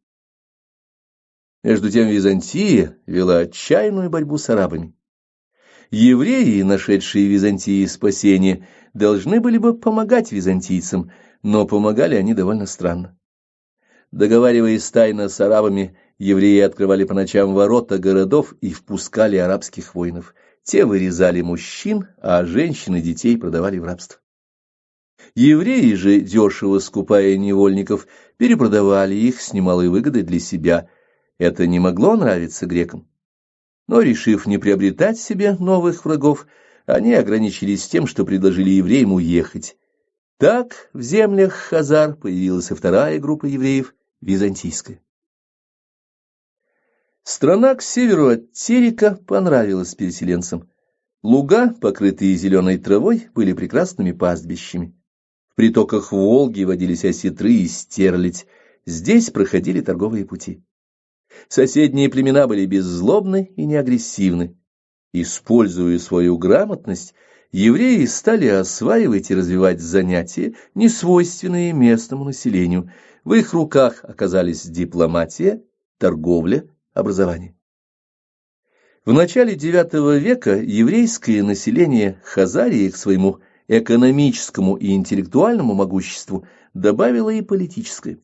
Между тем Византия вела отчаянную борьбу с арабами. Евреи, нашедшие в Византии спасение, должны были бы помогать византийцам, но помогали они довольно странно. Договариваясь тайно с арабами, евреи открывали по ночам ворота городов и впускали арабских воинов. Те вырезали мужчин, а женщин и детей продавали в рабство. Евреи же, дешево скупая невольников, перепродавали их с немалой выгодой для себя. Это не могло нравиться грекам. Но, решив не приобретать себе новых врагов, они ограничились тем, что предложили евреям уехать. Так в землях хазар появилась и вторая группа евреев, византийская. Страна к северу от Терека понравилась переселенцам. Луга, покрытые зеленой травой, были прекрасными пастбищами. В притоках Волги водились осетры и стерлядь. Здесь проходили торговые пути. Соседние племена были беззлобны и неагрессивны. Используя свою грамотность, евреи стали осваивать и развивать занятия, несвойственные местному населению. В их руках оказались дипломатия, торговля, образование. В начале IX века еврейское население Хазарии к своему экономическому и интеллектуальному могуществу добавило и политическое.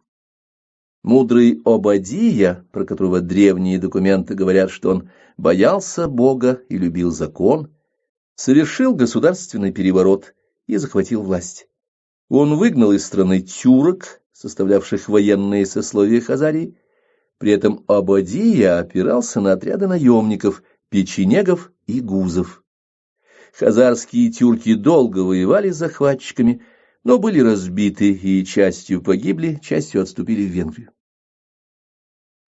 Мудрый Обадия, про которого древние документы говорят, что он боялся Бога и любил закон, совершил государственный переворот и захватил власть. Он выгнал из страны тюрок, составлявших военные сословия Хазарии. При этом Обадия опирался на отряды наемников, печенегов и гузов. Хазарские тюрки долго воевали с захватчиками, но были разбиты и частью погибли, частью отступили в Венгрию.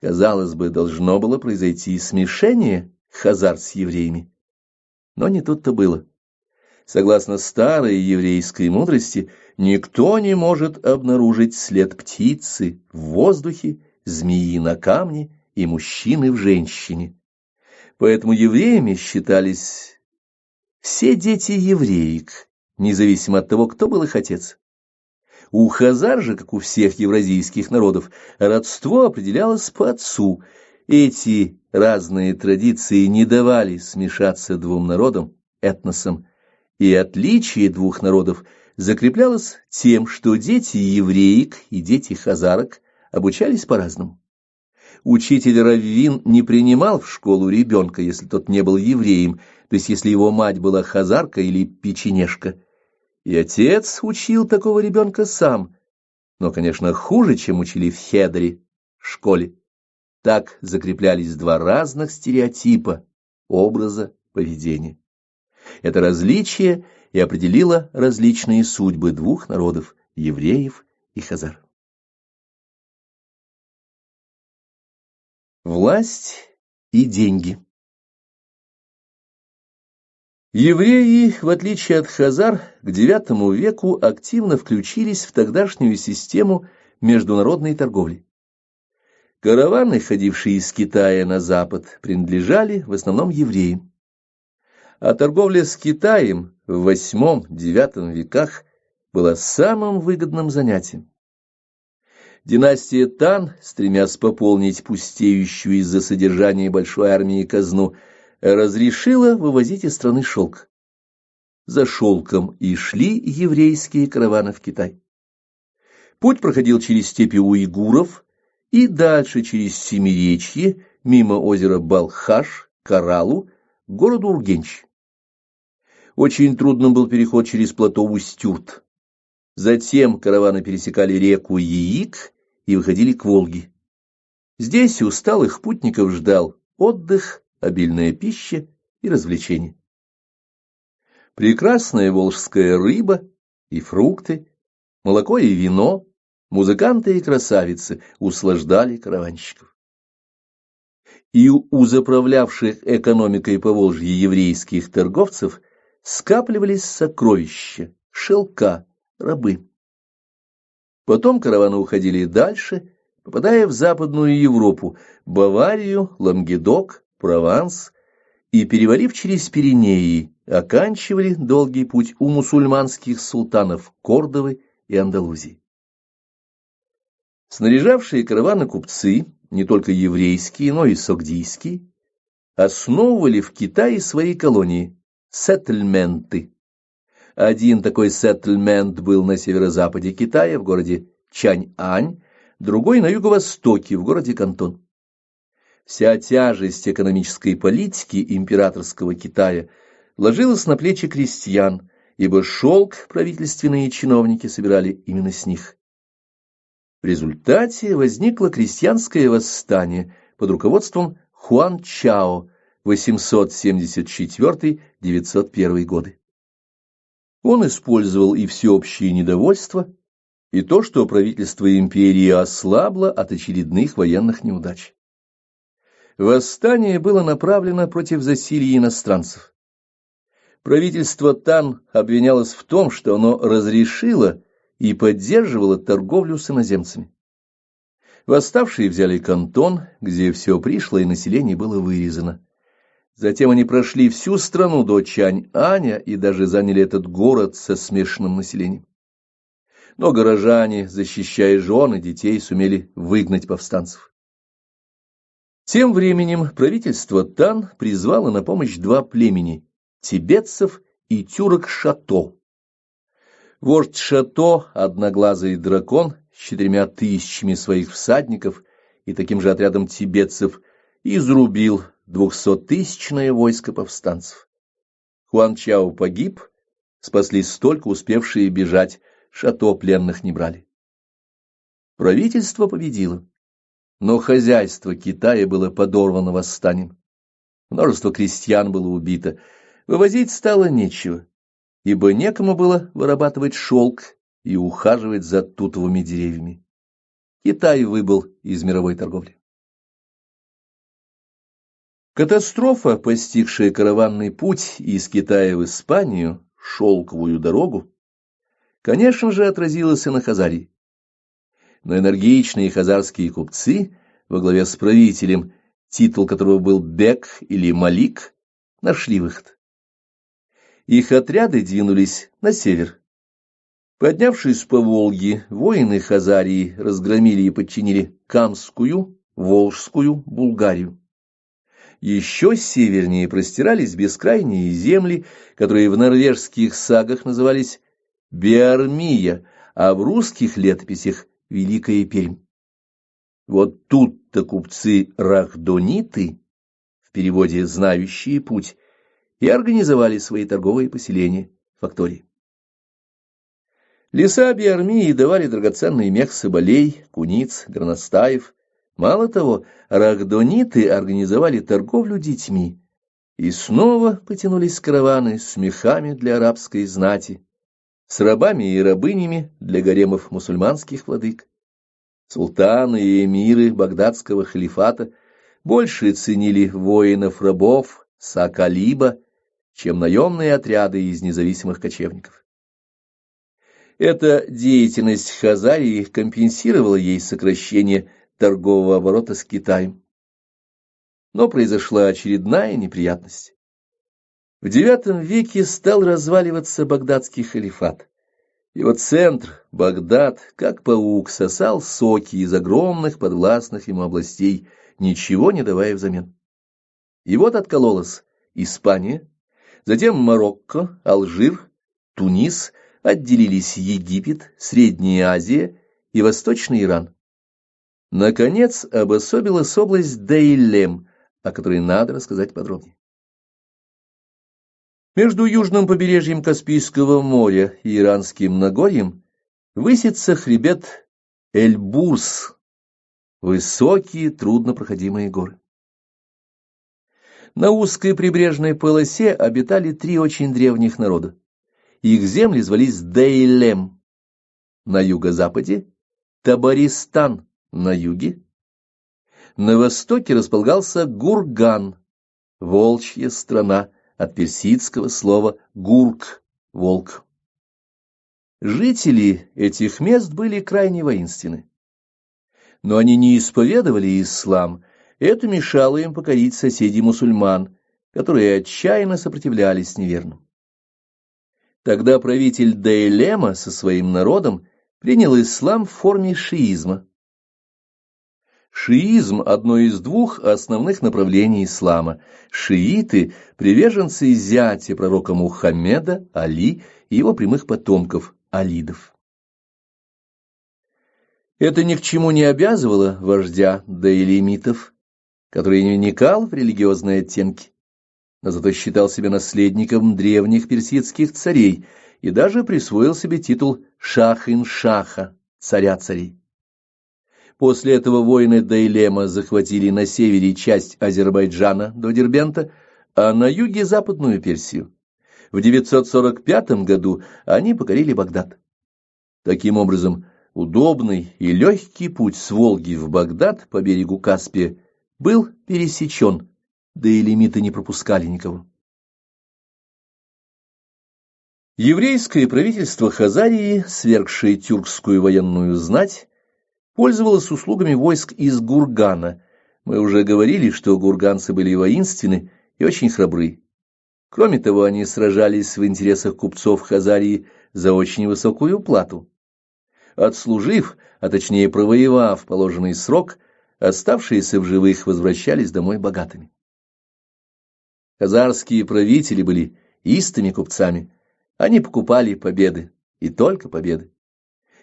Казалось бы, должно было произойти смешение хазар с евреями. Но не тут-то было. Согласно старой еврейской мудрости, никто не может обнаружить след птицы в воздухе, змеи на камне и мужчины в женщине. Поэтому евреями считались все дети евреек, независимо от того, кто был их отец. У хазар же, как у всех евразийских народов, родство определялось по отцу. Эти разные традиции не давали смешаться двум народам, этносам, и отличие двух народов закреплялось тем, что дети евреек и дети хазарок обучались по-разному. Учитель-раввин не принимал в школу ребенка, если тот не был евреем, то есть если его мать была хазарка или печенежка. И отец учил такого ребенка сам, но, конечно, хуже, чем учили в хедере, школе. Так закреплялись два разных стереотипа, образа, поведения. Это различие и определило различные судьбы двух народов – евреев и хазар. Власть и деньги. Евреи, в отличие от хазар, к IX веку активно включились в тогдашнюю систему международной торговли. Караваны, ходившие из Китая на запад, принадлежали в основном евреям. А торговля с Китаем в VIII-IX веках была самым выгодным занятием. Династия Тан, стремясь пополнить пустеющую из-за содержания большой армии казну, разрешила вывозить из страны шелк. За шелком и шли еврейские караваны в Китай. Путь проходил через степи уйгуров и дальше через Семиречье, мимо озера Балхаш, Каралу, к городу Ургенч. Очень трудным был переход через плато Устюрт. Затем караваны пересекали реку Яик и выходили к Волге. Здесь усталых путников ждал отдых, обильная пища и развлечения. Прекрасная волжская рыба и фрукты, молоко и вино, музыканты и красавицы услаждали караванщиков. И у заправлявших экономикой Поволжья еврейских торговцев скапливались сокровища, шелка, рабы. Потом караваны уходили дальше, попадая в Западную Европу, Баварию, Лангедок, Прованс, и, перевалив через Пиренеи, оканчивали долгий путь у мусульманских султанов Кордовы и Андалузии. Снаряжавшие караваны купцы, не только еврейские, но и согдийские, основывали в Китае свои колонии, сеттельменты. Один такой сеттельмент был на северо-западе Китая, в городе Чаньань, другой на юго-востоке, в городе Кантон. Вся тяжесть экономической политики императорского Китая ложилась на плечи крестьян, ибо шелк правительственные чиновники собирали именно с них. В результате возникло крестьянское восстание под руководством Хуан Чао 874-901 годы. Он использовал и всеобщее недовольство, и то, что правительство империи ослабло от очередных военных неудач. Восстание было направлено против засилья иностранцев. Правительство Тан обвинялось в том, что оно разрешило и поддерживало торговлю с иноземцами. Восставшие взяли Кантон, где все пришлое население было вырезано. Затем они прошли всю страну до Чань-Аня и даже заняли этот город со смешанным населением. Но горожане, защищая жен и детей, сумели выгнать повстанцев. Тем временем правительство Тан призвало на помощь два племени – тибетцев и тюрок-шато. Вождь Шато, одноглазый дракон с 4000 своих всадников и таким же отрядом тибетцев, изрубил 200-тысячное войско повстанцев. Хуан Чао погиб, спаслись только успевшие бежать, Шато пленных не брали. Правительство победило, но хозяйство Китая было подорвано восстанием. Множество крестьян было убито, вывозить стало нечего, ибо некому было вырабатывать шелк и ухаживать за тутовыми деревьями. Китай выбыл из мировой торговли. Катастрофа, постигшая караванный путь из Китая в Испанию, шелковую дорогу, конечно же, отразилась и на Хазарии. Но энергичные хазарские купцы, во главе с правителем, титул которого был Бек или Малик, нашли выход. Их отряды двинулись на север. Поднявшись по Волге, воины Хазарии разгромили и подчинили Камскую, Волжскую, Булгарию. Еще севернее простирались бескрайние земли, которые в норвежских сагах назывались Биармия, а в русских летописях Великая Пермь. Вот тут-то купцы-рахдониты, в переводе «знающие путь», и организовали свои торговые поселения, фактории. Леса Биармии давали драгоценный мех соболей, куниц, горностаев. Мало того, рагдониты организовали торговлю детьми, и снова потянулись караваны с мехами для арабской знати, с рабами и рабынями для гаремов мусульманских владык. Султаны и эмиры багдадского халифата больше ценили воинов-рабов Сакалиба, чем наемные отряды из независимых кочевников. Эта деятельность Хазарии компенсировала ей сокращение торгового оборота с Китаем. Но произошла очередная неприятность. В IX веке стал разваливаться багдадский халифат. Его центр, Багдад, как паук, сосал соки из огромных подвластных ему областей, ничего не давая взамен. И вот откололась Испания, затем Марокко, Алжир, Тунис, отделились Египет, Средняя Азия и Восточный Иран. Наконец, обособилась область Дейлем, о которой надо рассказать подробнее. Между южным побережьем Каспийского моря и Иранским Нагорьем высится хребет Эльбурс, высокие, труднопроходимые горы. На узкой прибрежной полосе обитали три очень древних народа. Их земли звались Дейлем на юго-западе, Табаристан на юге. На востоке располагался Гурган, волчья страна, от персидского слова «гурк» — волк. Жители этих мест были крайне воинственны. Но они не исповедовали ислам, это мешало им покорить соседей мусульман, которые отчаянно сопротивлялись неверным. Тогда правитель Дейлема со своим народом принял ислам в форме шиизма. Шиизм – одно из двух основных направлений ислама. Шииты – приверженцы зятя пророка Мухаммеда, Али, и его прямых потомков, алидов. Это ни к чему не обязывало вождя дейлемитов, который не вникал в религиозные оттенки, но зато считал себя наследником древних персидских царей и даже присвоил себе титул Шах-ин-Шаха, царя царей. После этого воины Дейлема захватили на севере часть Азербайджана до Дербента, а на юге Западную Персию. В 945 году они покорили Багдад. Таким образом, удобный и легкий путь с Волги в Багдад по берегу Каспия был пересечен, дейлемиты не пропускали никого. Еврейское правительство Хазарии, свергшее тюркскую военную знать, пользовалось услугами войск из Гургана. Мы уже говорили, что гурганцы были воинственны и очень храбры. Кроме того, они сражались в интересах купцов Хазарии за очень высокую плату. Отслужив, а точнее провоевав положенный срок, оставшиеся в живых возвращались домой богатыми. Хазарские правители были истыми купцами. Они покупали победы, и только победы.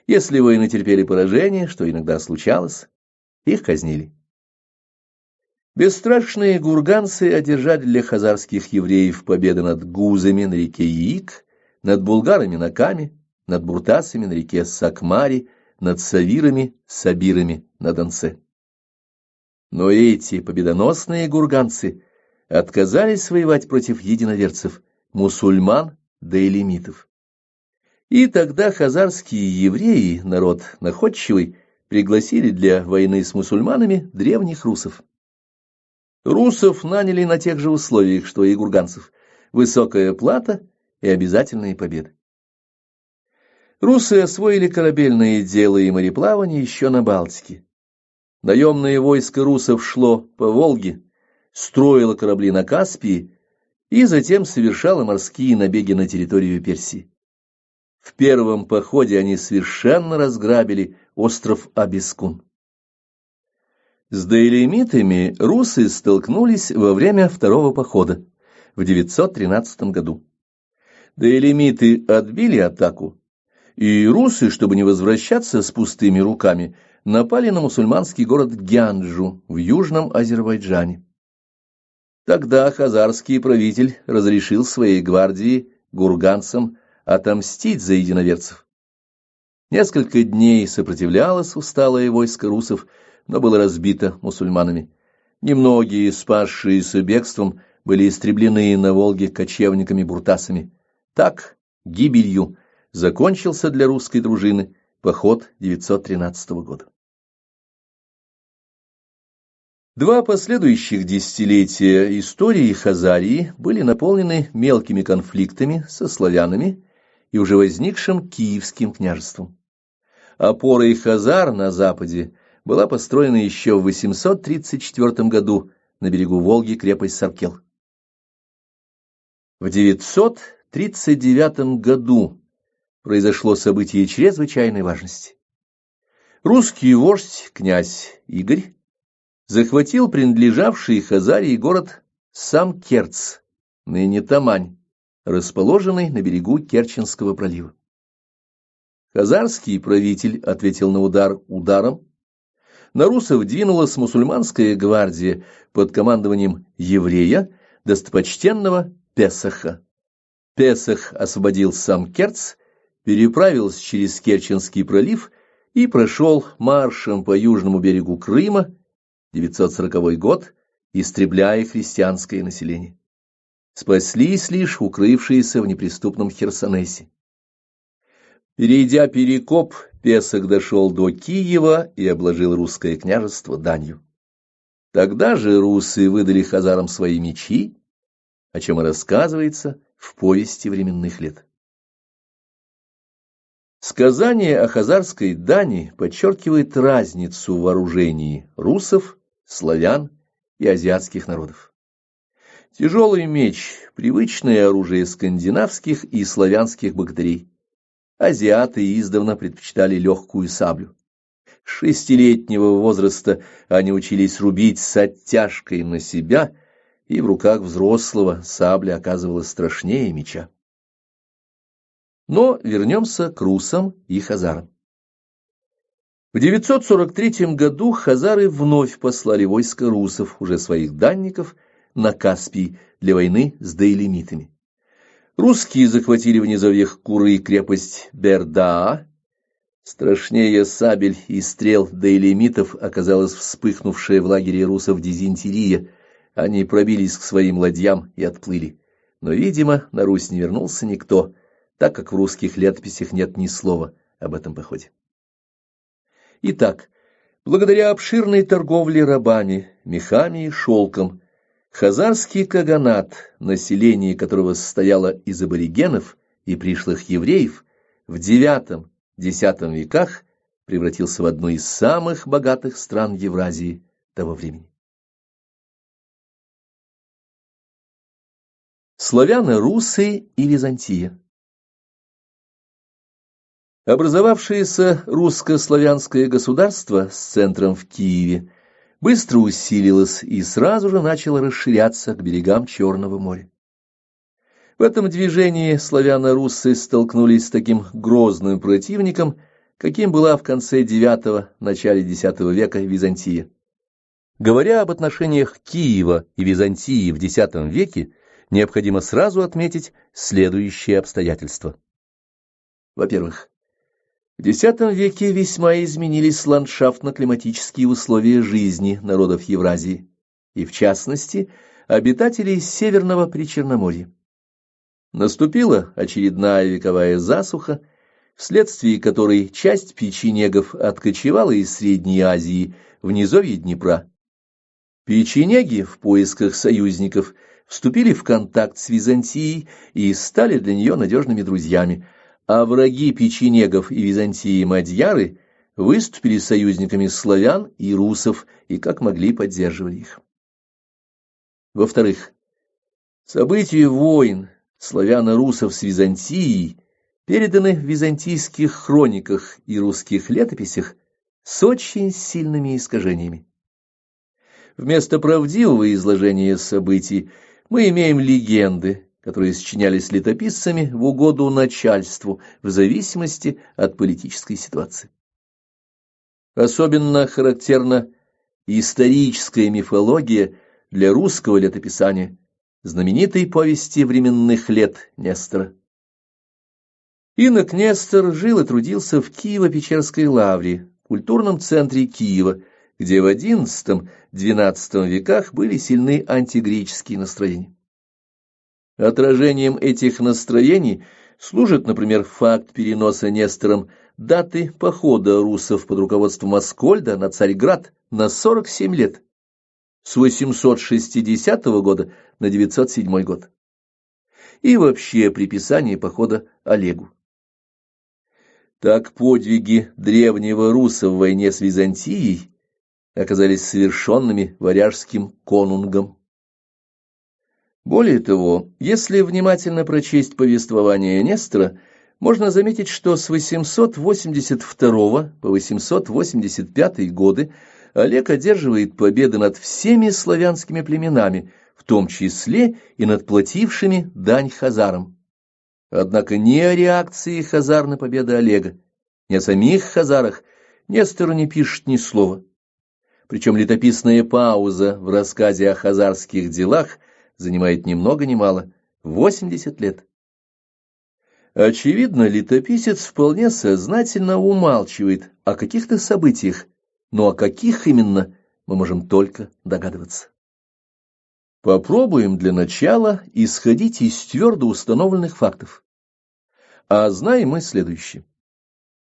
Если воины терпели поражение, что иногда случалось, их казнили. Бесстрашные гурганцы одержали для хазарских евреев победы над гузами на реке Яик, над булгарами на Каме, над буртасами на реке Сакмари, над савирами, сабирами на Донце. Но эти победоносные гурганцы отказались воевать против единоверцев, мусульман, дейлемитов. И тогда хазарские евреи, народ находчивый, пригласили для войны с мусульманами древних русов. Русов наняли на тех же условиях, что и гурганцев: высокая плата и обязательные победы. Русы освоили корабельное дело и мореплавание еще на Балтике. Наемное войско русов шло по Волге, строило корабли на Каспии и затем совершало морские набеги на территорию Персии. В первом походе они совершенно разграбили остров Абискун. С дейлемитами русы столкнулись во время второго похода в 913 году. Дейлемиты отбили атаку, и русы, чтобы не возвращаться с пустыми руками, напали на мусульманский город Гянджу в южном Азербайджане. Тогда хазарский правитель разрешил своей гвардии, гурганцам, отомстить за единоверцев. Несколько дней сопротивлялось усталое войско русов, но было разбито мусульманами. Немногие, спасшиеся бегством, были истреблены на Волге кочевниками-буртасами. Так, гибелью закончился для русской дружины поход 913 года. Два последующих десятилетия истории Хазарии были наполнены мелкими конфликтами со славянами и уже возникшим Киевским княжеством. Опорой хазар на западе была построена еще в 834 году на берегу Волги крепость Саркел. В 939 году произошло событие чрезвычайной важности. Русский вождь, князь Игорь, захватил принадлежавший Хазарии город Самкерц, ныне Тамань, расположенный на берегу Керченского пролива. Хазарский правитель ответил на удар ударом. На русов двинулась мусульманская гвардия под командованием еврея, достопочтенного Песаха. Песах освободил Самкерц, переправился через Керченский пролив и прошел маршем по южному берегу Крыма, 940 год, истребляя христианское население. Спаслись лишь укрывшиеся в неприступном Херсонесе. Перейдя Перекоп, Песах дошел до Киева и обложил русское княжество данью. Тогда же русы выдали хазарам свои мечи, о чем и рассказывается в повести временных лет. Сказание о хазарской дани подчеркивает разницу в вооружении русов, славян и азиатских народов. Тяжелый меч – привычное оружие скандинавских и славянских богатырей. Азиаты издавна предпочитали легкую саблю. С 6-летнего возраста они учились рубить с оттяжкой на себя, и в руках взрослого сабля оказывалась страшнее меча. Но вернемся к русам и хазарам. В 943 году хазары вновь послали войско русов, уже своих данников, на Каспий для войны с дейлемитами. Русские захватили в низовьях Куры крепость Бердаа. Страшнее сабель и стрел дейлемитов оказалась вспыхнувшая в лагере русов дизентерия. Они пробились к своим ладьям и отплыли. Но, видимо, на Русь не вернулся никто, так как в русских летописях нет ни слова об этом походе. Итак, благодаря обширной торговле рабами, мехами и шелком, хазарский каганат, население которого состояло из аборигенов и пришлых евреев, в IX-X веках превратился в одну из самых богатых стран Евразии того времени. Славяно-русы и Византия. Образовавшееся русско-славянское государство с центром в Киеве быстро усилилось и сразу же начало расширяться к берегам Черного моря. В этом движении славяно-русы столкнулись с таким грозным противником, каким была в конце IX – начале X века Византия. Говоря об отношениях Киева и Византии в X веке, необходимо сразу отметить следующие обстоятельства. Во-первых, в X веке весьма изменились ландшафтно-климатические условия жизни народов Евразии, и, в частности, обитателей Северного Причерноморья. Наступила очередная вековая засуха, вследствие которой часть печенегов откочевала из Средней Азии в низовье Днепра. Печенеги в поисках союзников вступили в контакт с Византией и стали для нее надежными друзьями, а враги печенегов и Византии мадьяры выступили союзниками славян и русов и как могли поддерживали их. Во-вторых, события войн славяно-русов с Византией переданы в византийских хрониках и русских летописях с очень сильными искажениями. Вместо правдивого изложения событий мы имеем легенды, которые сочинялись летописцами в угоду начальству в зависимости от политической ситуации. Особенно характерна историческая мифология для русского летописания, знаменитой повести временных лет Нестора. Инок Нестор жил и трудился в Киево-Печерской лавре, культурном центре Киева, где в XI-XII веках были сильны антигреческие настроения. Отражением этих настроений служит, например, факт переноса Нестором даты похода русов под руководством Аскольда на Царьград на 47 лет, с 860 года на 907 год, и вообще приписание похода Олегу. Так подвиги древнего руса в войне с Византией оказались совершенными варяжским конунгом. Более того, если внимательно прочесть повествование Нестора, можно заметить, что с 882 по 885 годы Олег одерживает победы над всеми славянскими племенами, в том числе и над платившими дань хазарам. Однако ни о реакции хазар на победы Олега, ни о самих хазарах Нестор не пишет ни слова. Причем летописная пауза в рассказе о хазарских делах занимает ни много ни мало 80 лет. Очевидно, летописец вполне сознательно умалчивает о каких-то событиях, но о каких именно мы можем только догадываться. Попробуем для начала исходить из твердо установленных фактов. А знаем мы следующее.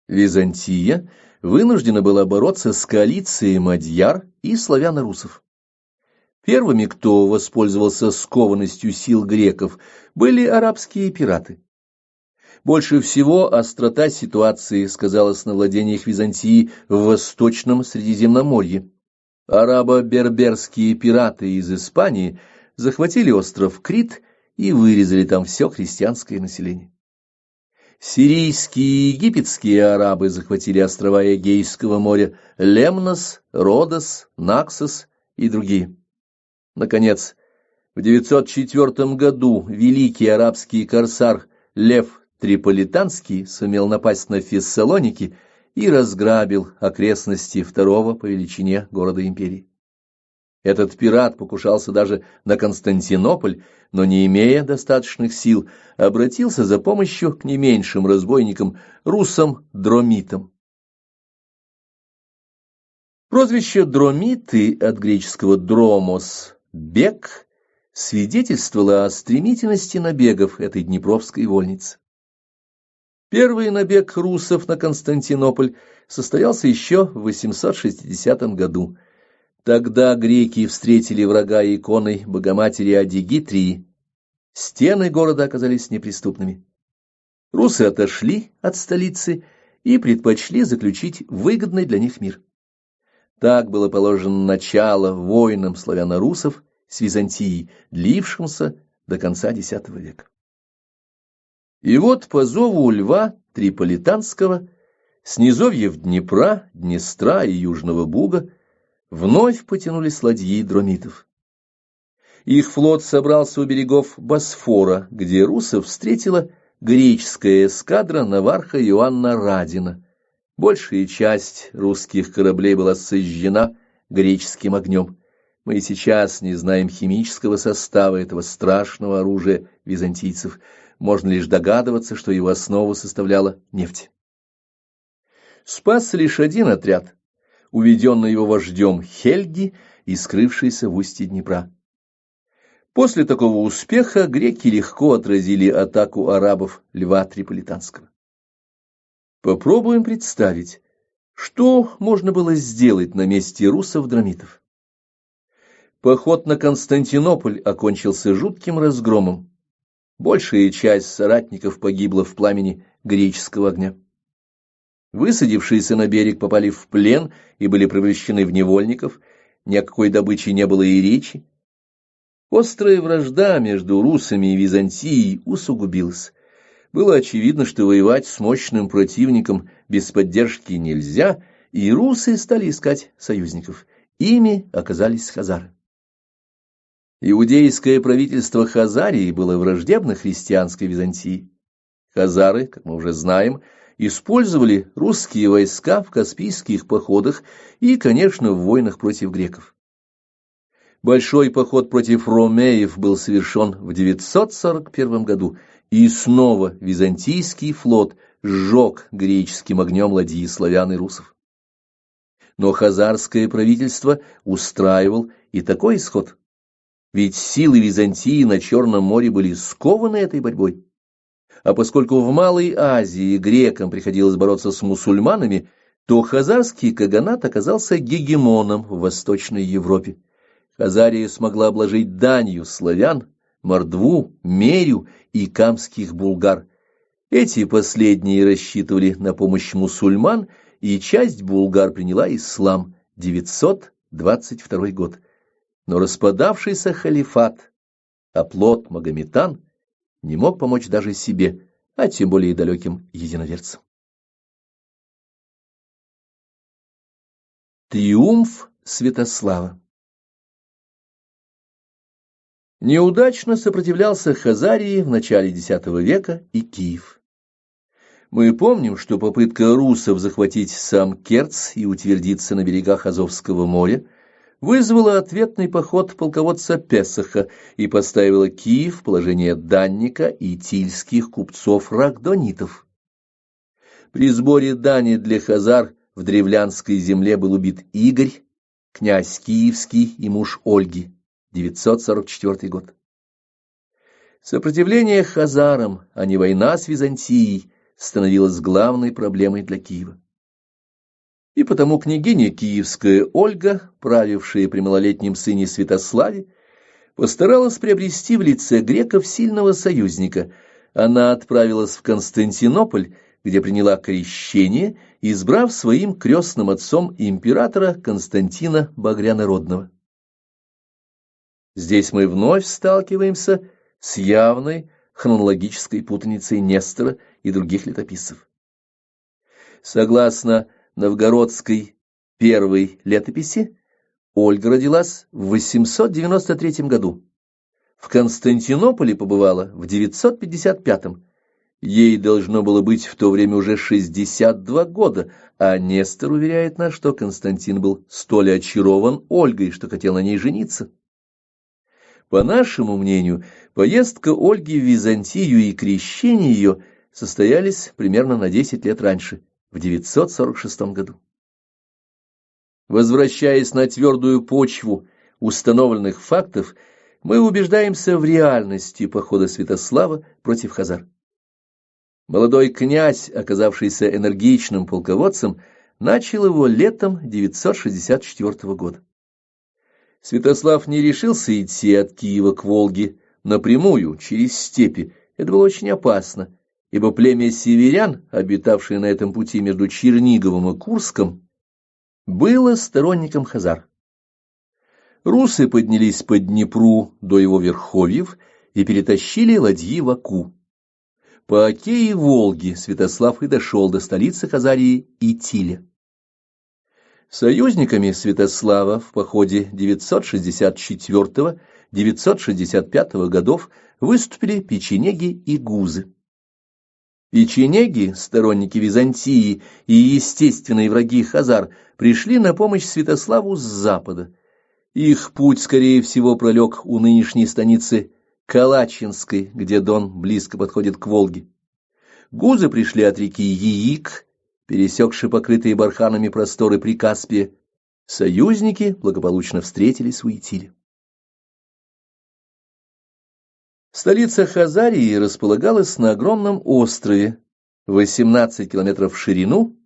Византия вынуждена была бороться с коалицией мадьяр и славяно-русов. Первыми, кто воспользовался скованностью сил греков, были арабские пираты. Больше всего острота ситуации сказалась на владениях Византии в Восточном Средиземноморье. Арабо-берберские пираты из Испании захватили остров Крит и вырезали там все христианское население. Сирийские и египетские арабы захватили острова Эгейского моря Лемнос, Родос, Наксос и другие. Наконец, в 904 году великий арабский корсар Лев Триполитанский сумел напасть на Фессалоники и разграбил окрестности второго по величине города империи. Этот пират покушался даже на Константинополь, но, не имея достаточных сил, обратился за помощью к не меньшим разбойникам, русам-дромитам. Прозвище «дромиты» от греческого «дромос» — «бег» свидетельствовало о стремительности набегов этой днепровской вольницы. Первый набег русов на Константинополь состоялся еще в 860 году. Тогда греки встретили врага иконой Богоматери Адигитрии. Стены города оказались неприступными. Русы отошли от столицы и предпочли заключить выгодный для них мир. Так было положено начало войнам славяно-русов с Византией, длившимся до конца X века. И вот по зову Льва Триполитанского с низовьев Днепра, Днестра и Южного Буга вновь потянулись ладьи дромитов. Их флот собрался у берегов Босфора, где русов встретила греческая эскадра наварха Иоанна Радина. Большая часть русских кораблей была сожжена греческим огнем. Мы и сейчас не знаем химического состава этого страшного оружия византийцев. Можно лишь догадываться, что его основу составляла нефть. Спасся лишь один отряд, уведенный его вождем Хельги и скрывшийся в устье Днепра. После такого успеха греки легко отразили атаку арабов Льва Триполитанского. Попробуем представить, что можно было сделать на месте русов-дромитов. Поход на Константинополь окончился жутким разгромом. Большая часть соратников погибла в пламени греческого огня. Высадившиеся на берег попали в плен и были превращены в невольников, ни о какой добыче не было и речи. Острая вражда между русами и Византией усугубилась. Было очевидно, что воевать с мощным противником без поддержки нельзя, и русы стали искать союзников. Ими оказались хазары. Иудейское правительство Хазарии было враждебно христианской Византии. Хазары, как мы уже знаем, использовали русские войска в Каспийских походах и, конечно, в войнах против греков. Большой поход против ромеев был совершен в 941 году, и снова византийский флот сжег греческим огнем ладьи славян и русов. Но хазарское правительство устраивал и такой исход, ведь силы Византии на Черном море были скованы этой борьбой. А поскольку в Малой Азии грекам приходилось бороться с мусульманами, то хазарский каганат оказался гегемоном в Восточной Европе. Хазария смогла обложить данью славян, мордву, мерю и камских булгар. Эти последние рассчитывали на помощь мусульман, и часть булгар приняла ислам, 922 год. Но распадавшийся халифат, оплот магометан, не мог помочь даже себе, а тем более и далеким единоверцам. Триумф Святослава. Неудачно сопротивлялся Хазарии в начале X века и Киев. Мы помним, что попытка русов захватить сам Керчь и утвердиться на берегах Азовского моря вызвала ответный поход полководца Песаха и поставила Киев в положение данника и тильских купцов-рагдонитов. При сборе дани для хазар в древлянской земле был убит Игорь, князь Киевский и муж Ольги, 944 год. Сопротивление хазарам, а не война с Византией, становилась главной проблемой для Киева. И потому княгиня Киевская Ольга, правившая при малолетнем сыне Святославе, постаралась приобрести в лице греков сильного союзника. Она отправилась в Константинополь, где приняла крещение, избрав своим крестным отцом императора Константина Багрянородного. Здесь мы вновь сталкиваемся с явной хронологической путаницей Нестора и других летописцев. Согласно новгородской первой летописи, Ольга родилась в 893 году. В Константинополе побывала в 955. Ей должно было быть в то время уже 62 года, а Нестор уверяет нас, что Константин был столь очарован Ольгой, что хотел на ней жениться. По нашему мнению, поездка Ольги в Византию и крещение ее состоялись примерно на 10 лет раньше, в 946 году. Возвращаясь на твердую почву установленных фактов, мы убеждаемся в реальности похода Святослава против хазар. Молодой князь, оказавшийся энергичным полководцем, начал его летом 964 года. Святослав не решился идти от Киева к Волге напрямую, через степи. Это было очень опасно, ибо племя северян, обитавшее на этом пути между Черниговым и Курском, было сторонником хазар. Русы поднялись по Днепру до его верховьев и перетащили ладьи в Оку. По Оке и Волге Святослав и дошел до столицы Хазарии Итиля. Союзниками Святослава в походе 964-965 годов выступили печенеги и гузы. Печенеги, сторонники Византии и естественные враги хазар, пришли на помощь Святославу с запада. Их путь, скорее всего, пролег у нынешней станицы Калачинской, где Дон близко подходит к Волге. Гузы пришли от реки Яик, пересекши покрытые барханами просторы Прикаспия. Союзники благополучно встретились у Итиля. Столица Хазарии располагалась на огромном острове, 18 километров в ширину,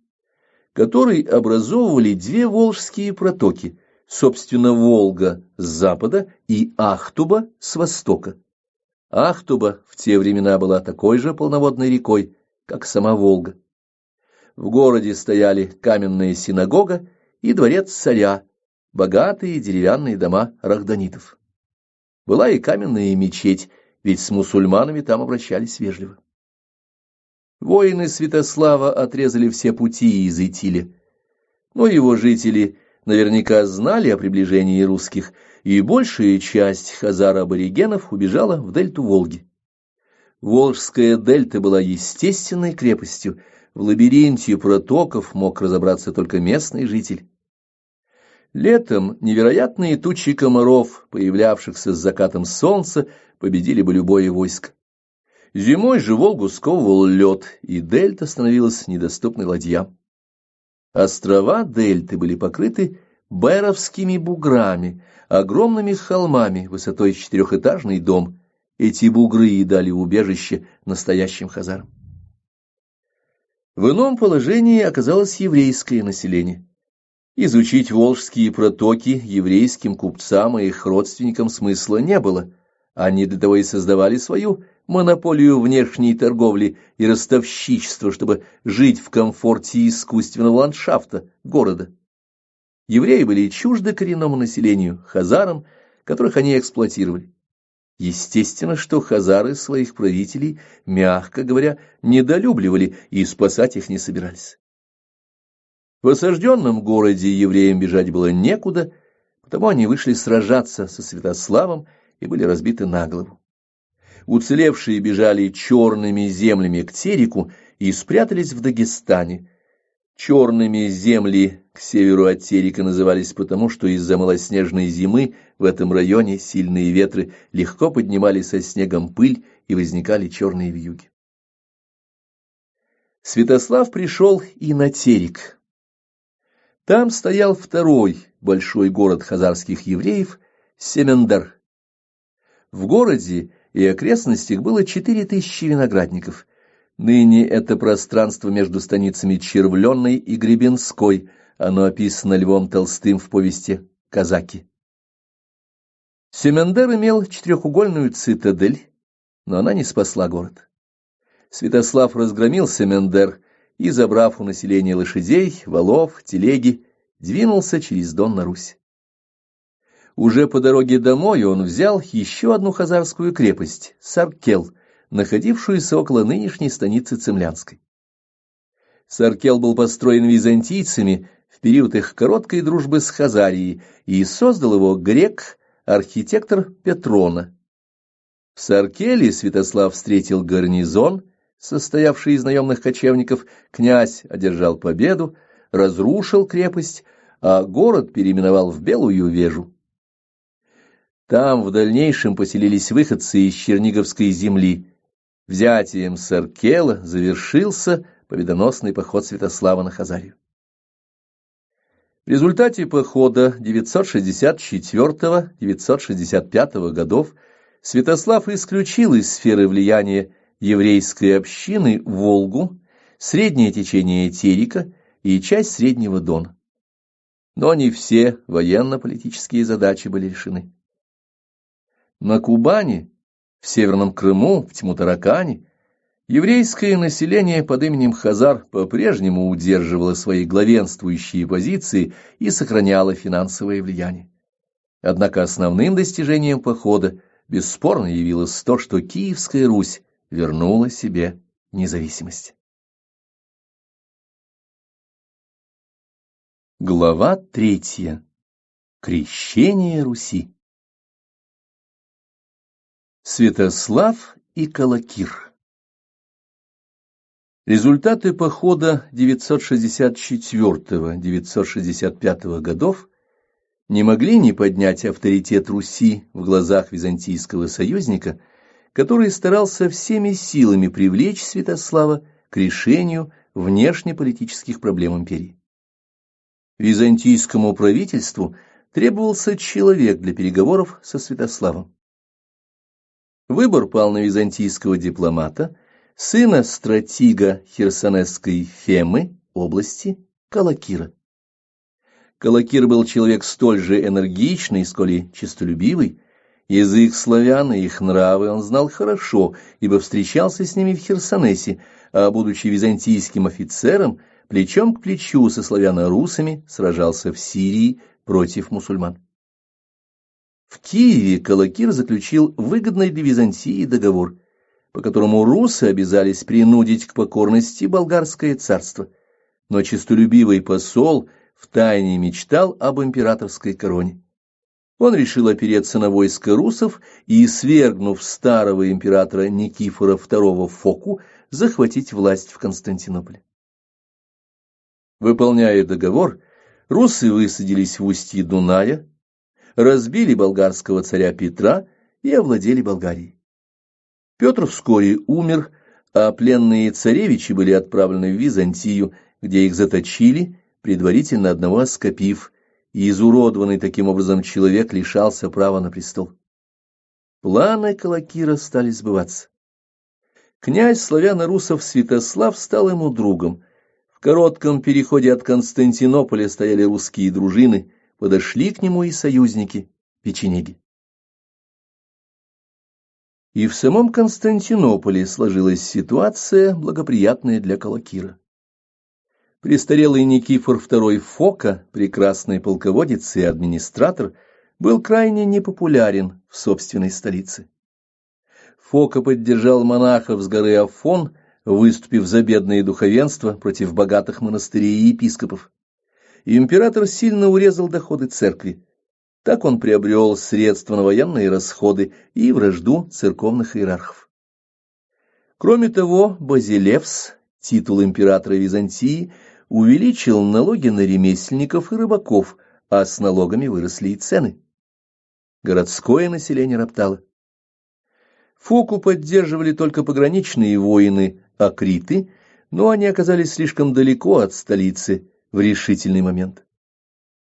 который образовывали две волжские протоки, собственно, Волга с запада и Ахтуба с востока. Ахтуба в те времена была такой же полноводной рекой, как сама Волга. В городе стояли каменная синагога и дворец царя, богатые деревянные дома рахданитов. Была и каменная мечеть, ведь с мусульманами там обращались вежливо. Воины Святослава отрезали все пути из Итиля, но его жители наверняка знали о приближении русских, и большая часть хазар-аборигенов убежала в дельту Волги. Волжская дельта была естественной крепостью, в лабиринте протоков мог разобраться только местный житель. Летом невероятные тучи комаров, появлявшихся с закатом солнца, победили бы любое войско. Зимой же Волгу сковывал лед, и дельта становилась недоступной ладьям. Острова дельты были покрыты беровскими буграми, огромными холмами высотой четырехэтажный дом. Эти бугры и дали убежище настоящим хазарам. В ином положении оказалось еврейское население. Изучить волжские протоки еврейским купцам и их родственникам смысла не было. Они для того и создавали свою монополию внешней торговли и ростовщичества, чтобы жить в комфорте искусственного ландшафта города. Евреи были чужды коренному населению, хазарам, которых они эксплуатировали. Естественно, что хазары своих правителей, мягко говоря, недолюбливали и спасать их не собирались. В осажденном городе евреям бежать было некуда, потому они вышли сражаться со Святославом и были разбиты на голову. Уцелевшие бежали черными землями к Тереку и спрятались в Дагестане. Черными земли к северу от Терека назывались потому, что из-за малоснежной зимы в этом районе сильные ветры легко поднимали со снегом пыль и возникали черные вьюги. Святослав пришел и на Терек. Там стоял второй большой город хазарских евреев – Семендар. В городе и окрестностях было 4000 виноградников. Ныне это пространство между станицами Червленной и Гребенской, оно описано Львом Толстым в повести «Казаки». Семендар имел четырехугольную цитадель, но она не спасла город. Святослав разгромил Семендар и, забрав у населения лошадей, волов, телеги, двинулся через Дон на Русь. Уже по дороге домой он взял еще одну хазарскую крепость – Саркел, находившуюся около нынешней станицы Цимлянской. Саркел был построен византийцами в период их короткой дружбы с Хазарией, и создал его грек, архитектор Петрона. В Саркеле Святослав встретил гарнизон, состоявший из наемных кочевников, князь одержал победу, разрушил крепость, а город переименовал в Белую Вежу. Там в дальнейшем поселились выходцы из Черниговской земли. Взятием Саркела завершился победоносный поход Святослава на Хазарию. В результате похода 964-965 годов Святослав исключил из сферы влияния еврейской общины Волгу, среднее течение Терека и часть Среднего Дона. Но не все военно-политические задачи были решены. На Кубани, в Северном Крыму, в Тьму-Таракане еврейское население под именем Хазар по-прежнему удерживало свои главенствующие позиции и сохраняло финансовое влияние. Однако основным достижением похода бесспорно явилось то, что Киевская Русь вернула себе независимость. Глава 3. Крещение Руси. Святослав и Калакир. Результаты похода 964-965 годов не могли не поднять авторитет Руси в глазах византийского союзника, который старался всеми силами привлечь Святослава к решению внешнеполитических проблем империи. Византийскому правительству требовался человек для переговоров со Святославом. Выбор пал на византийского дипломата, сына стратега Херсонесской Фемы, области Калакира. Калакир был человек столь же энергичный, сколь и честолюбивый. Язык славян и их нравы он знал хорошо, ибо встречался с ними в Херсонесе, а, будучи византийским офицером, плечом к плечу со славяно-русами сражался в Сирии против мусульман. В Киеве Калакир заключил выгодный для Византии договор, по которому русы обязались принудить к покорности болгарское царство, но честолюбивый посол втайне мечтал об императорской короне. Он решил опереться на войско русов и, свергнув старого императора Никифора II Фоку, захватить власть в Константинополе. Выполняя договор, Русы высадились в устье Дуная, разбили болгарского царя Петра и овладели Болгарией. Петр вскоре умер, а пленные царевичи были отправлены в Византию, где их заточили, предварительно одного оскопив, и изуродованный таким образом человек лишался права на престол. Планы Калакира стали сбываться. Князь славяно-русов Святослав стал ему другом. В коротком переходе от Константинополя стояли русские дружины, подошли к нему и союзники, печенеги. И в самом Константинополе сложилась ситуация, благоприятная для Калакира. Престарелый Никифор II Фока, прекрасный полководец и администратор, был крайне непопулярен в собственной столице. Фока поддержал монахов с горы Афон, выступив за бедное духовенство против богатых монастырей и епископов. Император сильно урезал доходы церкви. Так он приобрел средства на военные расходы и вражду церковных иерархов. Кроме того, Базилевс, титул императора Византии, увеличил налоги на ремесленников и рыбаков, а с налогами выросли и цены. Городское население роптало. Фоку поддерживали только пограничные воины акриты, но они оказались слишком далеко от столицы в решительный момент.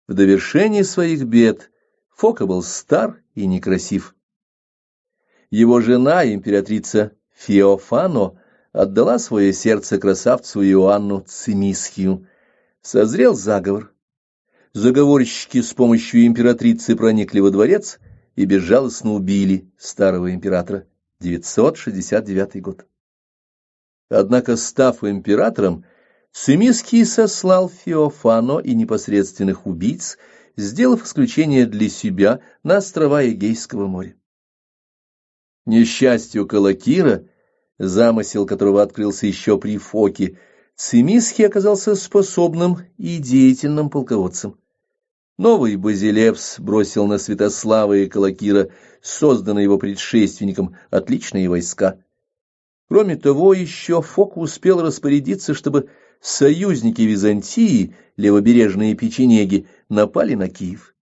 В довершение своих бед Фока был стар и некрасив. Его жена, императрица Феофано, отдала свое сердце красавцу Иоанну Цимисхию. Созрел заговор. Заговорщики с помощью императрицы проникли во дворец и безжалостно убили старого императора. 969 год. Однако, став императором, Цимисхий сослал Феофано и непосредственных убийц, сделав исключение для себя на острова Эгейского моря. Несчастью Калакира, замысел которого открылся еще при Фоке, Цимисхий оказался способным и деятельным полководцем. Новый Базилевс бросил на Святослава и Калакира, созданные его предшественником, отличные войска. Кроме того, еще Фока успел распорядиться, чтобы союзники Византии, левобережные печенеги, напали на Киев.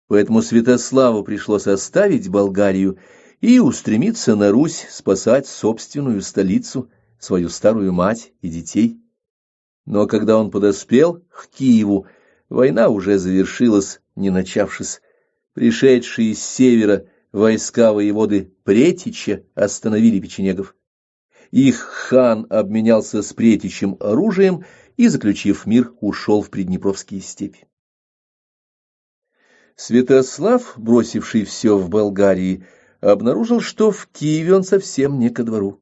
Поэтому Святославу пришлось оставить Болгарию и устремиться на Русь спасать собственную столицу, свою старую мать и детей. Но когда он подоспел к Киеву, война уже завершилась, не начавшись. Пришедшие с севера войска воеводы Претича остановили печенегов. Их хан обменялся с Претичем оружием и, заключив мир, ушел в Приднепровские степи. Святослав, бросивший все в Болгарии, обнаружил, что в Киеве он совсем не ко двору.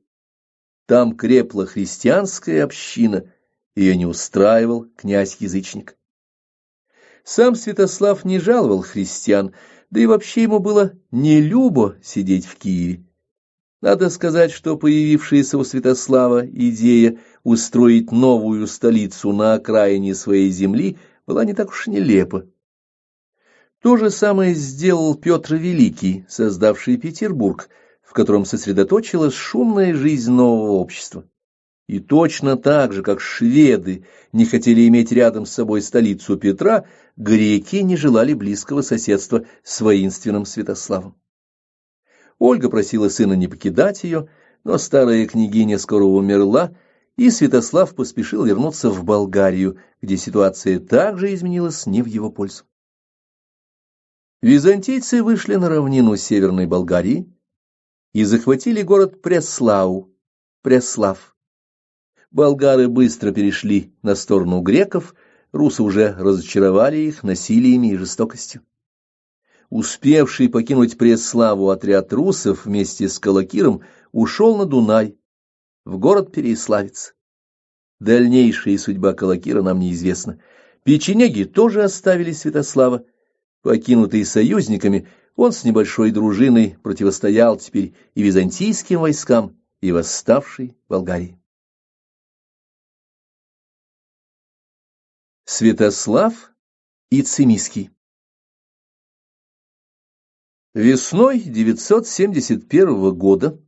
Там крепла христианская община, ее не устраивал князь-язычник. Сам Святослав не жаловал христиан, да и вообще ему было нелюбо сидеть в Киеве. Надо сказать, что появившаяся у Святослава идея устроить новую столицу на окраине своей земли была не так уж нелепа. То же самое сделал Петр Великий, создавший Петербург, в котором сосредоточилась шумная жизнь нового общества. И точно так же, как шведы не хотели иметь рядом с собой столицу Петра, греки не желали близкого соседства с воинственным Святославом. Ольга просила сына не покидать ее, но старая княгиня скоро умерла, и Святослав поспешил вернуться в Болгарию, где ситуация также изменилась не в его пользу. Византийцы вышли на равнину Северной Болгарии и захватили город Преслав. Болгары быстро перешли на сторону греков, русы уже разочаровали их насилиями и жестокостью. Успевший покинуть Преславу отряд русов вместе с Калакиром ушел на Дунай, в город Переяславец. Дальнейшая судьба Калакира нам неизвестна. Печенеги тоже оставили Святослава. Покинутый союзниками, он с небольшой дружиной противостоял теперь и византийским войскам, и восставшей Болгарии. Святослав и Цимисхий. Весной 971 года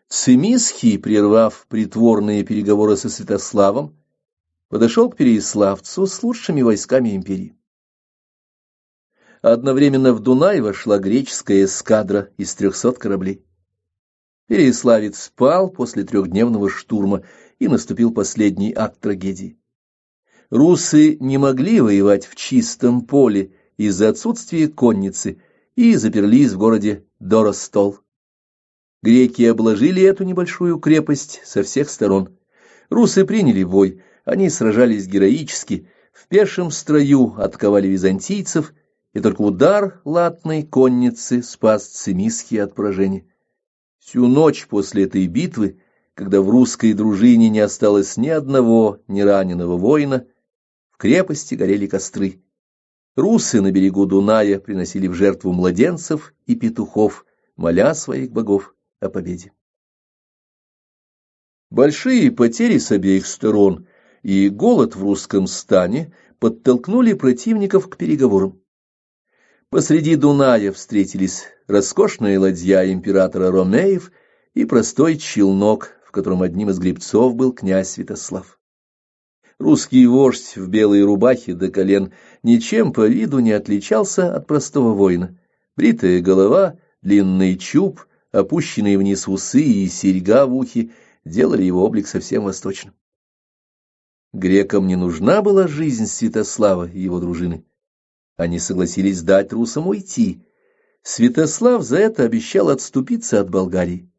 Цимисхий, прервав притворные переговоры со Святославом, подошел к Переяславцу с лучшими войсками империи. Одновременно в Дунай вошла греческая эскадра из 300 кораблей. Переяславец спал после трехдневного штурма, и наступил последний акт трагедии. Русы не могли воевать в чистом поле из-за отсутствия конницы и заперлись в городе Доростол. Греки обложили эту небольшую крепость со всех сторон. Русы приняли бой, они сражались героически, в пешем строю отковали византийцев, и только удар латной конницы спас цимисхи от поражения. Всю ночь после этой битвы, когда в русской дружине не осталось ни одного нераненого воина, в крепости горели костры. Русы на берегу Дуная приносили в жертву младенцев и петухов, моля своих богов о победе. Большие потери с обеих сторон и голод в русском стане подтолкнули противников к переговорам. Посреди Дуная встретились роскошная ладья императора Ромеев и простой челнок, в котором одним из гребцов был князь Святослав. Русский вождь в белой рубахе до колен ничем по виду не отличался от простого воина. Бритая голова, длинный чуб, опущенные вниз усы и серьга в ухе делали его облик совсем восточным. Грекам не нужна была жизнь Святослава и его дружины. Они согласились дать русам уйти. Святослав за это обещал отступиться от Болгарии.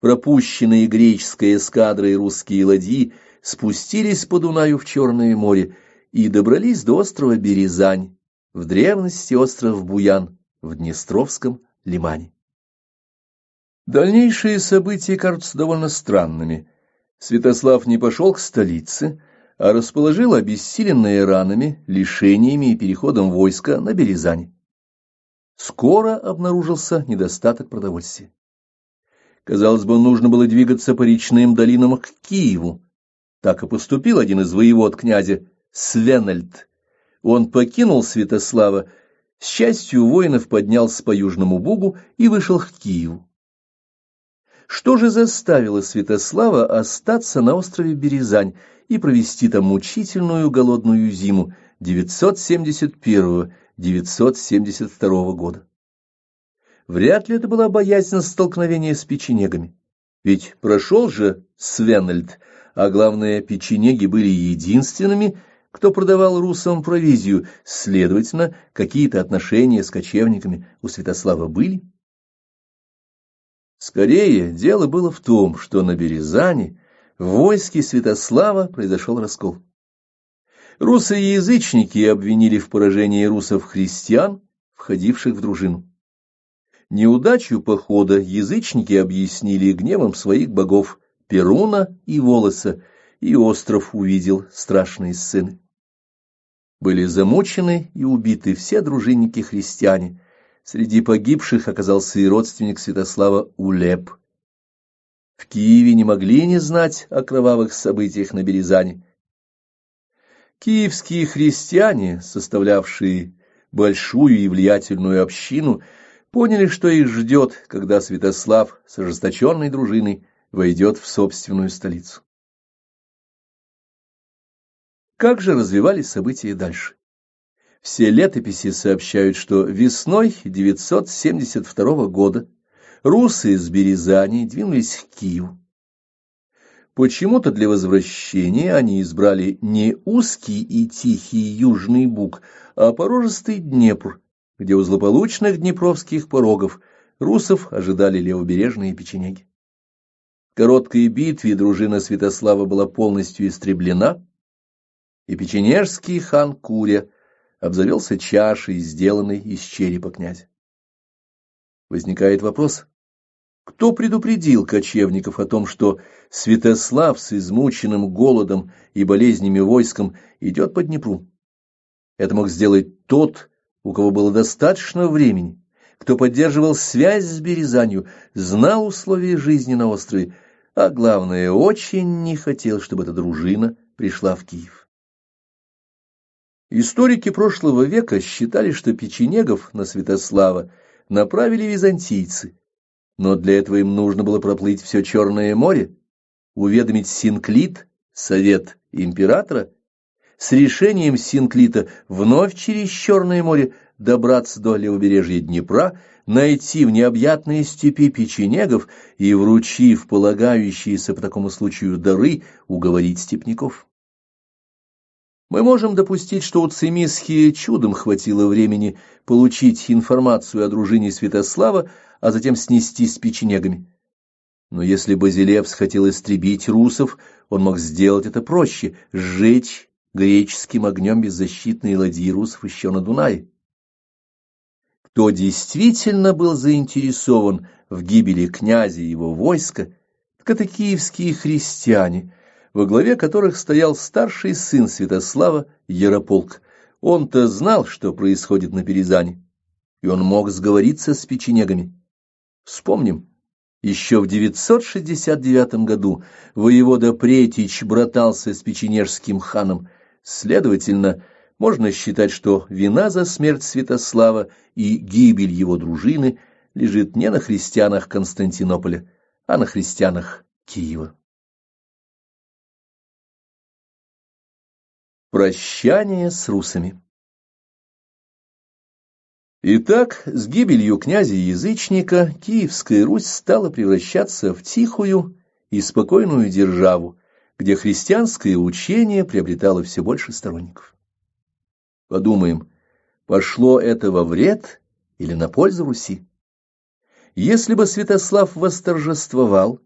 Пропущенные греческой эскадрой русские ладьи спустились по Дунаю в Черное море и добрались до острова Березань, в древности остров Буян, в Днестровском лимане. Дальнейшие события кажутся довольно странными. Святослав не пошел к столице, а расположил обессиленные ранами, лишениями и переходом войска на Березань. Скоро обнаружился недостаток продовольствия. Казалось бы, нужно было двигаться по речным долинам к Киеву. Так и поступил один из воевод князя Свенельд. Он покинул Святослава, с частью воинов поднялся по Южному Бугу и вышел к Киеву. Что же заставило Святослава остаться на острове Березань и провести там мучительную голодную зиму 971-972 года? Вряд ли это была боязнь столкновения с печенегами. Ведь прошел же Свенельд, а главное, печенеги были единственными, кто продавал русам провизию, следовательно, какие-то отношения с кочевниками у Святослава были. Скорее, дело было в том, что на Березани в войске Святослава произошел раскол. Русы-язычники обвинили в поражении русов христиан, входивших в дружину. Неудачу похода язычники объяснили гневом своих богов Перуна и Волоса, и остров увидел страшные сцены. Были замучены и убиты все дружинники-христиане. Среди погибших оказался и родственник Святослава Улеп. В Киеве не могли не знать о кровавых событиях на Березани. Киевские христиане, составлявшие большую и влиятельную общину, поняли, что их ждет, когда Святослав с ожесточенной дружиной войдет в собственную столицу. Как же развивались события дальше? Все летописи сообщают, что весной 972 года русы из Березани двинулись к Киеву. Почему-то для возвращения они избрали не узкий и тихий Южный Буг, а порожистый Днепр, где у злополучных днепровских порогов русов ожидали левобережные печенеги. В короткой битве дружина Святослава была полностью истреблена, и печенежский хан Куря обзавелся чашей, сделанной из черепа князя. Возникает вопрос, кто предупредил кочевников о том, что Святослав с измученным голодом и болезнями войском идет по Днепру? Это мог сделать тот, у кого было достаточно времени, кто поддерживал связь с Березанью, знал условия жизни на острове, а главное, очень не хотел, чтобы эта дружина пришла в Киев. Историки прошлого века считали, что печенегов на Святослава направили византийцы, но для этого им нужно было проплыть все Черное море, уведомить Синклит, совет императора с решением Синклита вновь через Черное море добраться до левобережья Днепра, найти в необъятные степи печенегов и, вручив полагающиеся по такому случаю дары, уговорить степняков. Мы можем допустить, что у Цимисхия чудом хватило времени получить информацию о дружине Святослава, а затем снести с печенегами. Но если Базилевс хотел истребить русов, он мог сделать это проще — сжечь греческим огнем беззащитные ладьи русов еще на Дунае. Кто действительно был заинтересован в гибели князя и его войска, так это киевские христиане, во главе которых стоял старший сын Святослава Ярополк. Он-то знал, что происходит на Березане, и он мог сговориться с печенегами. Вспомним, еще в 969 году воевода Претич братался с печенежским ханом. Следовательно, можно считать, что вина за смерть Святослава и гибель его дружины лежит не на христианах Константинополя, а на христианах Киева. Прощание с русами. Итак, с гибелью князя-язычника Киевская Русь стала превращаться в тихую и спокойную державу, где христианское учение приобретало все больше сторонников. Подумаем, пошло это во вред или на пользу Руси? Если бы Святослав восторжествовал,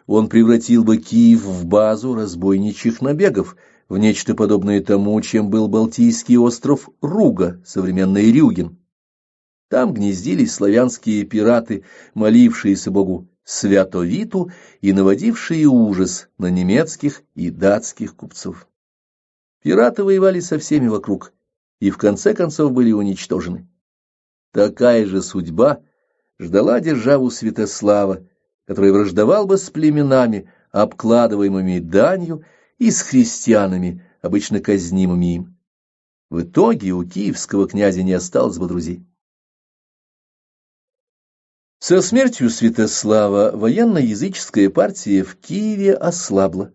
он превратил бы Киев в базу разбойничьих набегов, в нечто подобное тому, чем был Балтийский остров Руга, современный Рюген. Там гнездились славянские пираты, молившиеся богу Святовиту и наводившие ужас на немецких и датских купцов. Пираты воевали со всеми вокруг и в конце концов были уничтожены. Такая же судьба ждала державу Святослава, который враждовал бы с племенами, обкладываемыми данью, и с христианами, обычно казнимыми им. В итоге у киевского князя не осталось бы друзей. Со смертью Святослава военно-языческая партия в Киеве ослабла.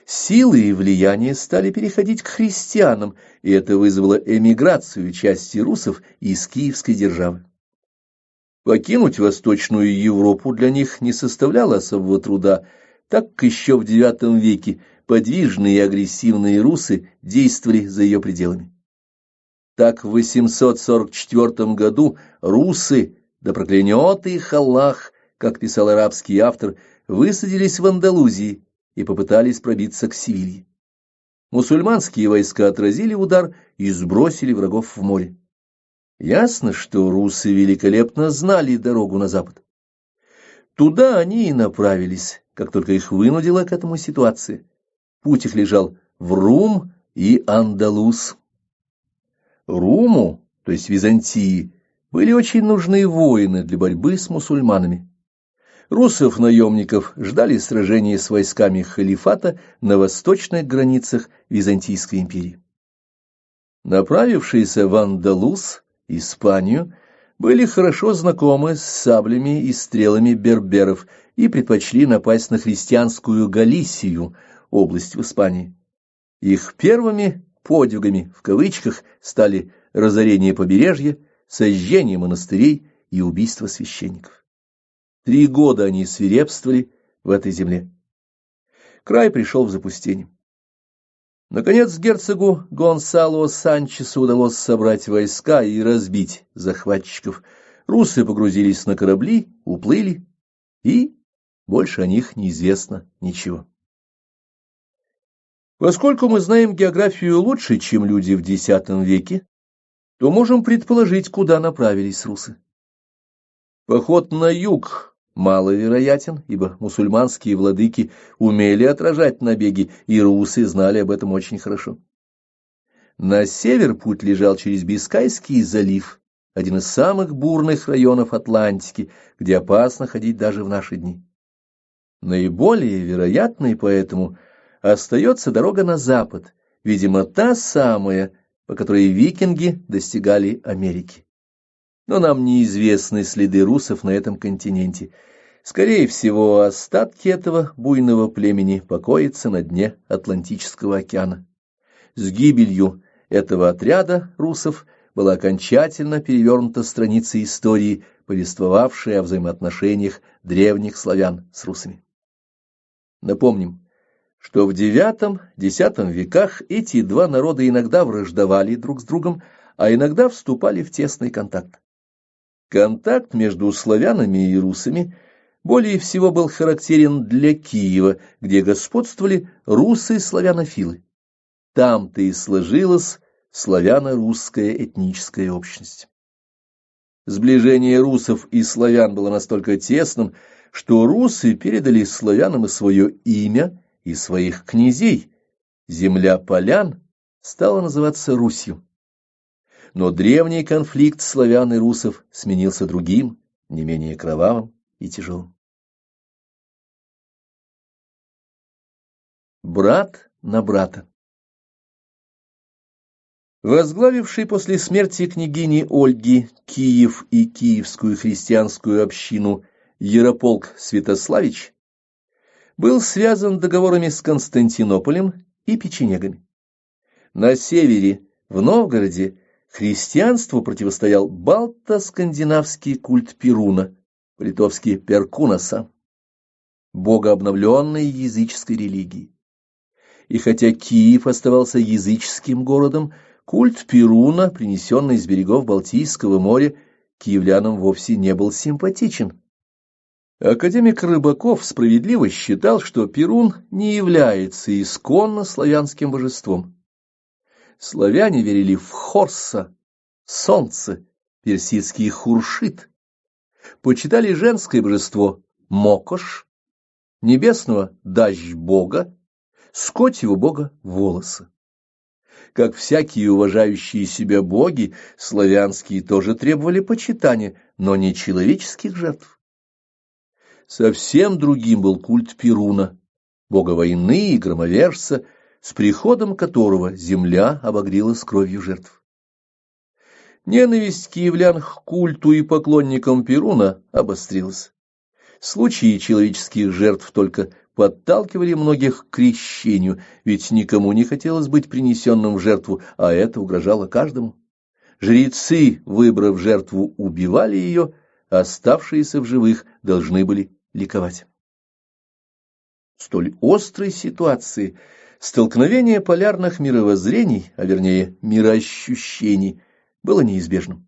Силы и влияние стали переходить к христианам, и это вызвало эмиграцию части русов из киевской державы. Покинуть Восточную Европу для них не составляло особого труда, так как еще в IX веке подвижные и агрессивные русы действовали за ее пределами. Так в 844 году русы, да проклянет их Аллах, как писал арабский автор, высадились в Андалузии и попытались пробиться к Севилье. Мусульманские войска отразили удар и сбросили врагов в море. Ясно, что русы великолепно знали дорогу на запад. Туда они и направились, как только их вынудила к этому ситуация. Путь их лежал в Рум и Андалус. Руму, то есть Византии, были очень нужны воины для борьбы с мусульманами. Русов-наемников ждали сражения с войсками халифата на восточных границах Византийской империи. Направившиеся в Андалус, Испанию, были хорошо знакомы с саблями и стрелами берберов и предпочли напасть на христианскую Галисию, область в Испании. Их первыми подвигами, в кавычках, стали разорение побережья, сожжение монастырей и убийство священников. 3 года они свирепствовали в этой земле. Край пришел в запустение. Наконец герцогу Гонсало Санчесу удалось собрать войска и разбить захватчиков. Русы погрузились на корабли, уплыли, и больше о них неизвестно ничего. Поскольку мы знаем географию лучше, чем люди в X веке, то можем предположить, куда направились русы. Поход на юг маловероятен, ибо мусульманские владыки умели отражать набеги, и русы знали об этом очень хорошо. На север путь лежал через Бискайский залив, один из самых бурных районов Атлантики, где опасно ходить даже в наши дни. Наиболее вероятной поэтому остается дорога на запад, видимо, та самая, по которой викинги достигали Америки. Но нам неизвестны следы русов на этом континенте. Скорее всего, остатки этого буйного племени покоятся на дне Атлантического океана. С гибелью этого отряда русов была окончательно перевернута страница истории, повествовавшая о взаимоотношениях древних славян с русами. Напомним, что в IX-X веках эти два народа иногда враждовали друг с другом, а иногда вступали в тесный контакт. Контакт между славянами и русами более всего был характерен для Киева, где господствовали русы-славянофилы. Там-то и сложилась славяно-русская этническая общность. Сближение русов и славян было настолько тесным, что русы передали славянам и свое имя, и своих князей. Земля полян стала называться Русью. Но древний конфликт славян и русов сменился другим, не менее кровавым и тяжелым. Брат на брата. Возглавивший после смерти княгини Ольги Киев и киевскую христианскую общину Ярополк Святославич был связан договорами с Константинополем и печенегами. На севере, в Новгороде, христианству противостоял балто-скандинавский культ Перуна, по-литовски Перкунаса, богообновленной языческой религии. И хотя Киев оставался языческим городом, культ Перуна, принесенный с берегов Балтийского моря, киевлянам вовсе не был симпатичен. Академик Рыбаков справедливо считал, что Перун не является исконно славянским божеством. Славяне верили в Хорса, солнце, персидский Хуршит, почитали женское божество Мокош, небесного Даждь-бога, скотьего бога Волоса. Как всякие уважающие себя боги, славянские тоже требовали почитания, но не человеческих жертв. Совсем другим был культ Перуна, бога войны и громовержца, с приходом которого земля обогрелась кровью жертв. Ненависть киевлян к культу и поклонникам Перуна обострилась. Случаи человеческих жертв только подталкивали многих к крещению, ведь никому не хотелось быть принесенным в жертву, а это угрожало каждому. Жрецы, выбрав жертву, убивали ее, а оставшиеся в живых должны были ликовать. В столь острой ситуации столкновение полярных мировоззрений, а вернее мироощущений, было неизбежным.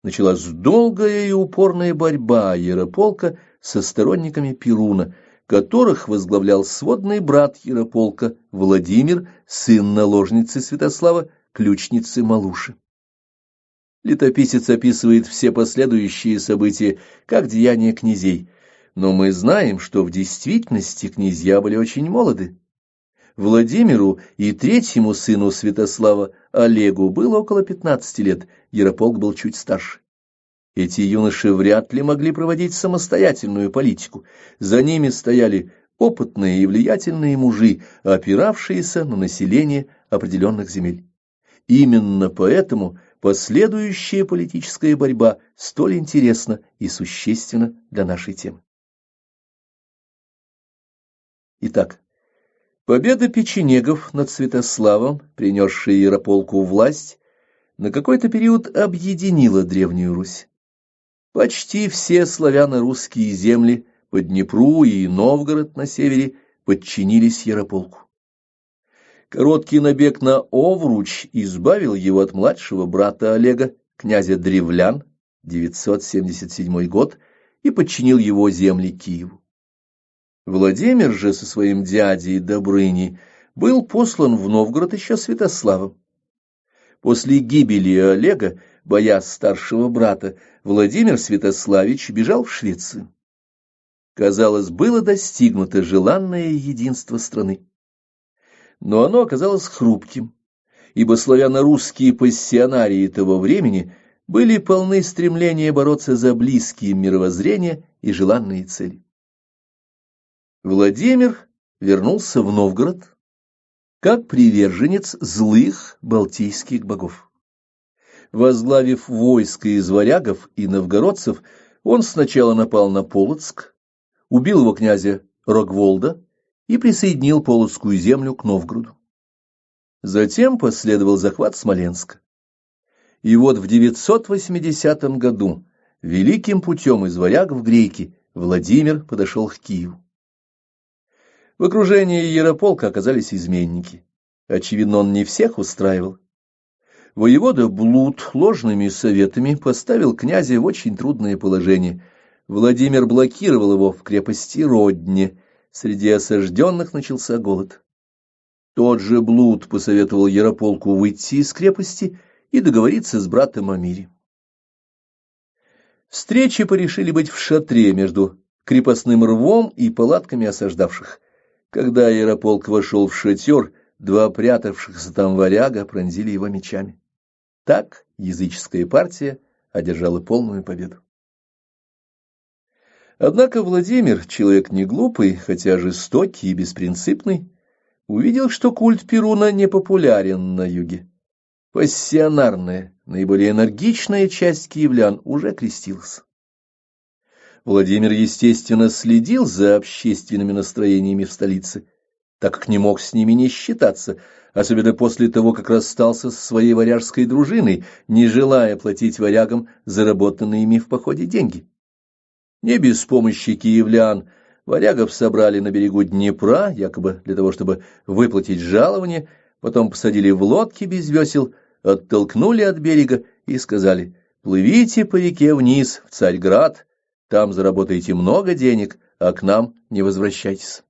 Началась долгая и упорная борьба Ярополка со сторонниками Перуна, которых возглавлял сводный брат Ярополка Владимир, сын наложницы Святослава, ключницы Малуши. Летописец описывает все последующие события как деяния князей, но мы знаем, что в действительности князья были очень молоды. Владимиру и третьему сыну Святослава, Олегу, было около 15 лет, Ярополк был чуть старше. Эти юноши вряд ли могли проводить самостоятельную политику, за ними стояли опытные и влиятельные мужи, опиравшиеся на население определенных земель. Именно поэтому последующая политическая борьба столь интересна и существенна для нашей темы. Итак, победа печенегов над Святославом, принесшая Ярополку власть, на какой-то период объединила Древнюю Русь. Почти все славяно-русские земли по Днепру и Новгород на севере подчинились Ярополку. Короткий набег на Овруч избавил его от младшего брата Олега, князя Древлян, 977 год, и подчинил его земли Киеву. Владимир же со своим дядей Добрыней был послан в Новгород еще Святославом. После гибели Олега, боясь старшего брата, Владимир Святославич бежал в Швецию. Казалось, было достигнуто желанное единство страны. Но оно оказалось хрупким, ибо славяно-русские пассионарии того времени были полны стремления бороться за близкие мировоззрения и желанные цели. Владимир вернулся в Новгород как приверженец злых балтийских богов. Возглавив войско из варягов и новгородцев, он сначала напал на Полоцк, убил его князя Рогволда и присоединил Полоцкую землю к Новгороду. Затем последовал захват Смоленска. И вот в 980 году великим путем из варяг в греки Владимир подошел к Киеву. В окружении Ярополка оказались изменники. Очевидно, он не всех устраивал. Воевода Блуд ложными советами поставил князя в очень трудное положение. Владимир блокировал его в крепости Родне. Среди осажденных начался голод. Тот же Блуд посоветовал Ярополку выйти из крепости и договориться с братом о мире. Встречи порешили быть в шатре между крепостным рвом и палатками осаждавших. Когда Ярополк вошел в шатер, два прятавшихся там варяга пронзили его мечами. Так языческая партия одержала полную победу. Однако Владимир, человек не глупый, хотя жестокий и беспринципный, увидел, что культ Перуна не популярен на юге. Пассионарная, наиболее энергичная часть киевлян уже крестилась. Владимир, естественно, следил за общественными настроениями в столице, так как не мог с ними не считаться, особенно после того, как расстался со своей варяжской дружиной, не желая платить варягам заработанные ими в походе деньги. Не без помощи киевлян варягов собрали на берегу Днепра, якобы для того, чтобы выплатить жалование, потом посадили в лодки без весел, оттолкнули от берега и сказали: «Плывите по реке вниз, в Царьград, там заработаете много денег, а к нам не возвращайтесь».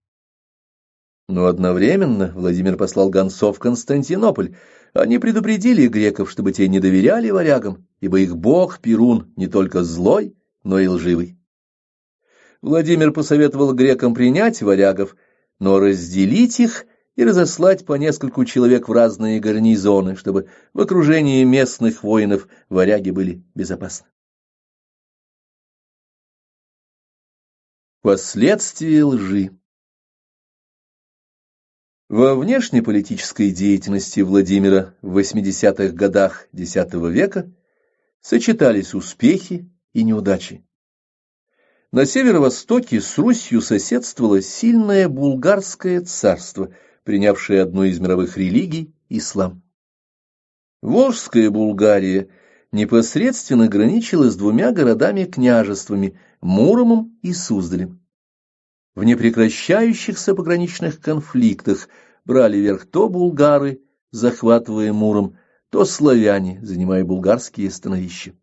Но одновременно Владимир послал гонцов в Константинополь. Они предупредили греков, чтобы те не доверяли варягам, ибо их бог Перун не только злой, но и лживый. Владимир посоветовал грекам принять варягов, но разделить их и разослать по нескольку человек в разные гарнизоны, чтобы в окружении местных воинов варяги были безопасны. Последствия лжи. Во внешнеполитической деятельности Владимира в 80-х годах X века сочетались успехи и неудачи. На северо-востоке с Русью соседствовало сильное булгарское царство, принявшее одну из мировых религий – ислам. Волжская Булгария непосредственно граничила с двумя городами-княжествами – Муромом и Суздалем. В непрекращающихся пограничных конфликтах брали верх то булгары, захватывая Муром, то славяне, занимая булгарские становища.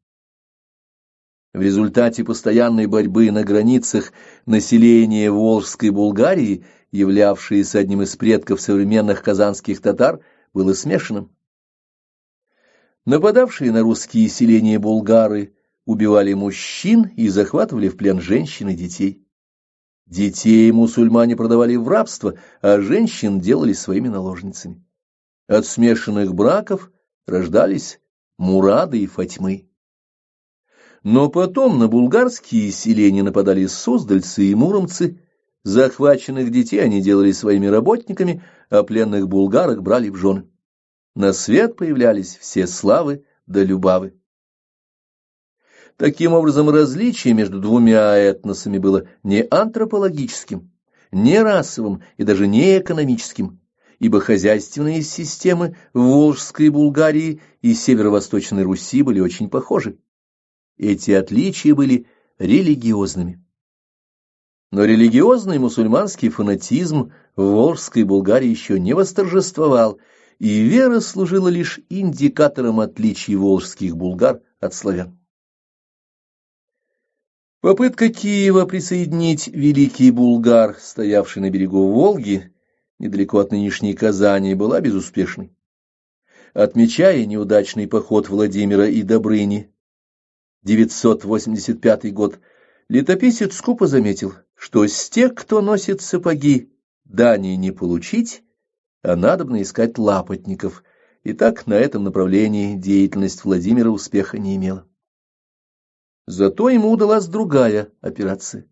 В результате постоянной борьбы на границах население Волжской Булгарии, являвшееся одним из предков современных казанских татар, было смешанным. Нападавшие на русские селения булгары убивали мужчин и захватывали в плен женщин и детей. Детей мусульмане продавали в рабство, а женщин делали своими наложницами. От смешанных браков рождались Мурады и Фатьмы. Но потом на булгарские селения нападали суздальцы и муромцы, захваченных детей они делали своими работниками, а пленных булгарок брали в жены. На свет появлялись все славы да любавы. Таким образом, различие между двумя этносами было не антропологическим, не расовым и даже не экономическим, ибо хозяйственные системы в Волжской Булгарии и Северо-Восточной Руси были очень похожи. Эти отличия были религиозными. Но религиозный мусульманский фанатизм в Волжской Булгарии еще не восторжествовал, и вера служила лишь индикатором отличий волжских булгар от славян. Попытка Киева присоединить Великий Булгар, стоявший на берегу Волги, недалеко от нынешней Казани, была безуспешной. Отмечая неудачный поход Владимира и Добрыни, 985 год, летописец скупо заметил, что с тех, кто носит сапоги, дани не получить, а надобно искать лапотников, и так на этом направлении деятельность Владимира успеха не имела. Зато ему удалась другая операция.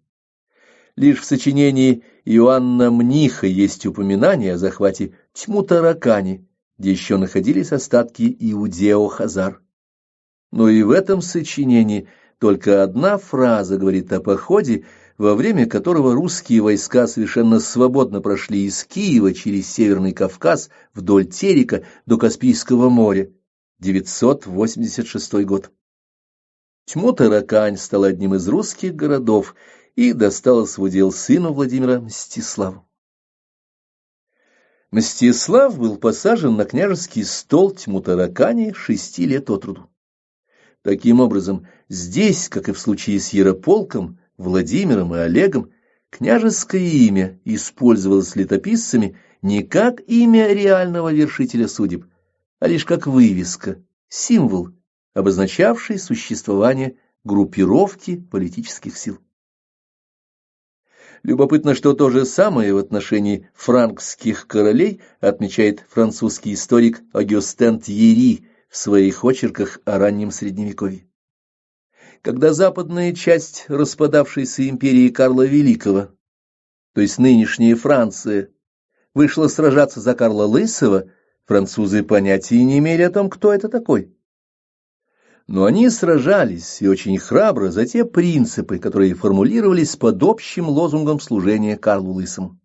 Лишь в сочинении Иоанна Мниха есть упоминание о захвате Тьму-Таракани, где еще находились остатки Иудео-Хазар. Но и в этом сочинении только одна фраза говорит о походе, во время которого русские войска совершенно свободно прошли из Киева через Северный Кавказ вдоль Терека до Каспийского моря, 986 год. Тьму-Таракань стал одним из русских городов и досталось в удел сыну Владимира Мстиславу. Мстислав был посажен на княжеский стол Тьму-Таракани 6 лет от роду. Таким образом, здесь, как и в случае с Ярополком, Владимиром и Олегом, княжеское имя использовалось летописцами не как имя реального вершителя судеб, а лишь как вывеска, символ, обозначавший существование группировки политических сил. Любопытно, что то же самое в отношении франкских королей отмечает французский историк Огюстен Тьерри в своих очерках о раннем Средневековье. Когда западная часть распадавшейся империи Карла Великого, то есть нынешняя Франция, вышла сражаться за Карла Лысого, французы понятия не имели о том, кто это такой. Но они сражались, и очень храбро, за те принципы, которые формулировались под общим лозунгом служения Карлу Лысому.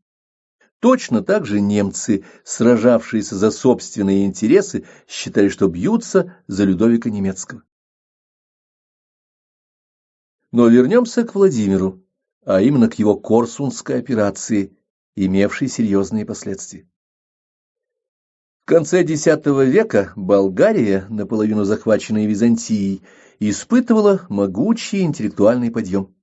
Точно так же немцы, сражавшиеся за собственные интересы, считали, что бьются за Людовика Немецкого. Но вернемся к Владимиру, а именно к его Корсунской операции, имевшей серьезные последствия. В конце X века Болгария, наполовину захваченная Византией, испытывала могучий интеллектуальный подъем.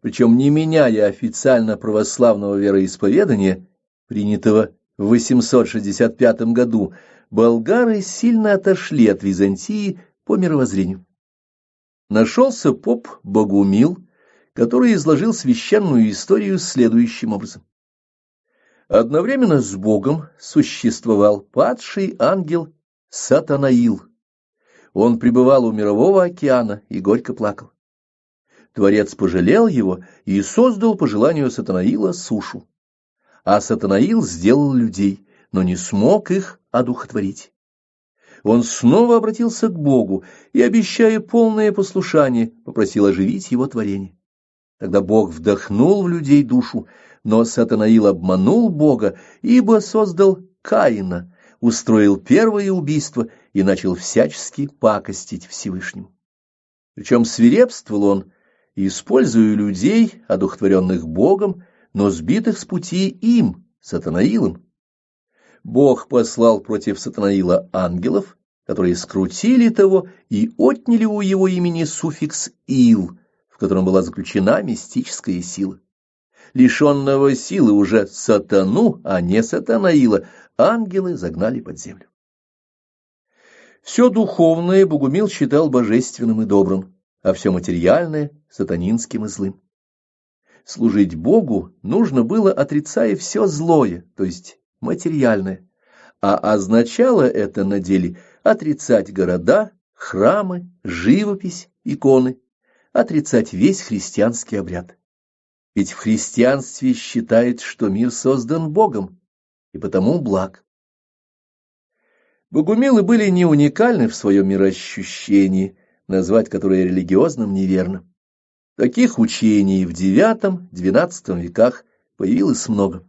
Причем не меняя официально православного вероисповедания, принятого в 865 году, болгары сильно отошли от Византии по мировоззрению. Нашелся поп Богумил, который изложил священную историю следующим образом. Одновременно с Богом существовал падший ангел Сатанаил. Он пребывал у мирового океана и горько плакал. Творец пожалел его и создал по желанию Сатанаила сушу. А Сатанаил сделал людей, но не смог их одухотворить. Он снова обратился к Богу и, обещая полное послушание, попросил оживить его творение. Тогда Бог вдохнул в людей душу, но Сатанаил обманул Бога, ибо создал Каина, устроил первое убийство и начал всячески пакостить Всевышнему. Причем свирепствовал он, используя людей, одухотворенных Богом, но сбитых с пути им, Сатанаилом. Бог послал против Сатанаила ангелов, которые скрутили того и отняли у его имени суффикс «ил», в котором была заключена мистическая сила. Лишенного силы уже сатану, а не Сатанаила, ангелы загнали под землю. Все духовное Богумил считал божественным и добрым, а все материальное — сатанинским и злым. Служить Богу нужно было, отрицая все злое, то есть материальное, а означало это на деле отрицать города, храмы, живопись, иконы, отрицать весь христианский обряд. Ведь в христианстве считается, что мир создан Богом, и потому благ. Богумилы были не уникальны в своем мироощущении, назвать которое религиозным неверно. Таких учений в IX-XII веках появилось много.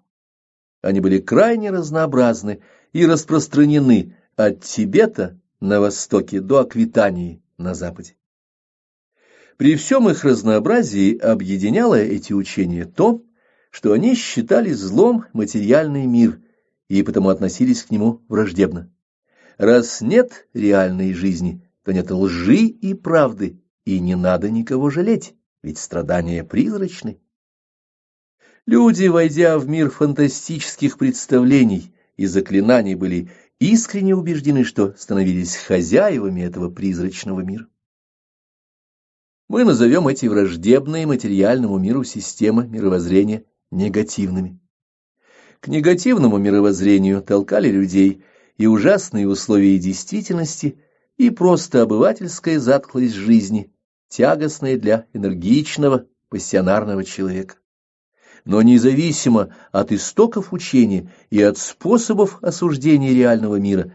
Они были крайне разнообразны и распространены от Тибета на востоке до Аквитании на западе. При всем их разнообразии объединяло эти учения то, что они считали злом материальный мир и потому относились к нему враждебно. Раз нет реальной жизни, то нет лжи и правды, и не надо никого жалеть, ведь страдания призрачны. Люди, войдя в мир фантастических представлений и заклинаний, были искренне убеждены, что становились хозяевами этого призрачного мира. Мы назовем эти враждебные материальному миру системы мировоззрения негативными. К негативному мировоззрению толкали людей и ужасные условия действительности, и просто обывательская затхлость жизни, тягостная для энергичного, пассионарного человека. Но независимо от истоков учения и от способов осуждения реального мира,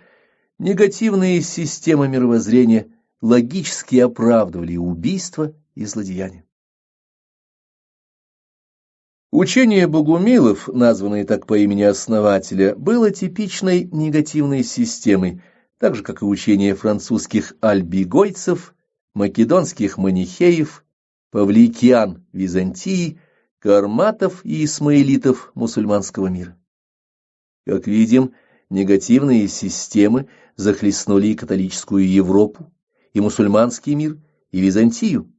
негативные системы мировоззрения логически оправдывали убийства и злодеяния. Учение богумилов, названное так по имени основателя, было типичной негативной системой, так же, как и учение французских альбигойцев, македонских манихеев, павликиан Византии, карматов и исмаилитов мусульманского мира. Как видим, негативные системы захлестнули и католическую Европу, и мусульманский мир, и Византию.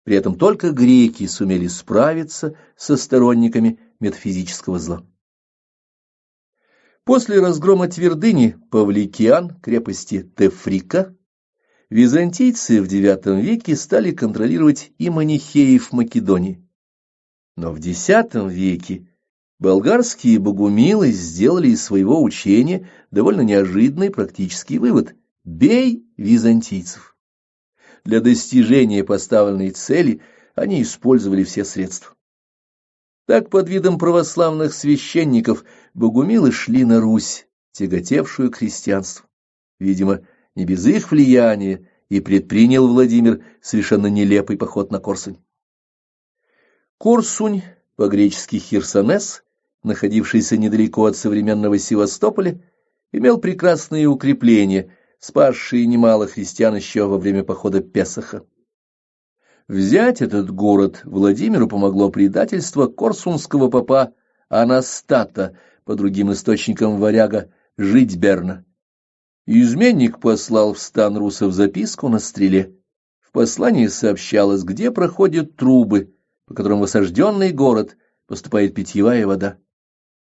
При этом только греки сумели справиться со сторонниками метафизического зла. После разгрома твердыни Павликиан, крепости Тефрика, византийцы в IX веке стали контролировать и манихеев Македонии. Но в X веке болгарские богумилы сделали из своего учения довольно неожиданный практический вывод: «Бей византийцев». Для достижения поставленной цели они использовали все средства. Так, под видом православных священников, богумилы шли на Русь, тяготевшую к христианству. Видимо, не без их влияния и предпринял Владимир совершенно нелепый поход на Корсунь. Корсунь, по-гречески Херсонес, находившийся недалеко от современного Севастополя, имел прекрасные укрепления, спасшие немало христиан еще во время похода Песаха. Взять этот город Владимиру помогло предательство корсунского попа Анастата, по другим источникам варяга Житьберна. Изменник послал в стан русов записку на стреле. В послании сообщалось, где проходят трубы, по которым в осажденный город поступает питьевая вода.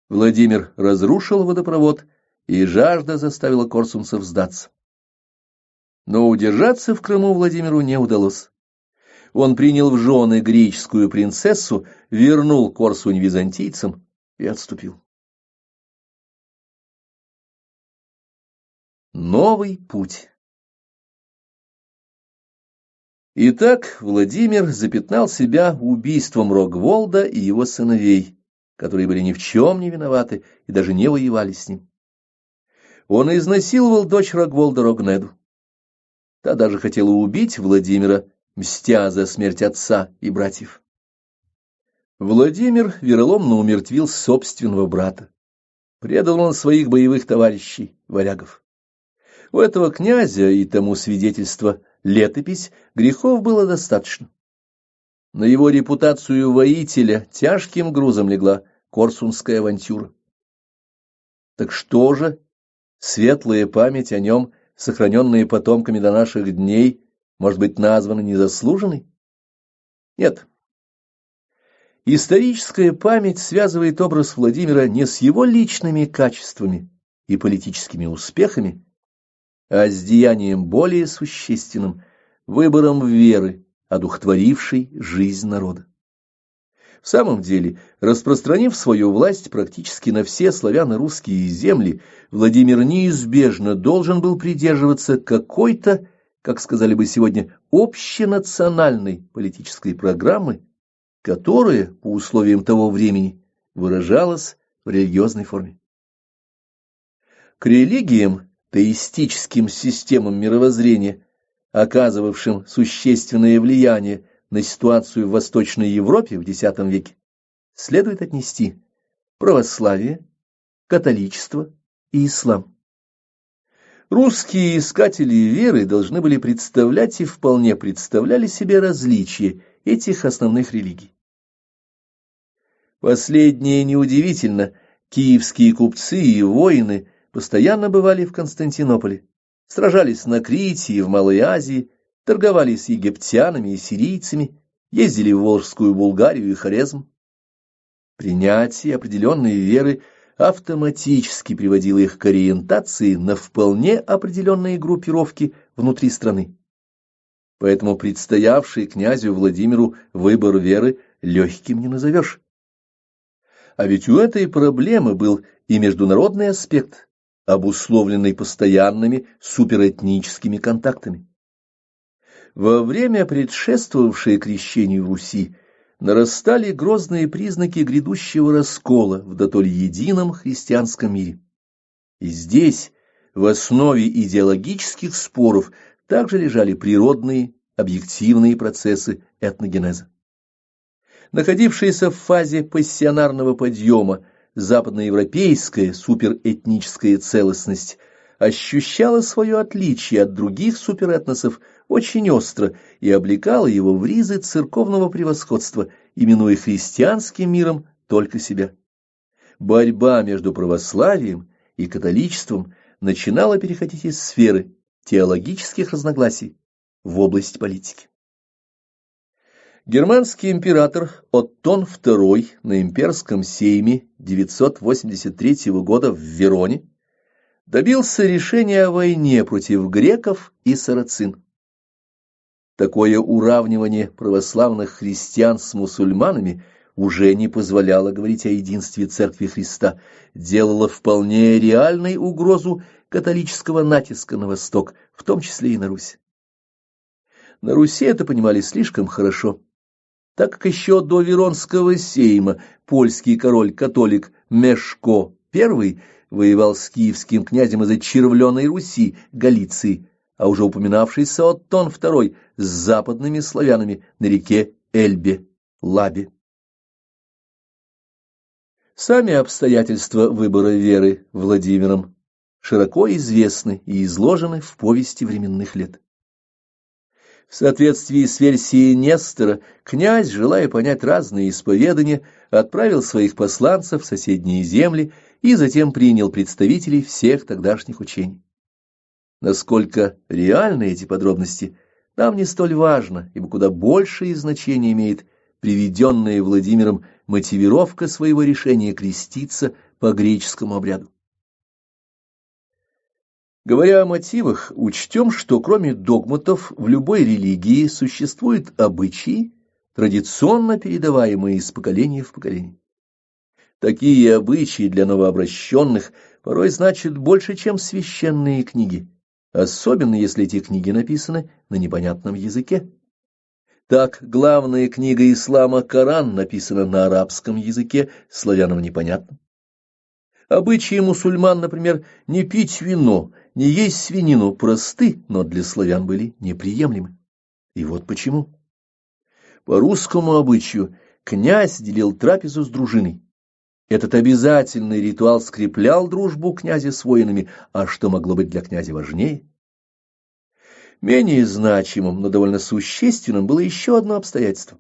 Владимир разрушил водопровод, и жажда заставила корсунцев сдаться. Но удержаться в Крыму Владимиру не удалось. Он принял в жены греческую принцессу, вернул Корсунь византийцам и отступил. Новый путь. Итак, Владимир запятнал себя убийством Рогволда и его сыновей, которые были ни в чем не виноваты и даже не воевали с ним. Он изнасиловал дочь Рогволда Рогнеду. Та даже хотела убить Владимира, мстя за смерть отца и братьев. Владимир вероломно умертвил собственного брата. Предал он своих боевых товарищей, варягов. У этого князя, и тому свидетельство летопись, грехов было достаточно. На его репутацию воителя тяжким грузом легла корсунская авантюра. Так что же, светлая память о нем, сохраненная потомками до наших дней, может быть названа незаслуженной? Нет. Историческая память связывает образ Владимира не с его личными качествами и политическими успехами, а с деянием более существенным, выбором веры, одухотворившей жизнь народа. В самом деле, распространив свою власть практически на все славяно-русские земли, Владимир неизбежно должен был придерживаться какой-то, как сказали бы сегодня, общенациональной политической программы, которая, по условиям того времени, выражалась в религиозной форме. К религиям, теистическим системам мировоззрения, оказывавшим существенное влияние на ситуацию в Восточной Европе в X веке, следует отнести православие, католичество и ислам. Русские искатели веры должны были представлять и вполне представляли себе различия этих основных религий. Последнее неудивительно, киевские купцы и воины постоянно бывали в Константинополе, сражались на Крите и в Малой Азии, торговали с египтянами и сирийцами, ездили в Волжскую Булгарию и Хорезм. Принятие определенной веры автоматически приводило их к ориентации на вполне определенные группировки внутри страны. Поэтому предстоявший князю Владимиру выбор веры легким не назовешь. А ведь у этой проблемы был и международный аспект, обусловленный постоянными суперэтническими контактами. Во время, предшествовавшее крещению Руси, нарастали грозные признаки грядущего раскола в дотоле едином христианском мире. И здесь, в основе идеологических споров, также лежали природные, объективные процессы этногенеза. Находившаяся в фазе пассионарного подъема западноевропейская суперэтническая целостность ощущала свое отличие от других суперэтносов очень остро и облекала его в ризы церковного превосходства, именуя христианским миром только себя. Борьба между православием и католичеством начинала переходить из сферы теологических разногласий в область политики. Германский император Оттон II на имперском сейме 983 года в Вероне добился решения о войне против греков и сарацин. Такое уравнивание православных христиан с мусульманами уже не позволяло говорить о единстве Церкви Христа, делало вполне реальной угрозу католического натиска на Восток, в том числе и на Русь. На Руси это понимали слишком хорошо, так как еще до Веронского сейма польский король-католик Мешко I воевал с киевским князем из-за червленой Руси, Галиции, а уже упоминавшийся Оттон II с западными славянами на реке Эльбе, Лабе. Сами обстоятельства выбора веры Владимиром широко известны и изложены в повести временных лет. В соответствии с версией Нестора, князь, желая понять разные исповедания, отправил своих посланцев в соседние земли и затем принял представителей всех тогдашних учений. Насколько реальны эти подробности, нам не столь важно, ибо куда большее значение имеет приведенная Владимиром мотивировка своего решения креститься по греческому обряду. Говоря о мотивах, учтем, что кроме догматов в любой религии существуют обычаи, традиционно передаваемые из поколения в поколение. Такие обычаи для новообращенных порой значат больше, чем священные книги, особенно если эти книги написаны на непонятном языке. Так, главная книга ислама Коран написана на арабском языке, славянам непонятно. Обычаи мусульман, например, не пить вино, не есть свинину, просты, но для славян были неприемлемы. И вот почему. По русскому обычаю князь делил трапезу с дружиной. Этот обязательный ритуал скреплял дружбу князя с воинами, а что могло быть для князя важнее? Менее значимым, но довольно существенным было еще одно обстоятельство.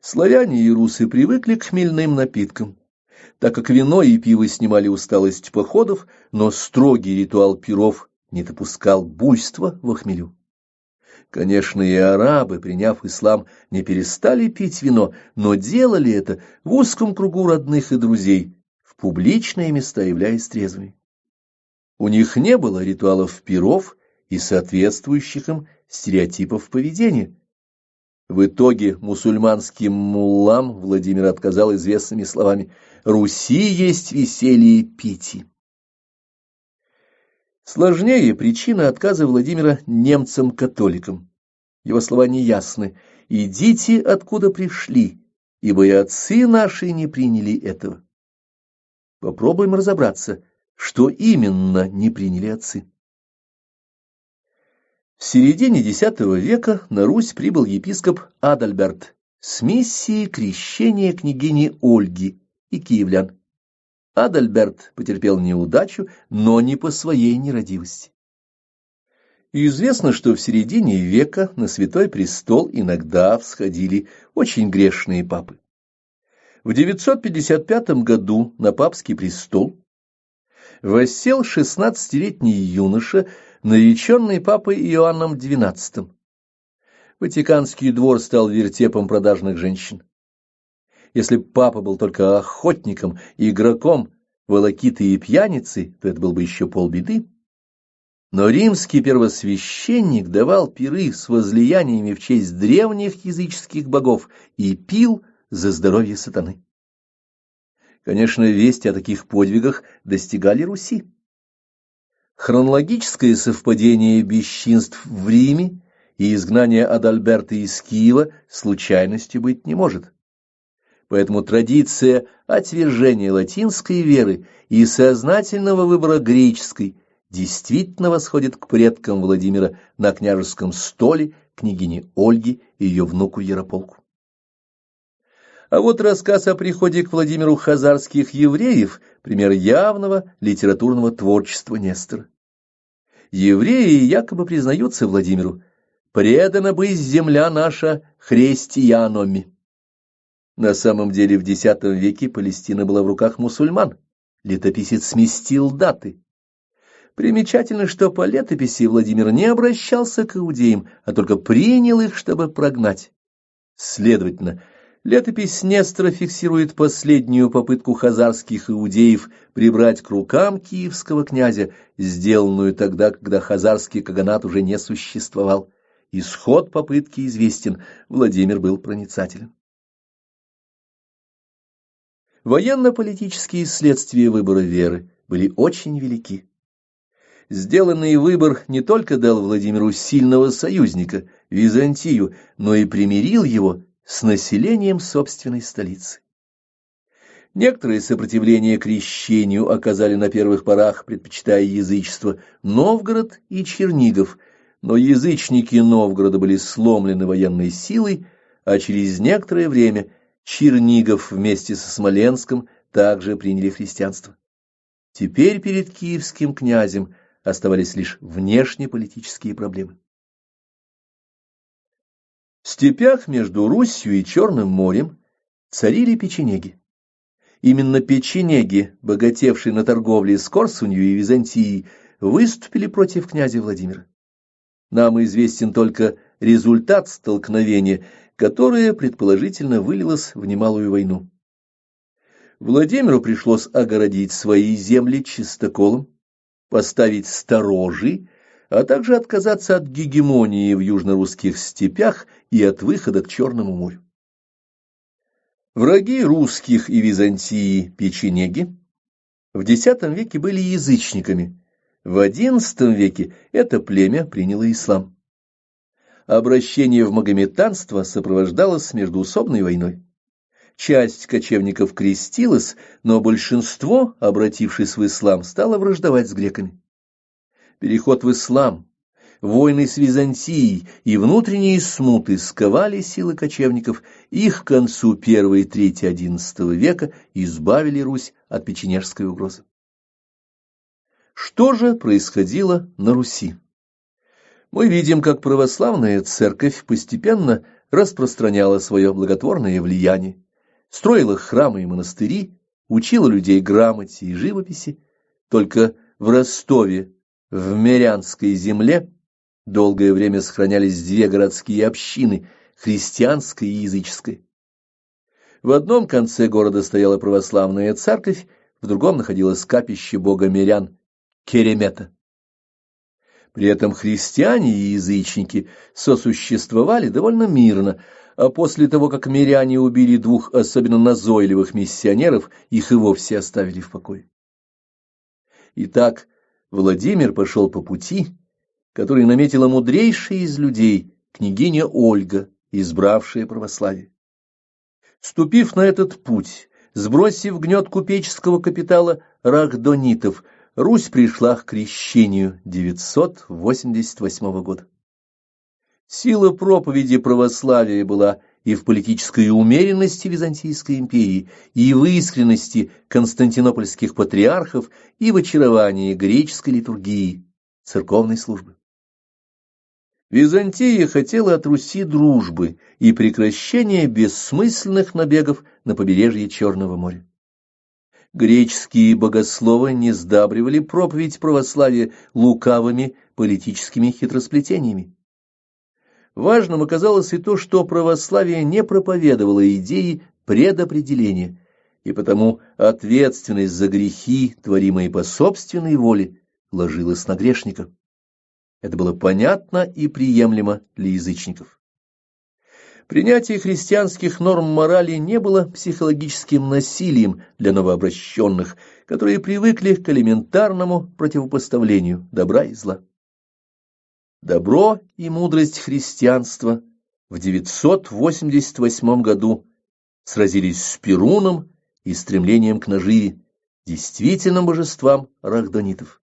Славяне и русы привыкли к хмельным напиткам, так как вино и пиво снимали усталость походов, но строгий ритуал пиров не допускал буйства во хмелю. Конечно, и арабы, приняв ислам, не перестали пить вино, но делали это в узком кругу родных и друзей, в публичные места являясь трезвыми. У них не было ритуалов пиров и соответствующих им стереотипов поведения. В итоге мусульманским муллам Владимир отказал известными словами: «Руси есть веселье пити». Сложнее причина отказа Владимира немцам-католикам. Его слова неясны: «Идите, откуда пришли, ибо и отцы наши не приняли этого». Попробуем разобраться, что именно не приняли отцы. В середине X века на Русь прибыл епископ Адальберт с миссией крещения княгини Ольги и киевлян. Адальберт потерпел неудачу, но не по своей нерадивости. Известно, что в середине века на Святой Престол иногда всходили очень грешные папы. В 955 году на папский престол воссел 16-летний юноша, нареченный папой Иоанном XII. Ватиканский двор стал вертепом продажных женщин. Если б папа был только охотником, игроком, волокитой и пьяницей, то это был бы еще полбеды. Но римский первосвященник давал пиры с возлияниями в честь древних языческих богов и пил за здоровье сатаны. Конечно, вести о таких подвигах достигали Руси. Хронологическое совпадение бесчинств в Риме и изгнание Адальберта из Киева случайностью быть не может. Поэтому традиция отвержения латинской веры и сознательного выбора греческой действительно восходит к предкам Владимира на княжеском столе, княгине Ольге и ее внуку Ярополку. А вот рассказ о приходе к Владимиру хазарских евреев – пример явного литературного творчества Нестора. Евреи якобы признаются Владимиру: «Предана быть земля наша христианами». На самом деле в X веке Палестина была в руках мусульман, летописец сместил даты. Примечательно, что по летописи Владимир не обращался к иудеям, а только принял их, чтобы прогнать. Следовательно, летопись Нестора фиксирует последнюю попытку хазарских иудеев прибрать к рукам киевского князя, сделанную тогда, когда хазарский каганат уже не существовал. Исход попытки известен, Владимир был проницателен. Военно-политические следствия выбора веры были очень велики. Сделанный выбор не только дал Владимиру сильного союзника, Византию, но и примирил его с населением собственной столицы. Некоторое сопротивление крещению оказали на первых порах, предпочитая язычество, Новгород и Чернигов, но язычники Новгорода были сломлены военной силой, а через некоторое время Чернигов вместе со Смоленском также приняли христианство. Теперь перед киевским князем оставались лишь внешнеполитические проблемы. В степях между Русью и Черным морем царили печенеги. Именно печенеги, богатевшие на торговле с Корсунью и Византией, выступили против князя Владимира. Нам известен только результат столкновения, которое, предположительно, вылилось в немалую войну. Владимиру пришлось огородить свои земли чистоколом, поставить сторожи, а также отказаться от гегемонии в южно-русских степях и от выхода к Черному морю. Враги русских и Византии печенеги в X веке были язычниками, в XI веке это племя приняло ислам. Обращение в магометанство сопровождалось междоусобной войной. Часть кочевников крестилась, но большинство, обратившись в ислам, стало враждовать с греками. Переход в ислам, войны с Византией и внутренние смуты сковали силы кочевников, и к концу I и III XI века избавили Русь от печенежской угрозы. Что же происходило на Руси? Мы видим, как православная церковь постепенно распространяла свое благотворное влияние, строила храмы и монастыри, учила людей грамоте и живописи. Только в Ростове, в Мирянской земле, долгое время сохранялись две городские общины – христианская и языческая. В одном конце города стояла православная церковь, в другом находилось капище бога Мирян – Керемета. При этом христиане и язычники сосуществовали довольно мирно, а после того, как миряне убили двух особенно назойливых миссионеров, их и вовсе оставили в покое. Итак, Владимир пошел по пути, который наметила мудрейшая из людей, княгиня Ольга, избравшая православие. Ступив на этот путь, сбросив гнет купеческого капитала рагдонитов, Русь пришла к крещению 988 года. Сила проповеди православия была и в политической умеренности Византийской империи, и в искренности константинопольских патриархов, и в очаровании греческой литургии, церковной службы. Византия хотела от Руси дружбы и прекращения бессмысленных набегов на побережье Черного моря. Греческие богословы не сдабривали проповедь православия лукавыми политическими хитросплетениями. Важным оказалось и то, что православие не проповедовало идеи предопределения, и потому ответственность за грехи, творимые по собственной воле, ложилась на грешника. Это было понятно и приемлемо для язычников. Принятие христианских норм морали не было психологическим насилием для новообращенных, которые привыкли к элементарному противопоставлению добра и зла. Добро и мудрость христианства в 988 году сразились с Перуном и стремлением к наживе, действительным божествам рагдонитов.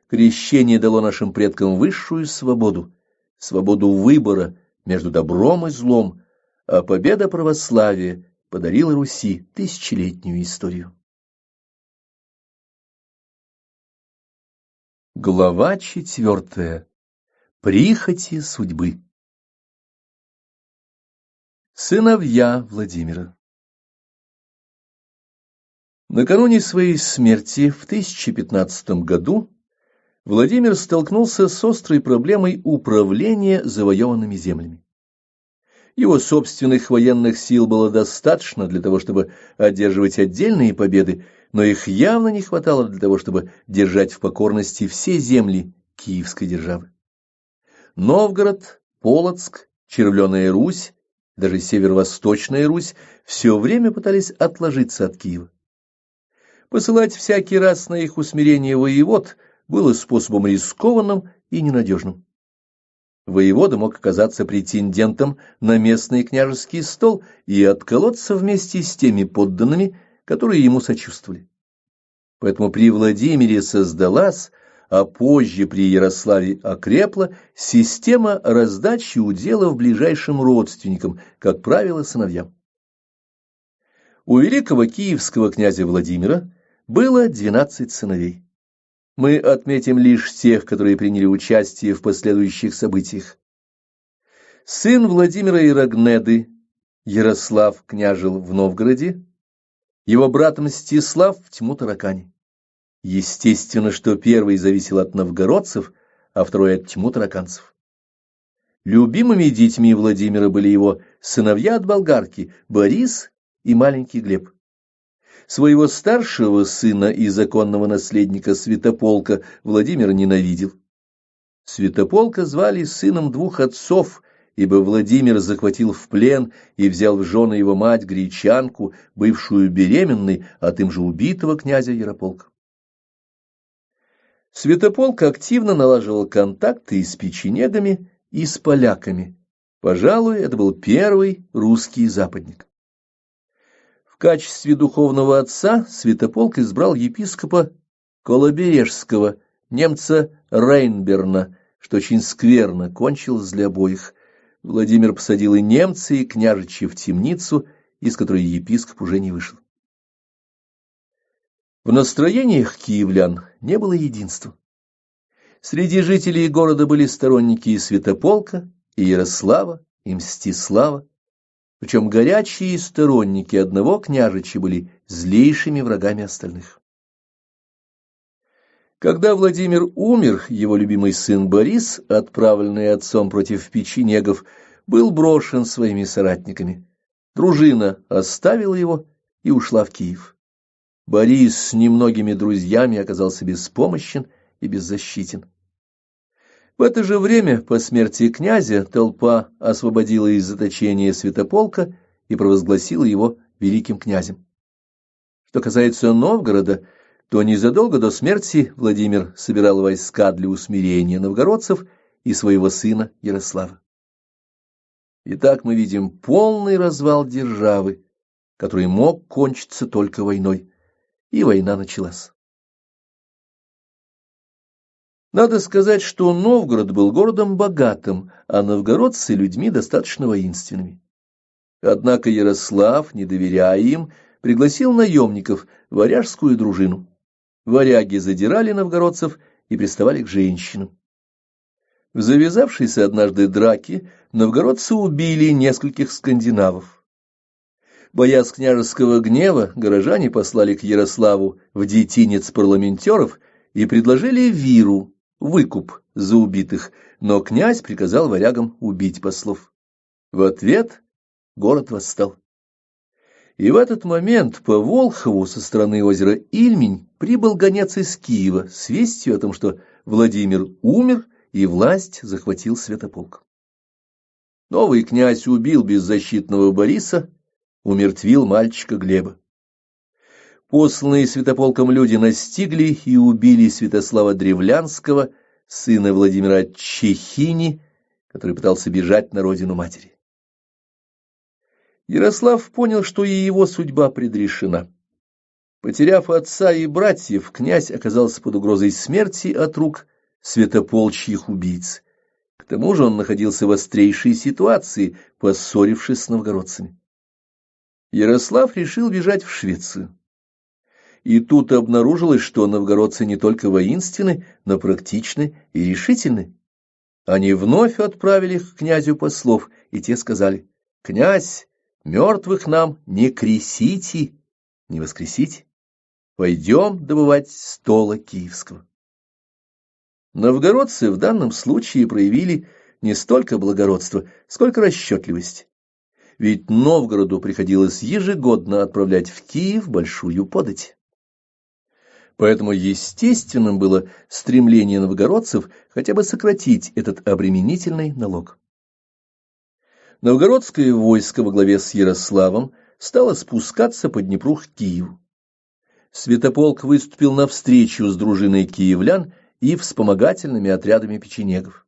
Крещение дало нашим предкам высшую свободу, свободу выбора между добром и злом, а победа православия подарила Руси тысячелетнюю историю. Глава 4. Прихоти судьбы. Сыновья Владимира. Накануне своей смерти в 1015 году Владимир столкнулся с острой проблемой управления завоеванными землями. Его собственных военных сил было достаточно для того, чтобы одерживать отдельные победы, но их явно не хватало для того, чтобы держать в покорности все земли Киевской державы. Новгород, Полоцк, Червленая Русь, даже Северо-Восточная Русь все время пытались отложиться от Киева. Посылать всякий раз на их усмирение воевод было способом рискованным и ненадежным. Воевода мог оказаться претендентом на местный княжеский стол и отколоться вместе с теми подданными, которые ему сочувствовали. Поэтому при Владимире создалась, а позже при Ярославе окрепла система раздачи уделов ближайшим родственникам, как правило, сыновьям. У великого киевского князя Владимира было 12 сыновей. Мы отметим лишь тех, которые приняли участие в последующих событиях. Сын Владимира и Рогнеды, Ярослав, княжил в Новгороде, его брат Мстислав в Тьму-Таракане. Естественно, что первый зависел от новгородцев, а второй от тьму-тараканцев. Любимыми детьми Владимира были его сыновья от болгарки Борис и маленький Глеб. Своего старшего сына и законного наследника Святополка Владимир ненавидел. Святополка звали сыном двух отцов, ибо Владимир захватил в плен и взял в жены его мать гречанку, бывшую беременной от им же убитого князя Ярополка. Святополк активно налаживал контакты и с печенегами, и с поляками. Пожалуй, это был первый русский западник. В качестве духовного отца Святополк избрал епископа Колобережского, немца Рейнберна, что очень скверно кончилось для обоих. Владимир посадил и немца, и княжича в темницу, из которой епископ уже не вышел. В настроениях киевлян не было единства. Среди жителей города были сторонники и Святополка, и Ярослава, и Мстислава, причем горячие сторонники одного княжича были злейшими врагами остальных. Когда Владимир умер, его любимый сын Борис, отправленный отцом против печенегов, был брошен своими соратниками. Дружина оставила его и ушла в Киев. Борис с немногими друзьями оказался беспомощен и беззащитен. В это же время, по смерти князя, толпа освободила из заточения Святополка и провозгласила его великим князем. Что касается Новгорода, то незадолго до смерти Владимир собирал войска для усмирения новгородцев и своего сына Ярослава. Итак, мы видим полный развал державы, который мог кончиться только войной. И война началась. Надо сказать, что Новгород был городом богатым, а новгородцы — людьми достаточно воинственными. Однако Ярослав, не доверяя им, пригласил наемников в варяжскую дружину. Варяги задирали новгородцев и приставали к женщинам. В завязавшейся однажды драке новгородцы убили нескольких скандинавов. Боясь княжеского гнева, горожане послали к Ярославу в детинец парламентеров и предложили виру, выкуп за убитых, но князь приказал варягам убить послов. В ответ город восстал. И в этот момент по Волхову со стороны озера Ильмень прибыл гонец из Киева с вестью о том, что Владимир умер и власть захватил Святополк. Новый князь убил беззащитного Бориса, умертвил мальчика Глеба. Посланные Святополком люди настигли и убили Святослава Древлянского, сына Владимира Чехини, который пытался бежать на родину матери. Ярослав понял, что и его судьба предрешена. Потеряв отца и братьев, князь оказался под угрозой смерти от рук святополчьих убийц. К тому же он находился в острейшей ситуации, поссорившись с новгородцами. Ярослав решил бежать в Швецию. И тут обнаружилось, что новгородцы не только воинственны, но практичны и решительны. Они вновь отправили к князю послов, и те сказали: «Князь, мертвых нам не кресите, не воскресите, пойдем добывать стола киевского». Новгородцы в данном случае проявили не столько благородство, сколько расчетливость. Ведь Новгороду приходилось ежегодно отправлять в Киев большую подать. Поэтому естественным было стремление новгородцев хотя бы сократить этот обременительный налог. Новгородское войско во главе с Ярославом стало спускаться по Днепру к Киеву. Святополк выступил навстречу с дружиной киевлян и вспомогательными отрядами печенегов.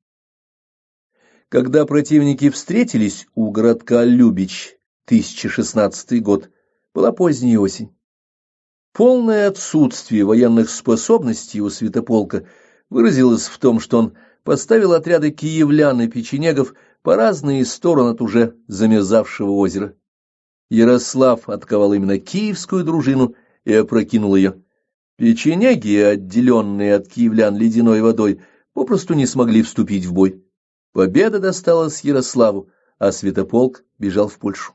Когда противники встретились у городка Любич, 1016 год, была поздняя осень. Полное отсутствие военных способностей у Святополка выразилось в том, что он поставил отряды киевлян и печенегов по разные стороны от уже замерзавшего озера. Ярослав атаковал именно киевскую дружину и опрокинул ее. Печенеги, отделенные от киевлян ледяной водой, попросту не смогли вступить в бой. Победа досталась Ярославу, а Святополк бежал в Польшу.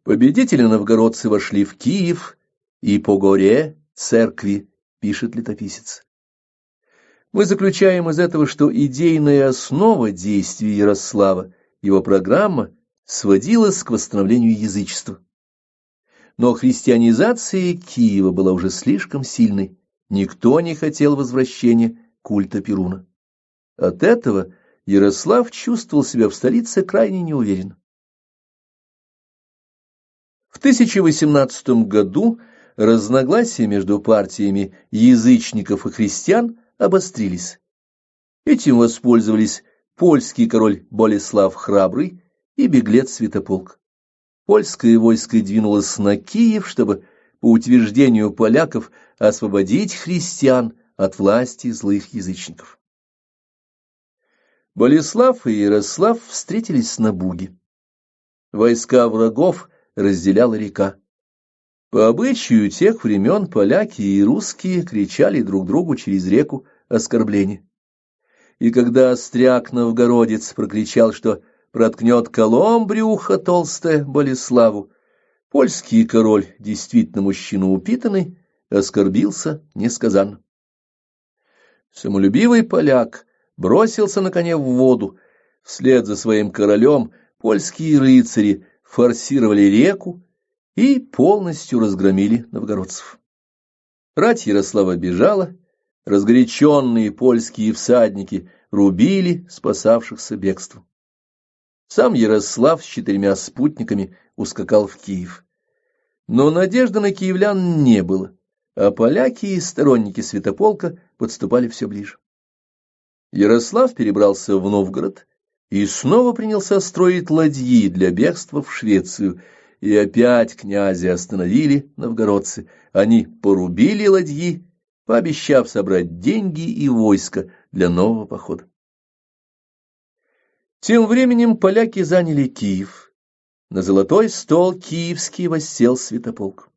Победители новгородцы вошли в Киев, и по горе церкви, пишет летописец. Мы заключаем из этого, что идейная основа действий Ярослава, его программа, сводилась к восстановлению язычества. Но христианизация Киева была уже слишком сильной, никто не хотел возвращения культа Перуна. От этого Ярослав чувствовал себя в столице крайне неуверенно. В 1018 году разногласия между партиями язычников и христиан обострились. Этим воспользовались польский король Болеслав Храбрый и беглец Святополк. Польское войско двинулось на Киев, чтобы, по утверждению поляков, освободить христиан от власти злых язычников. Болеслав и Ярослав встретились на Буге. Войска врагов разделяла река. По обычаю тех времен поляки и русские кричали друг другу через реку оскорбления. И когда остряк-новгородец прокричал, что проткнет колом брюхо толстое Болеславу, польский король, действительно мужчина упитанный, оскорбился несказанно. Самолюбивый поляк бросился на коне в воду. Вслед за своим королем польские рыцари форсировали реку и полностью разгромили новгородцев. Рать Ярослава бежала, разгоряченные польские всадники рубили спасавшихся бегством. Сам Ярослав с 4 спутниками ускакал в Киев. Но надежды на киевлян не было, а поляки и сторонники Святополка подступали все ближе. Ярослав перебрался в Новгород и снова принялся строить ладьи для бегства в Швецию, и опять князя остановили новгородцы. Они порубили ладьи, пообещав собрать деньги и войско для нового похода. Тем временем поляки заняли Киев. На золотой стол киевский воссел Святополк.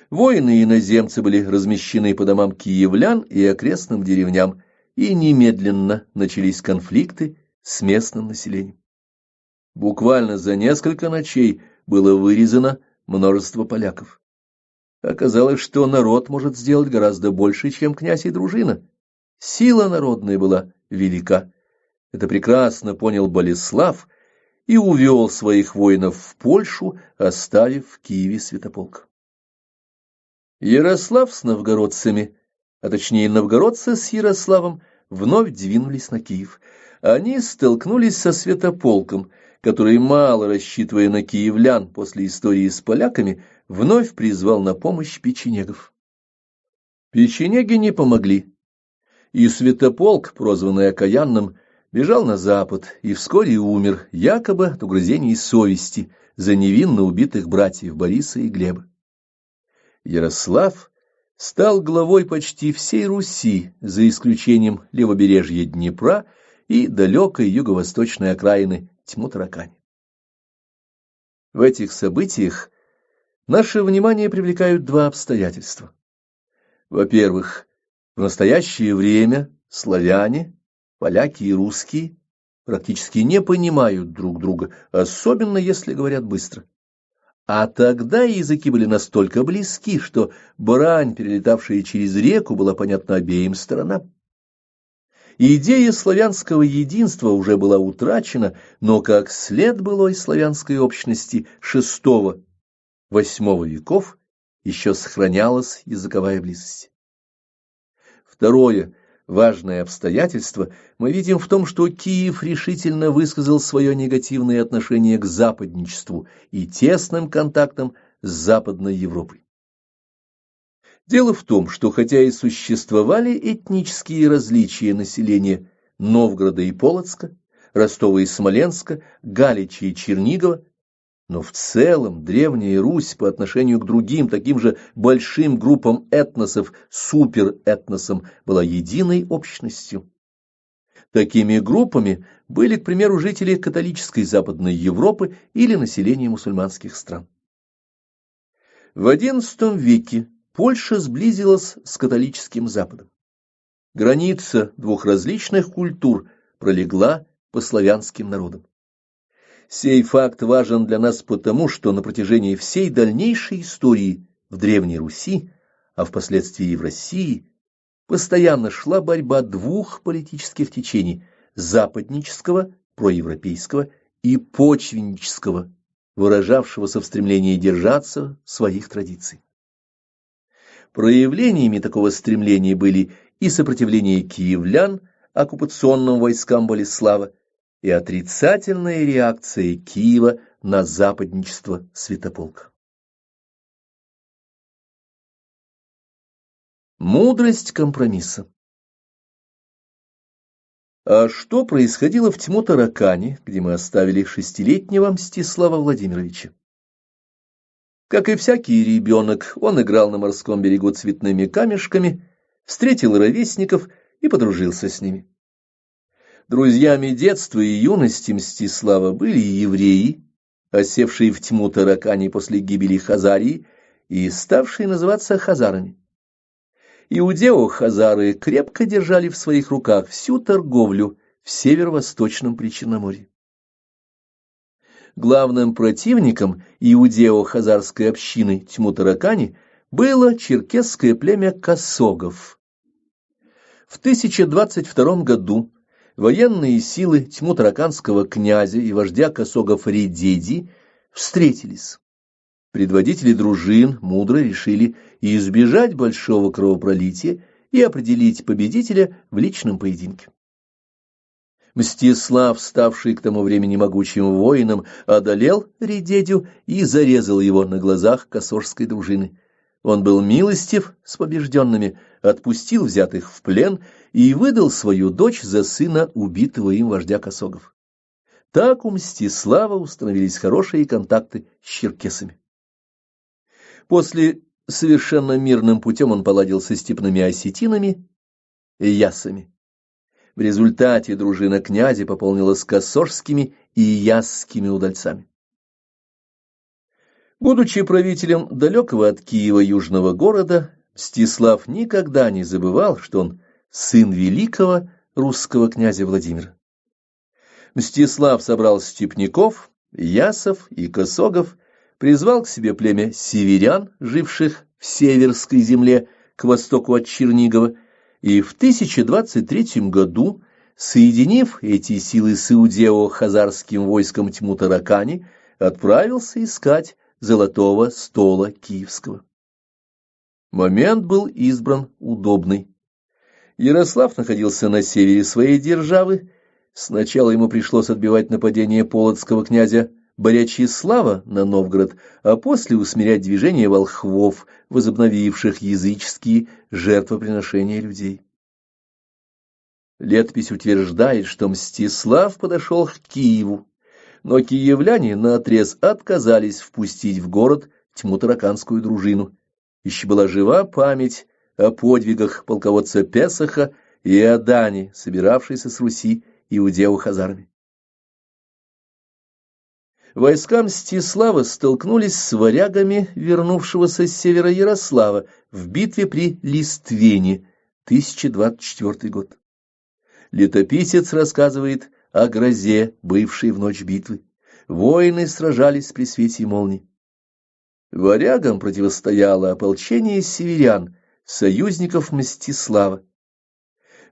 Воины и иноземцы были размещены по домам киевлян и окрестным деревням, и немедленно начались конфликты с местным населением. Буквально за несколько ночей было вырезано множество поляков. Оказалось, что народ может сделать гораздо больше, чем князь и дружина. Сила народная была велика. Это прекрасно понял Болеслав и увел своих воинов в Польшу, оставив в Киеве Святополк. Ярослав с новгородцами, а точнее новгородцы с Ярославом, вновь двинулись на Киев. Они столкнулись со Святополком, который, мало рассчитывая на киевлян после истории с поляками, вновь призвал на помощь печенегов. Печенеги не помогли, и Святополк, прозванный окаянным, бежал на запад и вскоре умер, якобы от угрызений совести за невинно убитых братьев Бориса и Глеба. Ярослав стал главой почти всей Руси, за исключением левобережья Днепра и далекой юго-восточной окраины Тьму-Таракани. В этих событиях наше внимание привлекают два обстоятельства. Во-первых, в настоящее время славяне, поляки и русские практически не понимают друг друга, особенно если говорят быстро. А тогда языки были настолько близки, что брань, перелетавшая через реку, была понятна обеим сторонам. Идея славянского единства уже была утрачена, но как след былой славянской общности VI-VIII веков еще сохранялась языковая близость. Второе важное обстоятельство мы видим в том, что Киев решительно высказал свое негативное отношение к западничеству и тесным контактам с Западной Европой. Дело в том, что хотя и существовали этнические различия населения Новгорода и Полоцка, Ростова и Смоленска, Галича и Чернигова, но в целом Древняя Русь по отношению к другим таким же большим группам этносов, суперэтносам, была единой общностью. Такими группами были, к примеру, жители католической Западной Европы или население мусульманских стран. В XI веке Польша сблизилась с католическим Западом. Граница двух различных культур пролегла по славянским народам. Сей факт важен для нас потому, что на протяжении всей дальнейшей истории в Древней Руси, а впоследствии и в России, постоянно шла борьба двух политических течений – западнического, проевропейского и почвеннического, выражавшегося в стремлении держаться своих традиций. Проявлениями такого стремления были и сопротивление киевлян оккупационным войскам Болеслава, и отрицательная реакция Киева на западничество Святополка. Мудрость компромисса. А что происходило в Тьму-Таракани, где мы оставили шестилетнего Мстислава Владимировича? Как и всякий ребенок, он играл на морском берегу цветными камешками, встретил ровесников и подружился с ними. Друзьями детства и юности Мстислава были евреи, осевшие в Тьму-Таракани после гибели Хазарии и ставшие называться хазарами. Иудео-хазары крепко держали в своих руках всю торговлю в северо-восточном Причерноморье. Главным противником иудео-хазарской общины Тьму-Таракани было черкесское племя косогов. В 1022 году военные силы тьму-тараканского князя и вождя косогов Редеди встретились. Предводители дружин мудро решили избежать большого кровопролития и определить победителя в личном поединке. Мстислав, ставший к тому времени могучим воином, одолел Редедю и зарезал его на глазах косожской дружины. Он был милостив с побежденными, отпустил взятых в плен и выдал свою дочь за сына убитого им вождя косогов. Так у Мстислава установились хорошие контакты с черкесами. После совершенно мирным путем он поладил со степными осетинами и яссами. В результате дружина князя пополнилась косожскими и ясскими удальцами. Будучи правителем далекого от Киева южного города, Мстислав никогда не забывал, что он сын великого русского князя Владимира. Мстислав собрал степняков, ясов и косогов, призвал к себе племя северян, живших в Северской земле к востоку от Чернигова, и в 1023 году, соединив эти силы с иудео-хазарским войском Тьму-Таракани, отправился искать Золотого стола Киевского. Момент был избран удобный. Ярослав находился на севере своей державы. Сначала ему пришлось отбивать нападение полоцкого князя Борячеслава на Новгород, а после усмирять движение волхвов, возобновивших языческие жертвоприношения людей. Летопись утверждает, что Мстислав подошел к Киеву, но киевляне наотрез отказались впустить в город тьму-тараканскую дружину, еще была жива память о подвигах полководца Песаха и о дани, собиравшейся с Руси иудео-хазарами. Войска Мстислава столкнулись с варягами, вернувшегося с севера Ярослава, в битве при Листвене, 1024 год. Летописец рассказывает о грозе, бывшей в ночь битвы. Воины сражались при свете молний. Варягам противостояло ополчение северян, союзников Мстислава.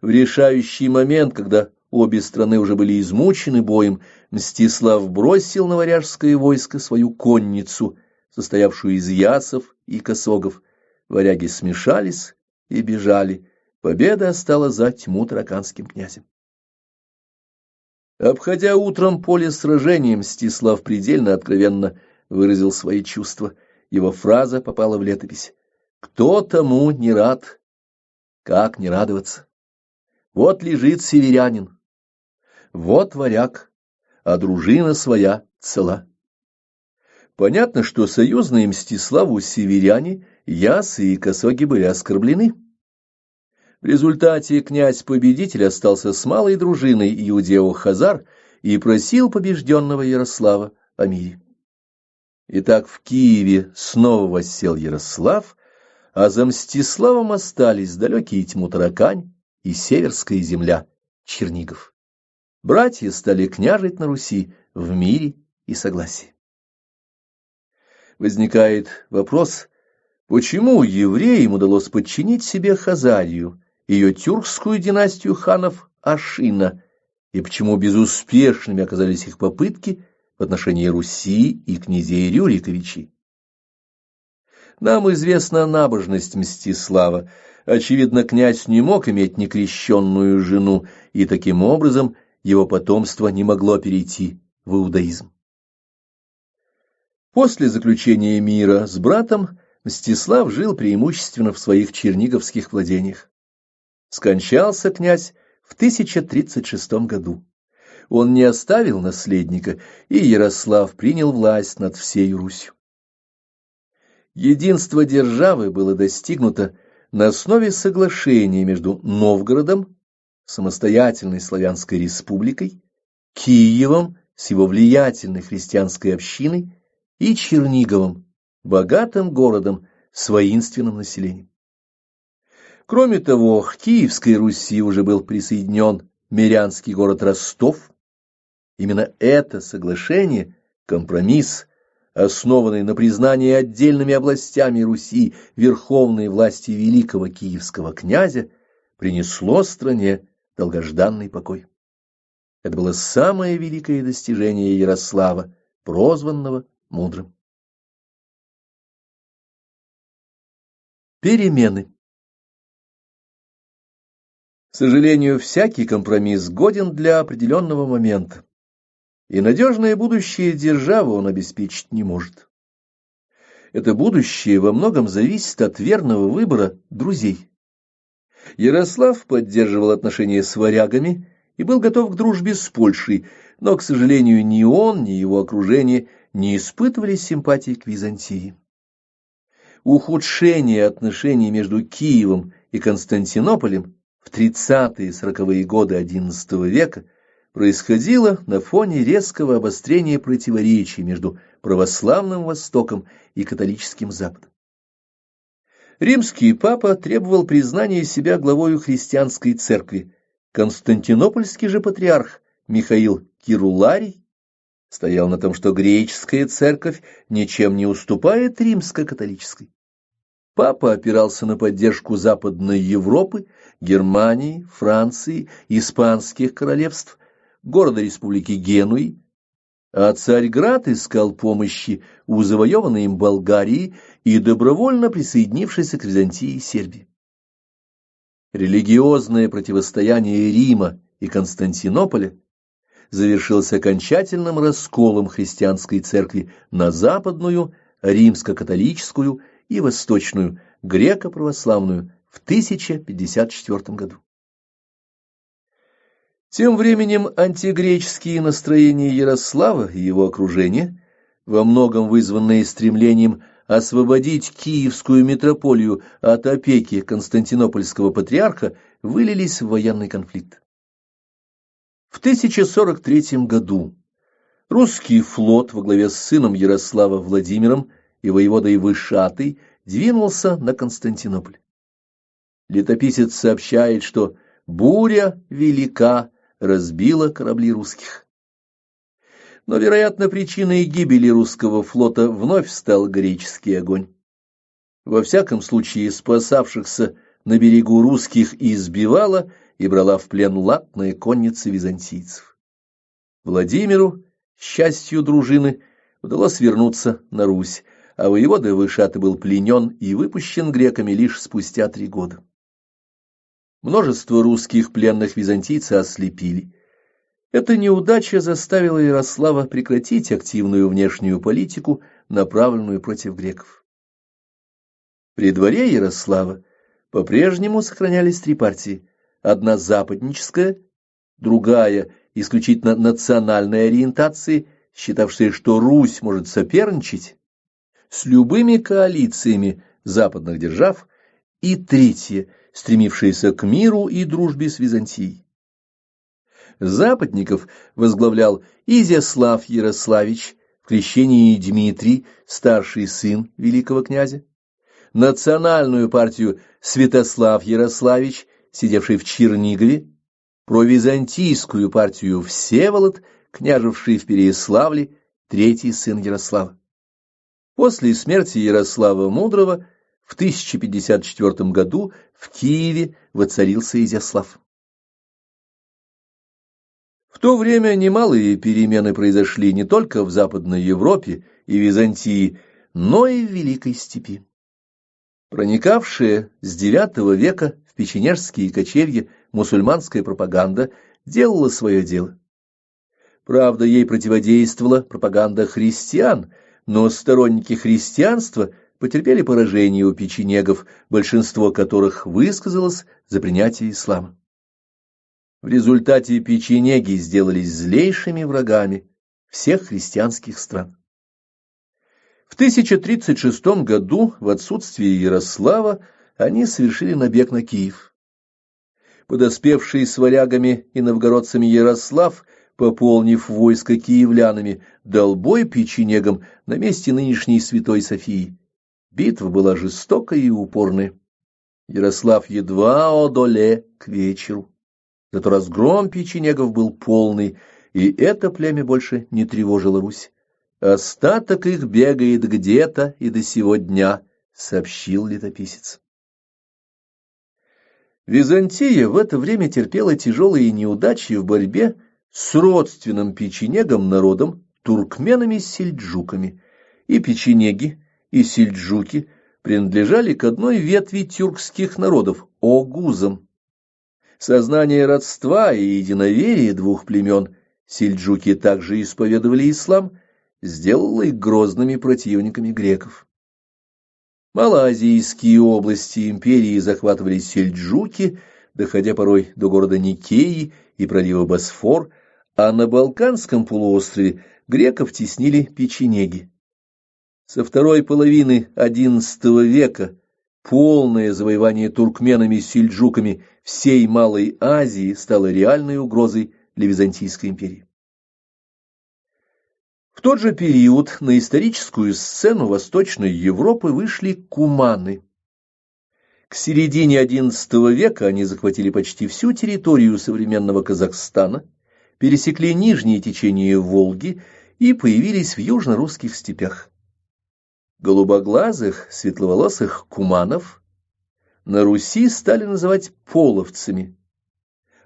В решающий момент, когда обе страны уже были измучены боем, Мстислав бросил на варяжское войско свою конницу, состоявшую из ясов и косогов. Варяги смешались и бежали. Победа осталась за тьму-тараканским князем. Обходя утром поле сражения, Мстислав предельно откровенно выразил свои чувства. Его фраза попала в летопись. «Кто тому не рад? Как не радоваться? Вот лежит северянин, вот варяг, а дружина своя цела». Понятно, что союзные Мстиславу северяне, ясы и косоги были оскорблены. В результате князь-победитель остался с малой дружиной иудео-хазар и просил побежденного Ярослава о мире. Итак, в Киеве снова воссел Ярослав, а за Мстиславом остались далекие Тьму-Таракань и северская земля Чернигов. Братья стали княжить на Руси в мире и согласии. Возникает вопрос, почему евреям удалось подчинить себе Хазарию, ее тюркскую династию ханов Ашина, и почему безуспешными оказались их попытки в отношении Руси и князей Рюриковичей. Нам известна набожность Мстислава. Очевидно, князь не мог иметь некрещенную жену, и таким образом его потомство не могло перейти в иудаизм. После заключения мира с братом Мстислав жил преимущественно в своих черниговских владениях. Скончался князь в 1036 году. Он не оставил наследника, и Ярослав принял власть над всей Русью. Единство державы было достигнуто на основе соглашения между Новгородом, самостоятельной славянской республикой, Киевом с его влиятельной христианской общиной и Черниговым, богатым городом с воинственным населением. Кроме того, к Киевской Руси уже был присоединен мирянский город Ростов. Именно это соглашение, компромисс, основанный на признании отдельными областями Руси верховной власти великого киевского князя, принесло стране долгожданный покой. Это было самое великое достижение Ярослава, прозванного мудрым. Перемены. К сожалению, всякий компромисс годен для определенного момента, и надежное будущее державы он обеспечить не может. Это будущее во многом зависит от верного выбора друзей. Ярослав поддерживал отношения с варягами и был готов к дружбе с Польшей, но, к сожалению, ни он, ни его окружение не испытывали симпатии к Византии. Ухудшение отношений между Киевом и Константинополем в 30-е и 40-е годы XI века происходило на фоне резкого обострения противоречий между православным Востоком и католическим Западом. Римский папа требовал признания себя главою христианской церкви. Константинопольский же патриарх Михаил Кируларий стоял на том, что греческая церковь ничем не уступает римско-католической. Папа опирался на поддержку Западной Европы, Германии, Франции, испанских королевств, города республики Генуи, а Царьград искал помощи у завоеванной им Болгарии и добровольно присоединившейся к Византии Сербии. Религиозное противостояние Рима и Константинополя завершилось окончательным расколом христианской церкви на западную, римско-католическую и восточную, греко-православную в 1054 году. Тем временем антигреческие настроения Ярослава и его окружения, во многом вызванные стремлением освободить Киевскую митрополию от опеки константинопольского патриарха, вылились в военный конфликт. В 1043 году русский флот во главе с сыном Ярослава Владимиром и воеводой Вышатой двинулся на Константинополь. Летописец сообщает, что буря велика разбила корабли русских. Но, вероятно, причиной гибели русского флота вновь стал греческий огонь. Во всяком случае, спасавшихся на берегу русских избивала и брала в плен латная конница византийцев. Владимиру, счастью дружины, удалось вернуться на Русь, а воевода Вышата был пленен и выпущен греками лишь спустя 3 года. Множество русских пленных византийцы ослепили. Эта неудача заставила Ярослава прекратить активную внешнюю политику, направленную против греков. При дворе Ярослава по-прежнему сохранялись 3 партии: одна западническая, другая исключительно национальной ориентации, считавшая, что Русь может соперничать с любыми коалициями западных держав, и третья, стремившаяся к миру и дружбе с Византией. Западников возглавлял Изяслав Ярославич, в крещении Дмитрий, старший сын великого князя, национальную партию Святослав Ярославич, сидевший в Чернигове, провизантийскую партию Всеволод, княжевший в Переяславле, третий сын Ярослава. После смерти Ярослава Мудрого в 1054 году в Киеве воцарился Изяслав. В то время немалые перемены произошли не только в Западной Европе и Византии, но и в Великой Степи. Проникавшая с IX века в печенежские кочевья мусульманская пропаганда делала свое дело. Правда, ей противодействовала пропаганда христиан, но сторонники христианства потерпели поражение у печенегов, большинство которых высказалось за принятие ислама. В результате печенеги сделались злейшими врагами всех христианских стран. В 1036 году, в отсутствие Ярослава, они совершили набег на Киев. Подоспевший с варягами и новгородцами Ярослав, пополнив войско киевлянами, дал бой печенегам на месте нынешней Святой Софии. Битва была жестокая и упорная. Ярослав едва одоле к вечеру. Зато разгром печенегов был полный, и это племя больше не тревожило Русь. Остаток их бегает где-то и до сего дня, сообщил летописец. Византия в это время терпела тяжелые неудачи в борьбе с родственным печенегам народом, туркменами-сельджуками, и печенеги, и сельджуки принадлежали к одной ветви тюркских народов – огузам. Сознание родства и единоверия двух племен, сельджуки также исповедовали ислам, сделало их грозными противниками греков. Малоазийские области империи захватывали сельджуки, доходя порой до города Никеи и пролива Босфор, а на Балканском полуострове греков теснили печенеги. Со второй половины XI века полное завоевание туркменами-сельджуками всей Малой Азии стало реальной угрозой для Византийской империи. В тот же период на историческую сцену Восточной Европы вышли куманы. К середине XI века они захватили почти всю территорию современного Казахстана, пересекли нижние течения Волги и появились в южно-русских степях. Голубоглазых, светловолосых куманов на Руси стали называть половцами,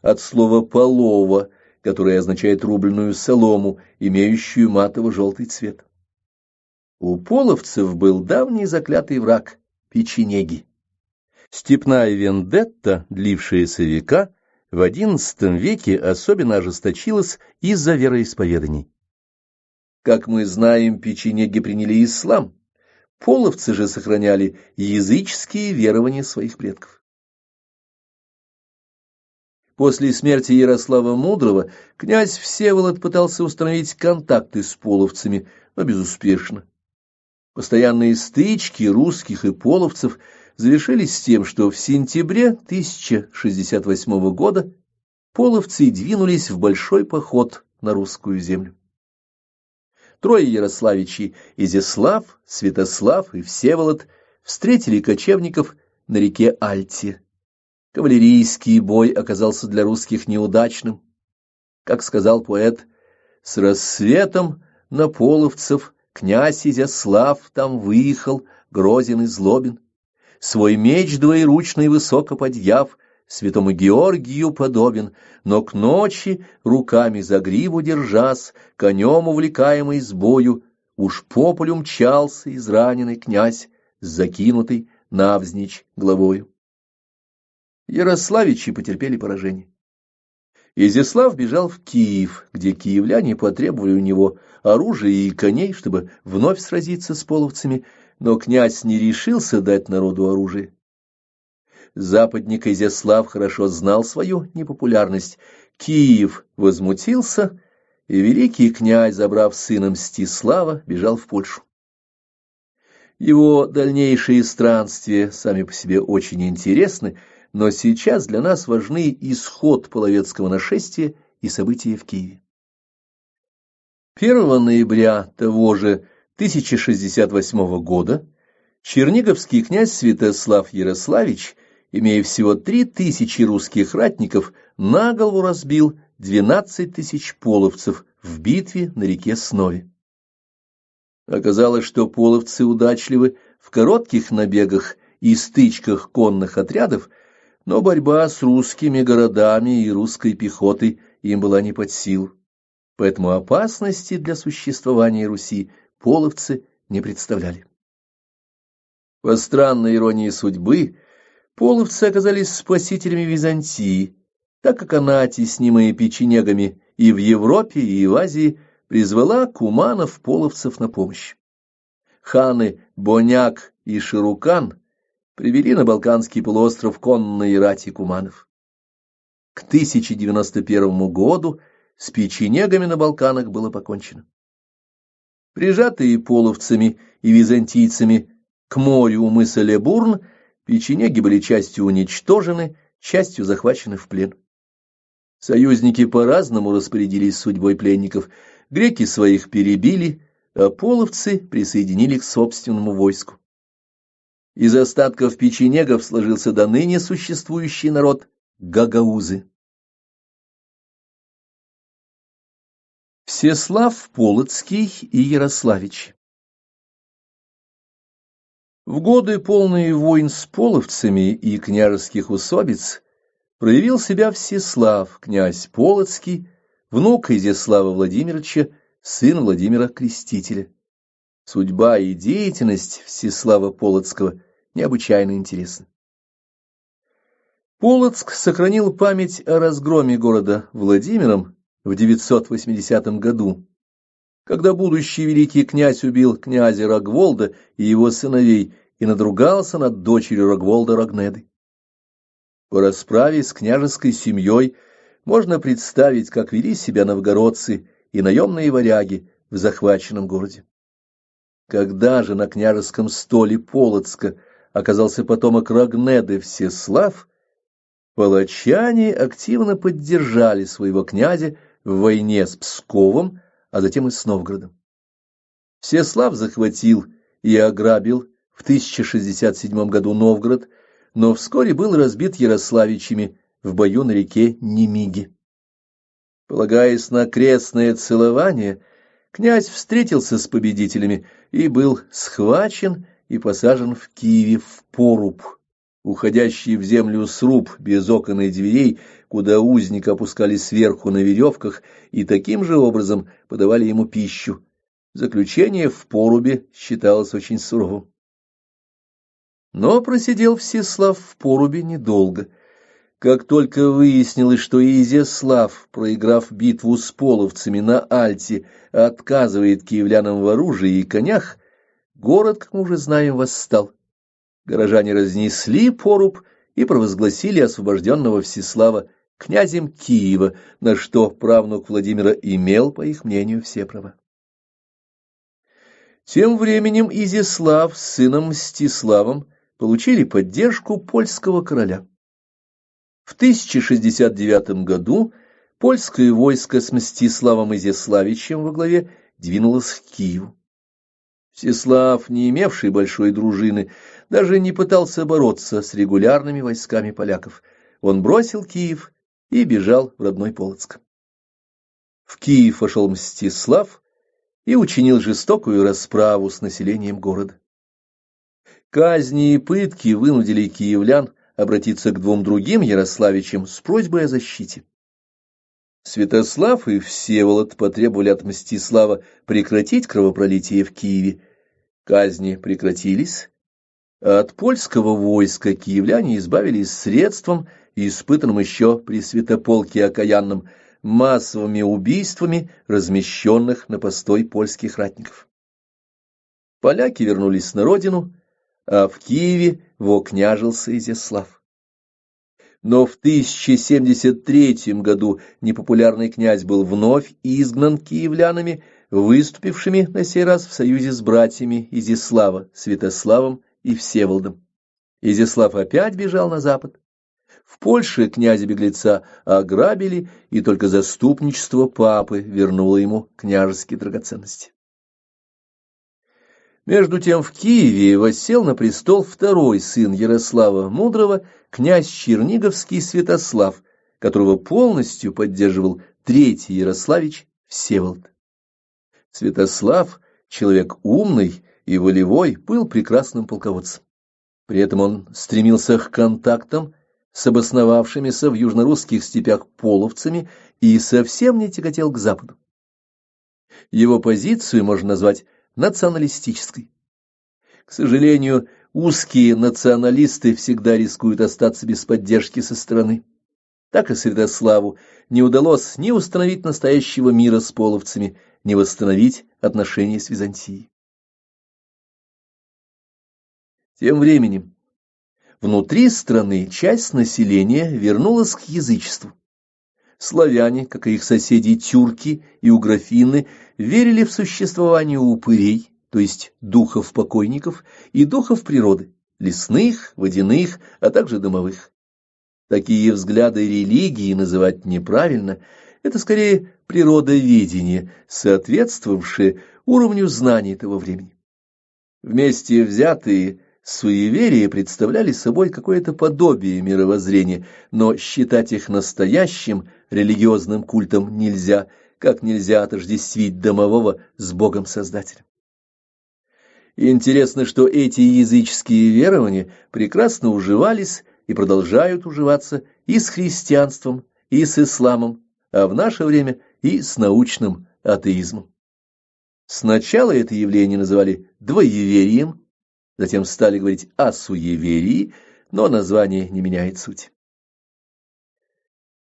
от слова «полово», которое означает рубленную солому, имеющую матово-желтый цвет. У половцев был давний заклятый враг – печенеги. Степная вендетта, длившаяся века, в XI веке особенно ожесточилась из-за вероисповеданий. Как мы знаем, печенеги приняли ислам, половцы же сохраняли языческие верования своих предков. После смерти Ярослава Мудрого князь Всеволод пытался установить контакты с половцами, но безуспешно. Постоянные стычки русских и половцев завершились тем, что в сентябре 1068 года половцы двинулись в большой поход на русскую землю. Трое ярославичей — Изяслав, Святослав и Всеволод — встретили кочевников на реке Альте. Кавалерийский бой оказался для русских неудачным. Как сказал поэт, «С рассветом на половцев князь Изяслав там выехал, грозен и злобен, свой меч двоеручный высоко подъяв, святому Георгию подобен, но к ночи, руками за гриву держась, конем увлекаемый с бою, уж по полю мчался израненный князь, с закинутой навзничь головою». Ярославичи потерпели поражение. Изяслав бежал в Киев, где киевляне потребовали у него оружия и коней, чтобы вновь сразиться с половцами, но князь не решился дать народу оружие. Западник Изяслав хорошо знал свою непопулярность. Киев возмутился, и великий князь, забрав сына Мстислава, бежал в Польшу. Его дальнейшие странствия сами по себе очень интересны, но сейчас для нас важны исход половецкого нашествия и события в Киеве. 1 ноября того же 1068 года черниговский князь Святослав Ярославич, имея всего 3000 русских ратников, наголову разбил 12 тысяч половцев в битве на реке Снове. Оказалось, что половцы удачливы в коротких набегах и стычках конных отрядов, но борьба с русскими городами и русской пехотой им была не под силу, поэтому опасности для существования Руси половцы не представляли. По странной иронии судьбы, половцы оказались спасителями Византии, так как она, теснимая печенегами и в Европе, и в Азии, призвала куманов-половцев на помощь. Ханы Боняк и Ширукан привели на Балканский полуостров конные рати куманов. К 1091 году с печенегами на Балканах было покончено. Прижатые половцами и византийцами к морю у мыса Лебурн, печенеги были частью уничтожены, частью захвачены в плен. Союзники по-разному распорядились судьбой пленников. Греки своих перебили, а половцы присоединили к собственному войску. Из остатков печенегов сложился до ныне существующий народ гагаузы. Всеслав Полоцкий и Ярославич. В годы, полные войн с половцами и княжеских усобиц, проявил себя Всеслав, князь Полоцкий, внук Изяслава Владимировича, сын Владимира Крестителя. Судьба и деятельность Всеслава Полоцкого необычайно интересны. Полоцк сохранил память о разгроме города Владимиром в 980 году, когда будущий великий князь убил князя Рогволда и его сыновей и надругался над дочерью Рогволда Рогнедой. По расправе с княжеской семьей можно представить, как вели себя новгородцы и наемные варяги в захваченном городе. Когда же на княжеском столе Полоцка оказался потомок Рогнеды Всеслав, палачане активно поддержали своего князя в войне с Псковом, а затем и с Новгородом. Всеслав захватил и ограбил в 1067 году Новгород, но вскоре был разбит ярославичами в бою на реке Немиге. Полагаясь на крестное целование, князь встретился с победителями и был схвачен и посажен в Киеве в поруб, уходящий в землю сруб без окон и дверей, куда узника опускали сверху на веревках и таким же образом подавали ему пищу. Заключение в порубе считалось очень суровым. Но просидел Всеслав в порубе недолго. Как только выяснилось, что Изяслав, проиграв битву с половцами на Альте, отказывает киевлянам в оружии и конях, город, как мы уже знаем, восстал. Горожане разнесли поруб и провозгласили освобожденного Всеслава князем Киева, на что правнук Владимира имел, по их мнению, все права. Тем временем Изяслав с сыном Мстиславом получили поддержку польского короля. В 1069 году польское войско с Мстиславом Изяславичем во главе двинулось к Киеву. Мстислав, не имевший большой дружины, даже не пытался бороться с регулярными войсками поляков. Он бросил Киев и бежал в родной Полоцк. В Киев вошел Мстислав и учинил жестокую расправу с населением города. Казни и пытки вынудили киевлян обратиться к двум другим Ярославичам с просьбой о защите. Святослав и Всеволод потребовали от Мстислава прекратить кровопролитие в Киеве. Казни прекратились, а от польского войска киевляне избавились средством, испытанным еще при Святополке Окаянном, массовыми убийствами размещенных на постой польских ратников. Поляки вернулись на родину, а в Киеве вокняжился Изяслав. Но в 1073 году непопулярный князь был вновь изгнан киевлянами, выступившими на сей раз в союзе с братьями Изяслава, Святославом и Всеволодом. Изяслав опять бежал на запад. В Польше князя-беглеца ограбили, и только заступничество папы вернуло ему княжеские драгоценности. Между тем в Киеве воссел на престол второй сын Ярослава Мудрого, князь Черниговский Святослав, которого полностью поддерживал третий Ярославич Всеволод. Святослав, человек умный и волевой, был прекрасным полководцем. При этом он стремился к контактам с обосновавшимися в южнорусских степях половцами и совсем не тяготел к западу. Его позицию можно назвать националистической. К сожалению, узкие националисты всегда рискуют остаться без поддержки со стороны. Так и Святославу не удалось ни установить настоящего мира с половцами, ни восстановить отношения с Византией. Тем временем внутри страны часть населения вернулась к язычеству. Славяне, как и их соседи тюрки и угрофины, верили в существование упырей, то есть духов покойников, и духов природы, лесных, водяных, а также домовых. Такие взгляды религии называть неправильно, это скорее природоведение, соответствовавшее уровню знаний того времени. Вместе взятые суеверия представляли собой какое-то подобие мировоззрения, но считать их настоящим религиозным культом нельзя, как нельзя отождествить домового с Богом-создателем. Интересно, что эти языческие верования прекрасно уживались и продолжают уживаться и с христианством, и с исламом, а в наше время и с научным атеизмом. Сначала это явление называли двоеверием, затем стали говорить о суеверии, но название не меняет суть.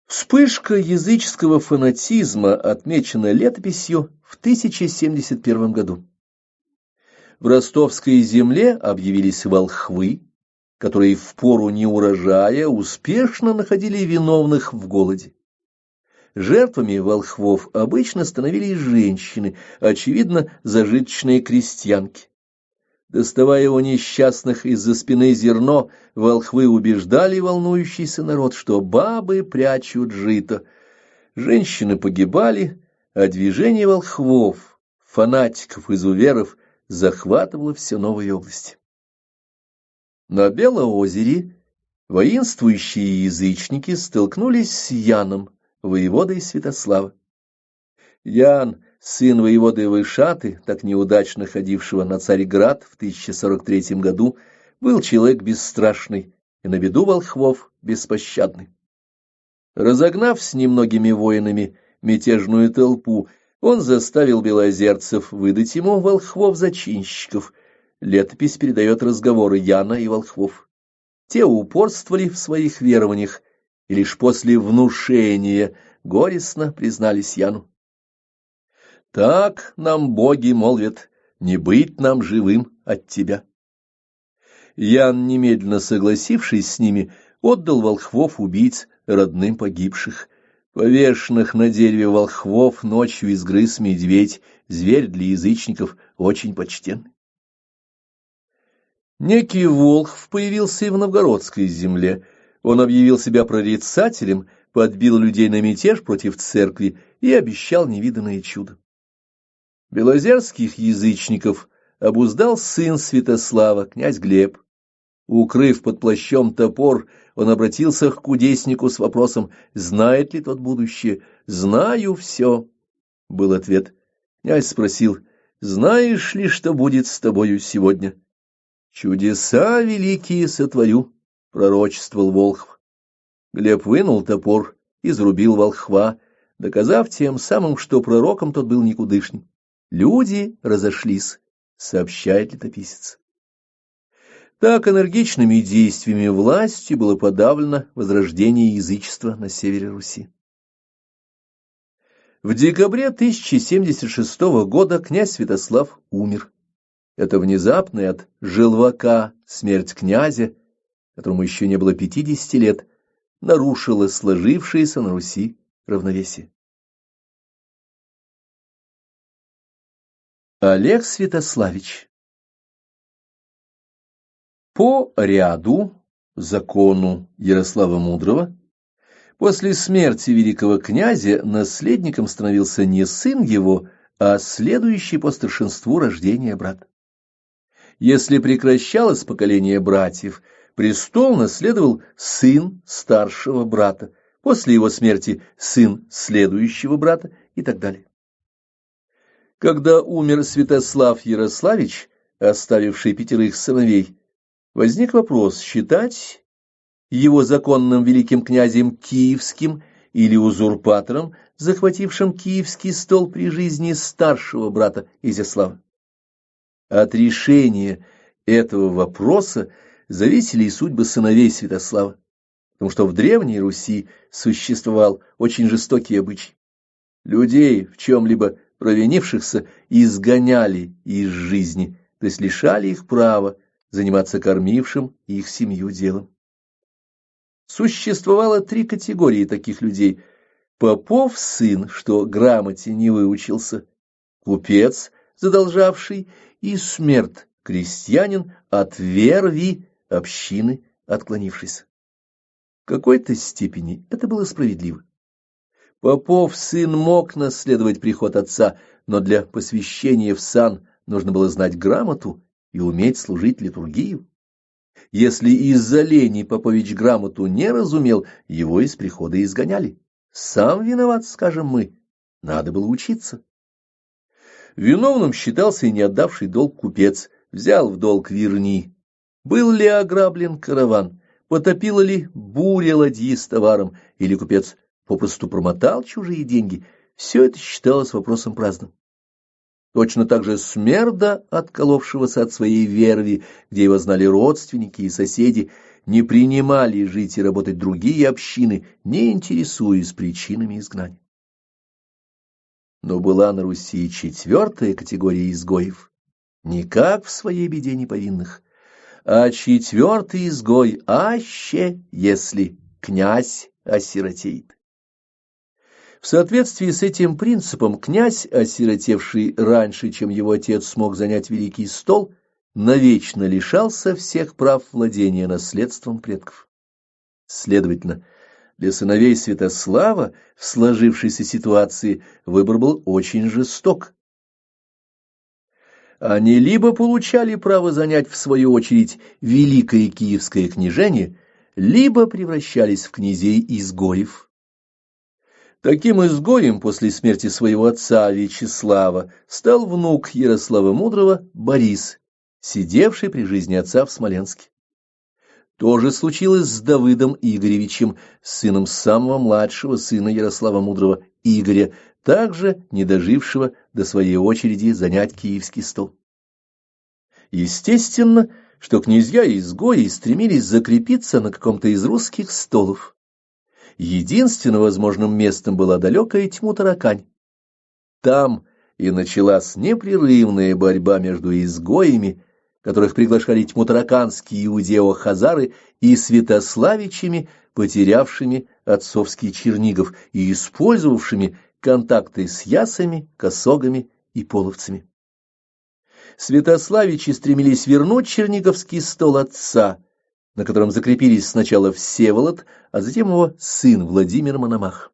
Вспышка языческого фанатизма отмечена летописью в 1071 году. В ростовской земле объявились волхвы, которые в пору неурожая успешно находили виновных в голоде. Жертвами волхвов обычно становились женщины, очевидно, зажиточные крестьянки. Доставая у несчастных из-за спины зерно, волхвы убеждали волнующийся народ, что бабы прячут жито. Женщины погибали, а движение волхвов, фанатиков-изуверов, захватывало все новые области. На Белоозере воинствующие язычники столкнулись с Яном, воеводой Святослава. Ян, сын воеводы Вышаты, так неудачно ходившего на Царьград в 1043 году, был человек бесстрашный и на беду волхвов беспощадный. Разогнав с немногими воинами мятежную толпу, он заставил белозерцев выдать ему волхвов-зачинщиков. Летопись передает разговоры Яна и волхвов. Те упорствовали в своих верованиях, и лишь после внушения горестно признались Яну. «Так нам боги молвят, не быть нам живым от тебя». Ян, немедленно согласившись с ними, отдал волхвов-убийц родным погибших. Повешенных на дереве волхвов ночью изгрыз медведь, зверь для язычников очень почтенный. Некий Волхв появился и в новгородской земле. Он объявил себя прорицателем, подбил людей на мятеж против церкви и обещал невиданное чудо. Белозерских язычников обуздал сын Святослава, князь Глеб. Укрыв под плащом топор, он обратился к кудеснику с вопросом, знает ли тот будущее. «Знаю все», — был ответ. Князь спросил, «Знаешь ли, что будет с тобою сегодня?» «Чудеса великие сотворю», — пророчествовал Волхв. Глеб вынул топор и зарубил волхва, доказав тем самым, что пророком тот был никудышным. Люди разошлись, сообщает летописец. Так энергичными действиями власти было подавлено возрождение язычества на севере Руси. В декабре 1076 года князь Святослав умер. Это внезапная от желвака смерть князя, которому еще не было 50 лет, нарушила сложившееся на Руси равновесие. Олег Святославич. По ряду, закону Ярослава Мудрого, после смерти великого князя наследником становился не сын его, а следующий по старшинству рождения брат. Если прекращалось поколение братьев, престол наследовал сын старшего брата, после его смерти сын следующего брата и так далее. Когда умер Святослав Ярославич, оставивший 5 сыновей, возник вопрос, считать его законным великим князем Киевским или узурпатором, захватившим Киевский стол при жизни старшего брата Изяслава. От решения этого вопроса зависели и судьбы сыновей Святослава, потому что в Древней Руси существовал очень жестокий обычай. Людей, в чем-либо провинившихся, изгоняли из жизни, то есть лишали их права заниматься кормившим их семью делом. Существовало 3 категории таких людей: попов сын, что грамоте не выучился, купец, задолжавший, и смерть, крестьянин, от верви общины отклонившийся. В какой-то степени это было справедливо. Попов сын мог наследовать приход отца, но для посвящения в сан нужно было знать грамоту и уметь служить литургию. Если из-за лени попович грамоту не разумел, его из прихода изгоняли. Сам виноват, скажем мы, надо было учиться. Виновным считался и не отдавший долг купец, взял в долг верни. Был ли ограблен караван, потопила ли буря ладьи с товаром, или купец попросту промотал чужие деньги, все это считалось вопросом праздным. Точно так же смерда, отколовшегося от своей верви, где его знали родственники и соседи, не принимали жить и работать другие общины, не интересуясь причинами изгнания. Но была на Руси 4-я категория изгоев, никак в своей беде не повинных, а 4-й изгой аще, если князь осиротеет. В соответствии с этим принципом князь, осиротевший раньше, чем его отец смог занять великий стол, навечно лишался всех прав владения наследством предков. Следовательно, для сыновей Святослава в сложившейся ситуации выбор был очень жесток. Они либо получали право занять в свою очередь великое киевское княжение, либо превращались в князей-изгоев. Таким изгоем после смерти своего отца Вячеслава стал внук Ярослава Мудрого Борис, сидевший при жизни отца в Смоленске. То же случилось с Давыдом Игоревичем, сыном самого младшего сына Ярослава Мудрого Игоря, также не дожившего до своей очереди занять киевский стол. Естественно, что князья-изгои стремились закрепиться на каком-то из русских столов. Единственным возможным местом была далекая Тьму-Таракань. Там и началась непрерывная борьба между изгоями, которых приглашали тьмутараканские иудео-хазары, и святославичами, потерявшими отцовский Чернигов и использовавшими контакты с ясами, косогами и половцами. Святославичи стремились вернуть черниговский стол отца, на котором закрепились сначала Всеволод, а затем его сын Владимир Мономах.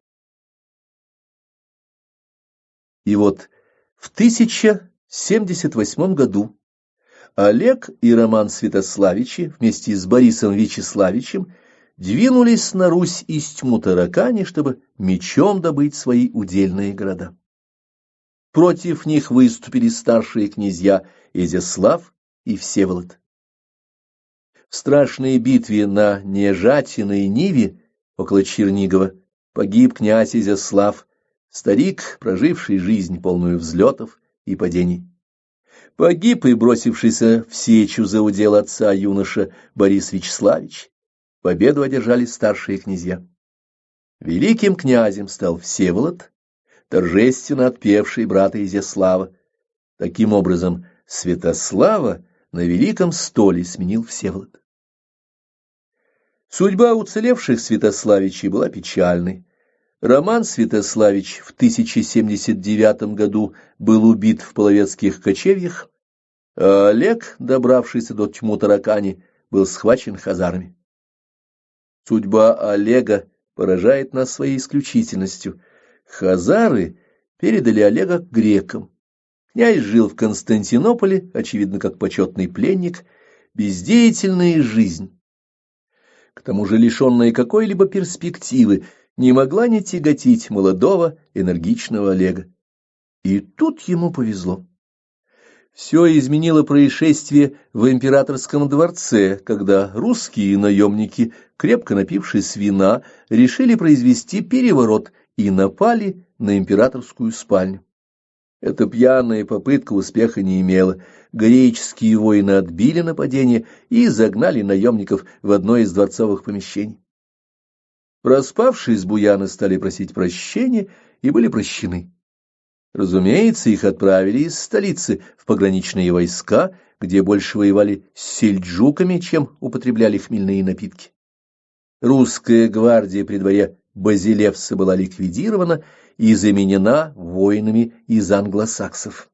И вот в 1078 году Олег и Роман Святославичи вместе с Борисом Вячеславичем двинулись на Русь из Тьму-Таракани, чтобы мечом добыть свои удельные города. Против них выступили старшие князья Изяслав и Всеволод. В страшной битве на Нежатиной Ниве около Чернигова погиб князь Изяслав, старик, проживший жизнь полную взлетов и падений. Погиб и бросившийся в сечу за удел отца юноша Борис Вячеславич. Победу одержали старшие князья. Великим князем стал Всеволод, торжественно отпевший брата Изяслава. Таким образом, Святослава на великом столе сменил Всеволод. Судьба уцелевших Святославичей была печальной. Роман Святославич в 1079 году был убит в половецких кочевьях, а Олег, добравшийся до Тьму-Таракани, был схвачен хазарами. Судьба Олега поражает нас своей исключительностью. Хазары передали Олега к грекам. Князь жил в Константинополе, очевидно, как почетный пленник, бездеятельная жизнь. К тому же лишенная какой-либо перспективы, не могла не тяготить молодого, энергичного Олега. И тут ему повезло. Все изменило происшествие в императорском дворце, когда русские наемники, крепко напившись вина, решили произвести переворот и напали на императорскую спальню. Эта пьяная попытка успеха не имела. Греческие воины отбили нападение и загнали наемников в одно из дворцовых помещений. Проспавшись, буяны стали просить прощения и были прощены. Разумеется, их отправили из столицы в пограничные войска, где больше воевали с сельджуками, чем употребляли хмельные напитки. Русская гвардия при дворе Базилевса была ликвидирована и заменена воинами из англосаксов.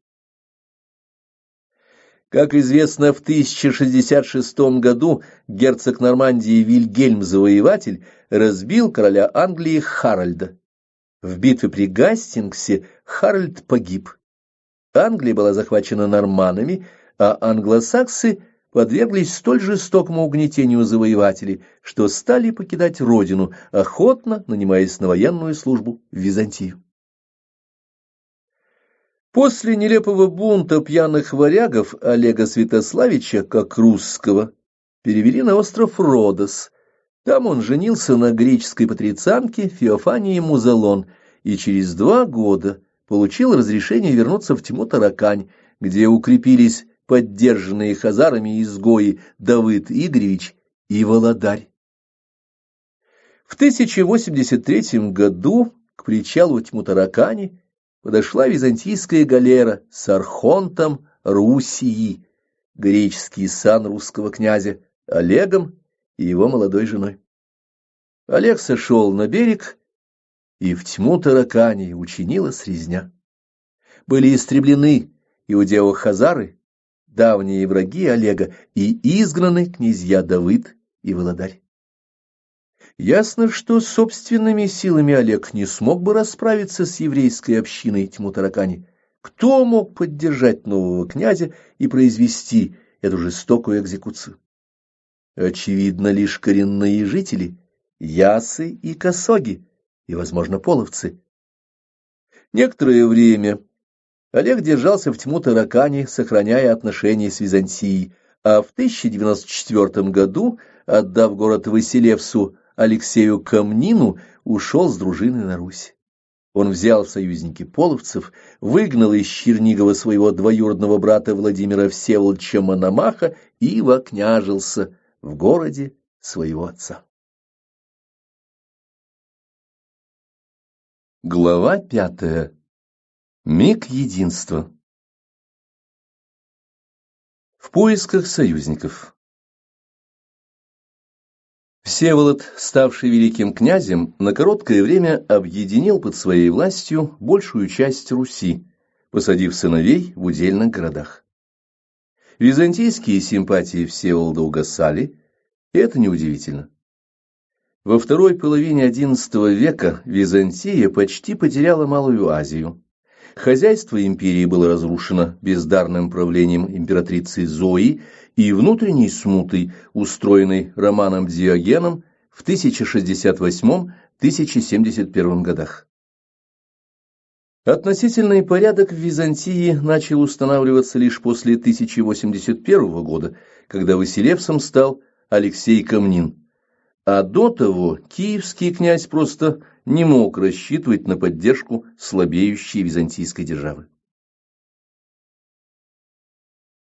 Как известно, в 1066 году герцог Нормандии Вильгельм Завоеватель разбил короля Англии Харальда. В битве при Гастингсе Харальд погиб. Англия была захвачена норманнами, а англосаксы подверглись столь жестокому угнетению завоевателей, что стали покидать родину, охотно нанимаясь на военную службу в Византию. После нелепого бунта пьяных варягов Олега Святославича, как русского, перевели на остров Родос. Там он женился на греческой патрицианке Феофании Музалон и через 2 года получил разрешение вернуться в Тьму-Таракань, где укрепились поддержанные хазарами изгои Давыд Игоревич и Володарь. В 1083 году к причалу Тьму-Таракани подошла византийская галера с архонтом Русии, греческий сан русского князя, Олегом и его молодой женой. Олег сошел на берег, и в Тьму-Таракани учинилась резня. Были истреблены иудео-хазары, давние враги Олега, и изгнаны князья Давыд и Володарь. Ясно, что собственными силами Олег не смог бы расправиться с еврейской общиной Тьму-Таракани. Кто мог поддержать нового князя и произвести эту жестокую экзекуцию? Очевидно, лишь коренные жители, ясы и косоги, и, возможно, половцы. Некоторое время Олег держался в Тьму-Таракани, сохраняя отношения с Византией, а в 1094 году, отдав город Василевсу Алексею Камнину, ушел с дружиной на Русь. Он взял в союзники половцев, выгнал из Чернигова своего двоюродного брата Владимира Всеволодовича Мономаха и вокняжился в городе своего отца. Глава 5. Миг единства. В поисках союзников. Всеволод, ставший великим князем, на короткое время объединил под своей властью большую часть Руси, посадив сыновей в удельных городах. Византийские симпатии Всеволода угасали, и это неудивительно. Во второй половине XI века Византия почти потеряла Малую Азию. Хозяйство империи было разрушено бездарным правлением императрицы Зои и внутренней смутой, устроенной Романом Диогеном в 1068-1071 годах. Относительный порядок в Византии начал устанавливаться лишь после 1081 года, когда Василевсом стал Алексей Комнин. А до того киевский князь просто не мог рассчитывать на поддержку слабеющей византийской державы.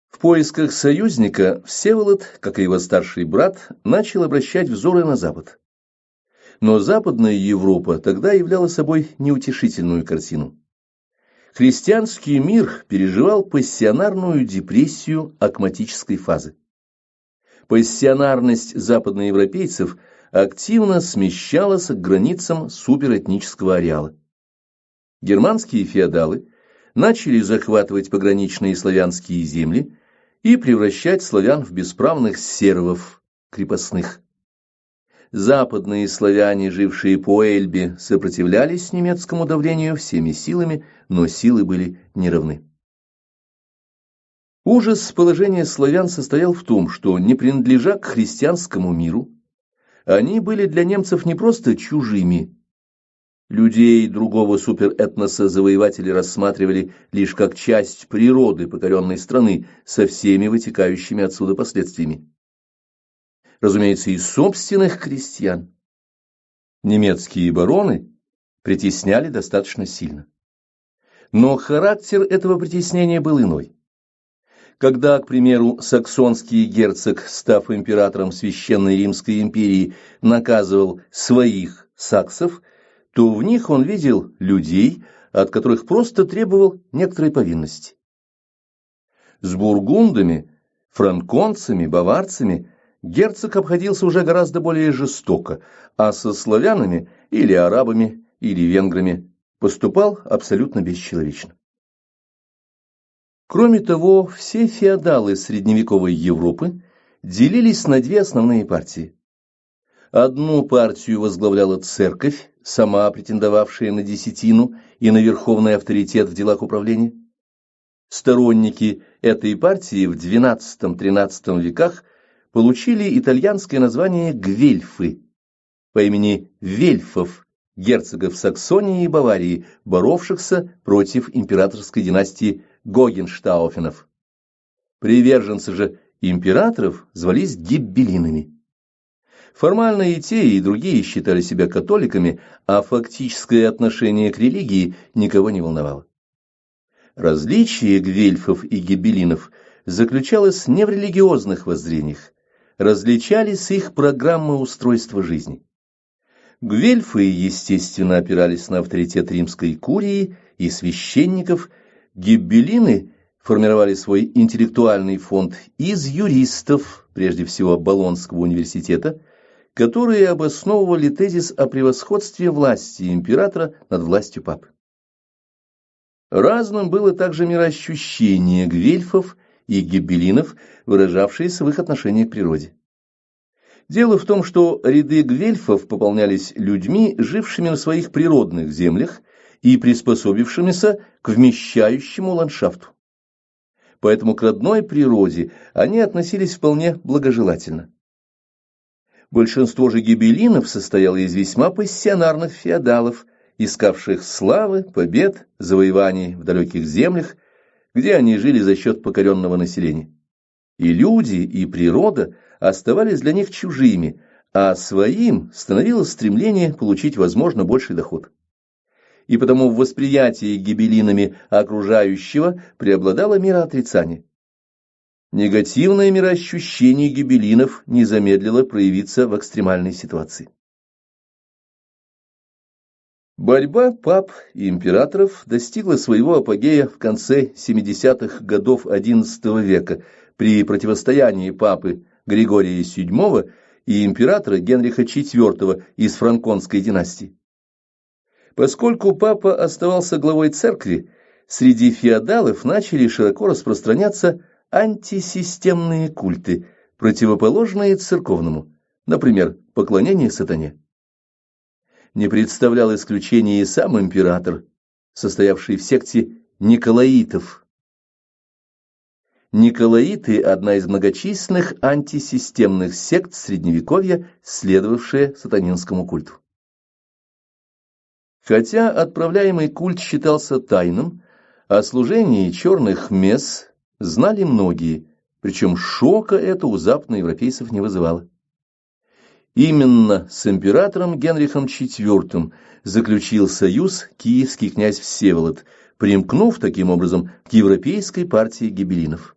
В поисках союзника Всеволод, как и его старший брат, начал обращать взоры на запад. Но Западная Европа тогда являла собой неутешительную картину. Христианский мир переживал пассионарную депрессию акматической фазы. Пассионарность западноевропейцев активно смещалась к границам суперэтнического ареала. Германские феодалы начали захватывать пограничные славянские земли и превращать славян в бесправных сервов, крепостных. Западные славяне, жившие по Эльбе, сопротивлялись немецкому давлению всеми силами, но силы были неравны. Ужас положения славян состоял в том, что, не принадлежа к христианскому миру, они были для немцев не просто чужими. Людей другого суперэтноса завоеватели рассматривали лишь как часть природы покоренной страны со всеми вытекающими отсюда последствиями. Разумеется, и собственных крестьян. Немецкие бароны притесняли достаточно сильно. Но характер этого притеснения был иной. Когда, к примеру, саксонский герцог, став императором Священной Римской империи, наказывал своих саксов, то в них он видел людей, от которых просто требовал некоторой повинности. С бургундами, франконцами, баварцами герцог обходился уже гораздо более жестоко, а со славянами или арабами, или венграми поступал абсолютно бесчеловечно. Кроме того, все феодалы средневековой Европы делились на две основные партии. Одну партию возглавляла церковь, сама претендовавшая на десятину и на верховный авторитет в делах управления. Сторонники этой партии в XII-XIII веках получили итальянское название гвельфы по имени Вельфов, герцогов Саксонии и Баварии, боровшихся против императорской династии Гогенштауфенов. Приверженцы же императоров звались гиббелинами. Формально и те, и другие считали себя католиками, а фактическое отношение к религии никого не волновало. Различие гвельфов и гиббелинов заключалось не в религиозных воззрениях, различались их программы устройства жизни. Гвельфы, естественно, опирались на авторитет римской курии и священников. Гиббелины формировали свой интеллектуальный фонд из юристов, прежде всего Болонского университета, которые обосновывали тезис о превосходстве власти императора над властью папы. Разным было также мироощущение гвельфов и гиббелинов, выражавшееся в их отношении к природе. Дело в том, что ряды гвельфов пополнялись людьми, жившими на своих природных землях и приспособившимися к вмещающему ландшафту. Поэтому к родной природе они относились вполне благожелательно. Большинство же гибелинов состояло из весьма пассионарных феодалов, искавших славы, побед, завоеваний в далеких землях, где они жили за счет покоренного населения. И люди, и природа оставались для них чужими, а своим становилось стремление получить, возможно, больший доход. И потому в восприятии гибелинами окружающего преобладало мироотрицание. Негативное мироощущение гибелинов не замедлило проявиться в экстремальной ситуации. Борьба пап и императоров достигла своего апогея в конце 70-х годов XI века при противостоянии папы Григория VII и императора Генриха IV из Франконской династии. Поскольку папа оставался главой церкви, среди феодалов начали широко распространяться антисистемные культы, противоположные церковному, например, поклонение сатане. Не представлял исключения и сам император, состоявший в секте николаитов. Николаиты – одна из многочисленных антисистемных сект Средневековья, следовавшая сатанинскому культу. Хотя отправляемый культ считался тайным, о служении черных месс знали многие, причем шока это у западноевропейцев не вызывало. Именно с императором Генрихом IV заключил союз киевский князь Всеволод, примкнув таким образом к европейской партии гибеллинов.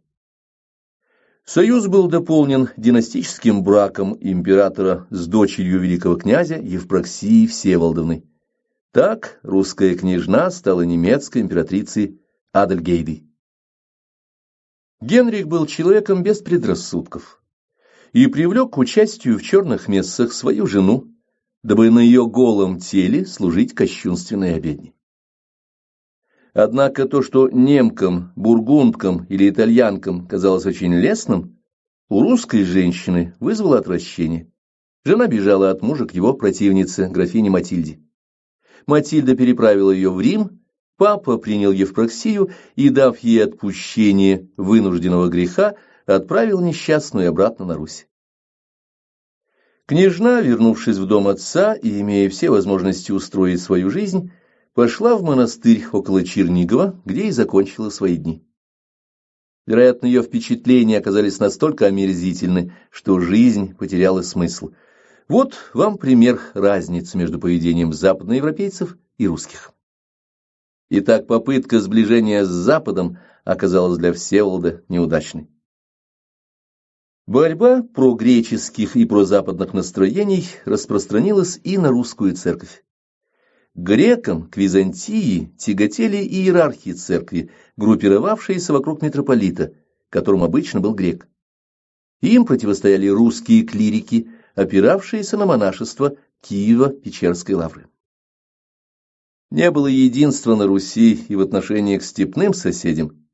Союз был дополнен династическим браком императора с дочерью великого князя Евпроксией Всеволодовной. Так русская княжна стала немецкой императрицей Адальгейдой. Генрих был человеком без предрассудков и привлек к участию в черных мессах свою жену, дабы на ее голом теле служить кощунственной обедне. Однако то, что немкам, бургундкам или итальянкам казалось очень лестным, у русской женщины вызвало отвращение. Жена бежала от мужа к его противнице, графине Матильде. Матильда переправила ее в Рим, папа принял Евпроксию и, дав ей отпущение вынужденного греха, отправил несчастную обратно на Русь. Княжна, вернувшись в дом отца и имея все возможности устроить свою жизнь, пошла в монастырь около Чернигова, где и закончила свои дни. Вероятно, ее впечатления оказались настолько омерзительны, что жизнь потеряла смысл. Вот вам пример разницы между поведением западноевропейцев и русских. Итак, попытка сближения с Западом оказалась для Всеволода неудачной. Борьба прогреческих и прозападных настроений распространилась и на русскую церковь. К грекам, к Византии тяготели иерархи церкви, группировавшиеся вокруг митрополита, которым обычно был грек. Им противостояли русские клирики, опиравшиеся на монашество Киево-Печерской лавры. Не было единства на Руси и в отношении к степным соседям.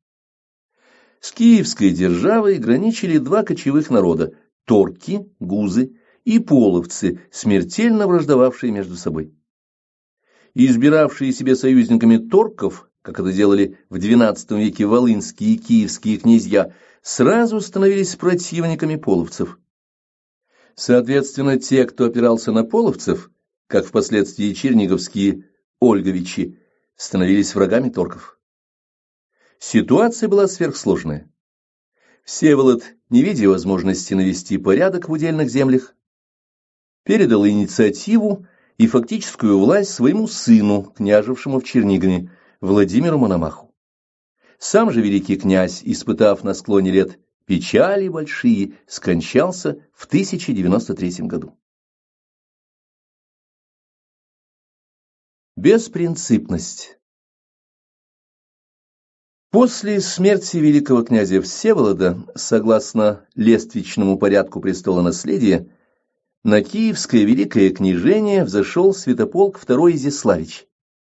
С киевской державой граничили два кочевых народа – торки, гузы и половцы, смертельно враждовавшие между собой. Избиравшие себе союзниками торков, как это делали в XII веке волынские и киевские князья, сразу становились противниками половцев. Соответственно, те, кто опирался на половцев, как впоследствии черниговские ольговичи, становились врагами торков. Ситуация была сверхсложная. Всеволод, не видя возможности навести порядок в удельных землях, передал инициативу и фактическую власть своему сыну, княжевшему в Чернигове, Владимиру Мономаху. Сам же великий князь, испытав на склоне лет печали большие, скончался в 1093 году. Беспринципность. После смерти великого князя Всеволода, согласно лествичному порядку престолонаследия, на Киевское великое княжение взошел святополк II Изяславич,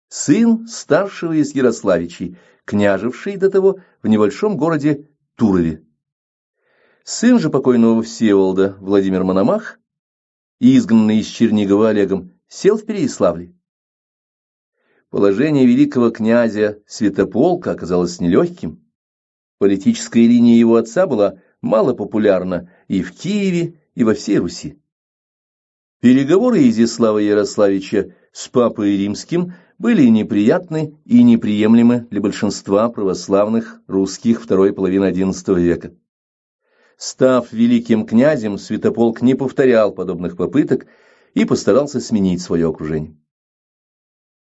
сын старшего из Ярославичей, княжевший до того в небольшом городе Турове. Сын же покойного Всеволода, Владимир Мономах, изгнанный из Чернигова Олегом, сел в Переяславле. Положение великого князя Святополка оказалось нелегким. Политическая линия его отца была малопопулярна и в Киеве, и во всей Руси. Переговоры Изяслава Ярославича с папой римским были неприятны и неприемлемы для большинства православных русских второй половины XI века. Став великим князем, Святополк не повторял подобных попыток и постарался сменить свое окружение.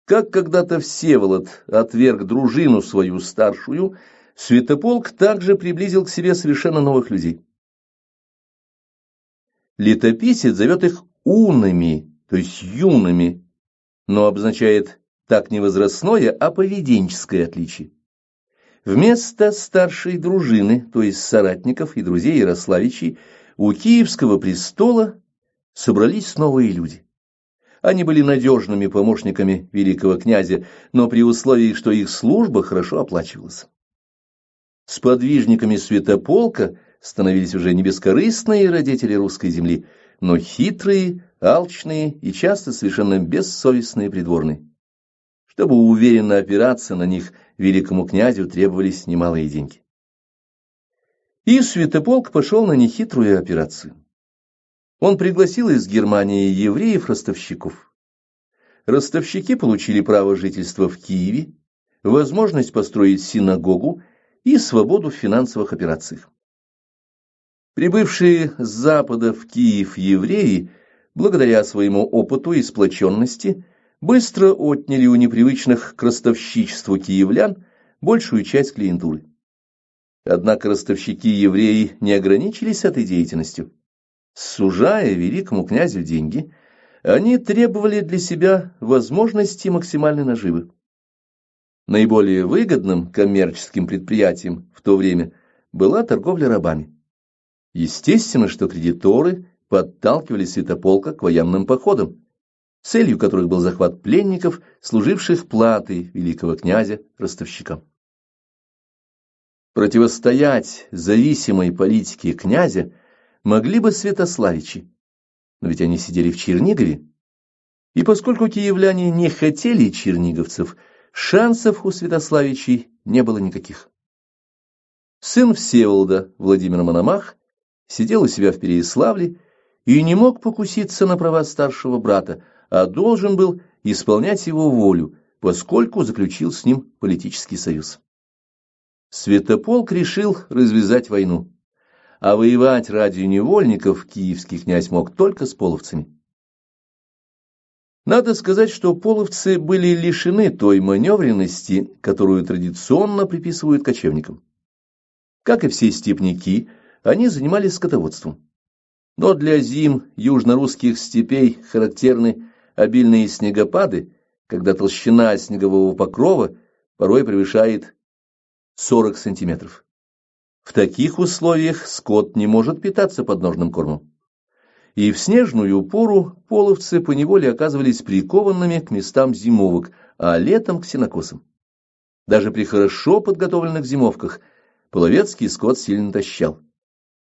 Как когда-то Всеволод отверг дружину свою старшую, Святополк также приблизил к себе совершенно новых людей. Летописец зовет их унами, то есть юными, но обозначает так не возрастное, а поведенческое отличие. Вместо старшей дружины, то есть соратников и друзей Ярославичей, у Киевского престола собрались новые люди. Они были надежными помощниками великого князя, но при условии, что их служба хорошо оплачивалась. Сподвижниками святополка становились уже не бескорыстные родители русской земли, но хитрые, алчные и часто совершенно бессовестные придворные. Чтобы уверенно опираться на них, великому князю требовались немалые деньги. И святополк пошел на нехитрую операцию. Он пригласил из Германии евреев-ростовщиков. Ростовщики получили право жительства в Киеве, возможность построить синагогу и свободу в финансовых операциях. Прибывшие с запада в Киев евреи, благодаря своему опыту и сплоченности, быстро отняли у непривычных к ростовщичеству киевлян большую часть клиентуры. Однако ростовщики-евреи не ограничились этой деятельностью. Сужая великому князю деньги, они требовали для себя возможности максимальной наживы. Наиболее выгодным коммерческим предприятием в то время была торговля рабами. Естественно, что кредиторы подталкивали святополка к военным походам, целью которых был захват пленников, служивших платой великого князя ростовщикам. Противостоять зависимой политике князя могли бы святославичи, но ведь они сидели в Чернигове, и поскольку киевляне не хотели черниговцев, шансов у святославичей не было никаких. Сын Всеволода, Владимир Мономах, сидел у себя в Переяславле и не мог покуситься на права старшего брата, а должен был исполнять его волю, поскольку заключил с ним политический союз. Святополк решил развязать войну, а воевать ради невольников киевский князь мог только с половцами. Надо сказать, что половцы были лишены той маневренности, которую традиционно приписывают кочевникам. Как и все степняки, они занимались скотоводством. Но для зим южно-русских степей характерны обильные снегопады, когда толщина снегового покрова порой превышает 40 сантиметров. В таких условиях скот не может питаться подножным кормом. И в снежную пору половцы поневоле оказывались прикованными к местам зимовок, а летом к сенокосам. Даже при хорошо подготовленных зимовках половецкий скот сильно тащал.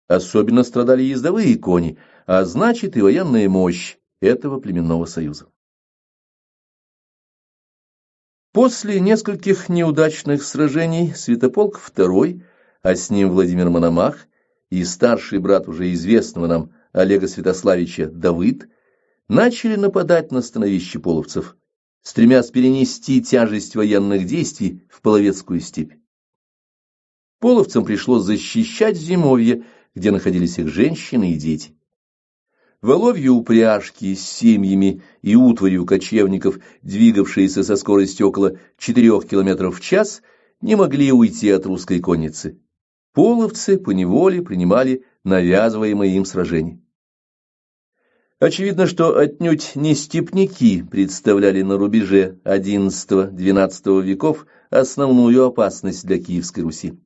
Особенно страдали ездовые кони, а значит и военная мощь этого племенного союза. После нескольких неудачных сражений Святополк II, а с ним Владимир Мономах и старший брат уже известного нам Олега Святославича Давыд, начали нападать на становище половцев, стремясь перенести тяжесть военных действий в Половецкую степь. Половцам пришлось защищать зимовье, где находились их женщины и дети. Воловьи упряжки с семьями и утварью кочевников, двигавшиеся со скоростью около 4 км в час, не могли уйти от русской конницы. Половцы поневоле принимали навязываемые им сражения. Очевидно, что отнюдь не степняки представляли на рубеже XI-XII веков основную опасность для Киевской Руси.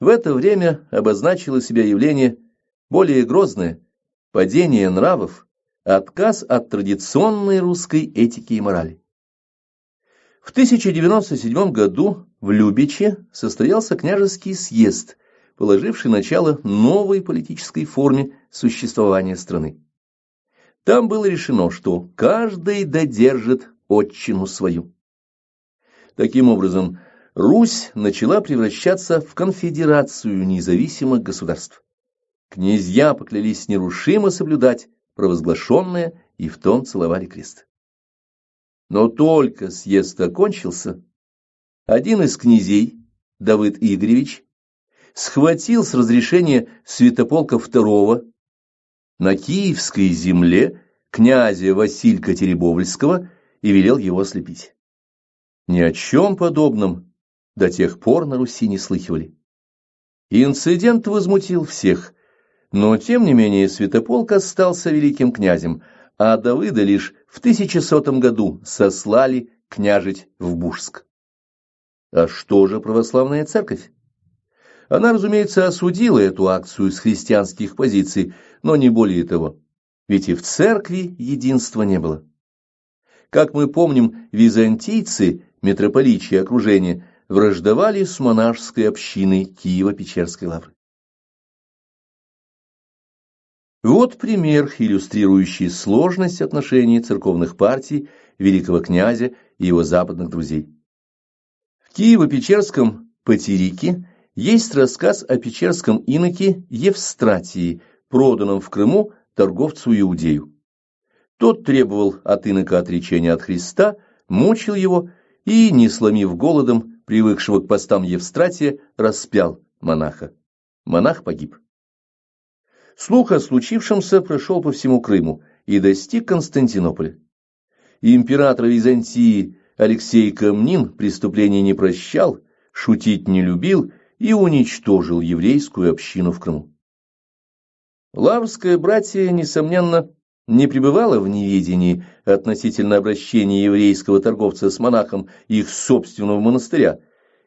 В это время обозначило себя явление более грозное – падение нравов, отказ от традиционной русской этики и морали. В 1097 году в Любиче состоялся княжеский съезд, положивший начало новой политической форме существования страны. Там было решено, что каждый додержит отчину свою. Таким образом, Русь начала превращаться в конфедерацию независимых государств. Князья поклялись нерушимо соблюдать провозглашенное и в том целовали крест. Но только съезд окончился, один из князей, Давыд Игоревич, схватил с разрешения Святополка II на Киевской земле князя Василька Теребовльского и велел его ослепить. Ни о чем подобном до тех пор на Руси не слыхивали. Инцидент возмутил всех, но тем не менее Святополк остался великим князем, а Давыда лишь в 1100 году сослали княжить в Бужск. А что же православная церковь? Она, разумеется, осудила эту акцию с христианских позиций, но не более того. ведь и в церкви единства не было. Как мы помним, византийцы, митрополичьи окружения, враждовали с монашеской общиной Киево-Печерской лавры. Вот пример, иллюстрирующий сложность отношений церковных партий великого князя и его западных друзей. В Киево-Печерском патирике есть рассказ о печерском иноке Евстратии, проданном в Крыму торговцу-иудею. Тот требовал от инока отречения от Христа, мучил его и, не сломив голодом привыкшего к постам Евстратия, распял монаха. Монах погиб. Слух о случившемся прошел по всему Крыму и достиг Константинополя. Император Византии Алексей Комнин преступления не прощал, шутить не любил и уничтожил еврейскую общину в Крыму. Лаврское братье, несомненно, не пребывало в неведении относительно обращения еврейского торговца с монахом их собственного монастыря,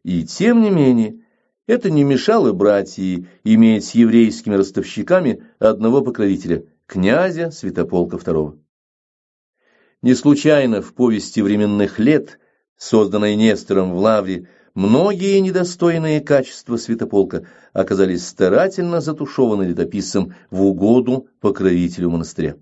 и тем не менее это не мешало братьям иметь с еврейскими ростовщиками одного покровителя, князя Святополка II. Не случайно в повести временных лет, созданной Нестором в Лавре, многие недостойные качества Святополка оказались старательно затушеваны летописцем в угоду покровителю монастыря.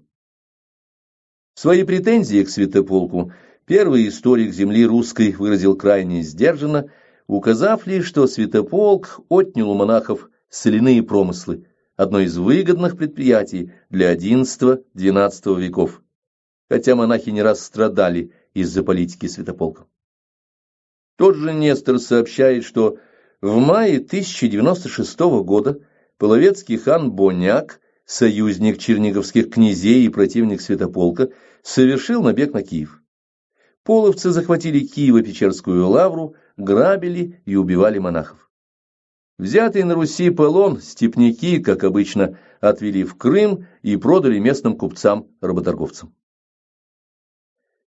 Свои претензии к Святополку первый историк земли русской выразил крайне сдержанно, указав лишь, что Святополк отнял у монахов соляные промыслы, одно из выгодных предприятий для XI-XII веков, хотя монахи не раз страдали из-за политики Святополка. Тот же Нестор сообщает, что в мае 1096 года половецкий хан Боняк, союзник черниговских князей и противник Святополка, совершил набег на Киев. Половцы захватили Киево-Печерскую лавру, грабили и убивали монахов. Взятый на Руси полон степняки, как обычно, отвели в Крым и продали местным купцам-работорговцам.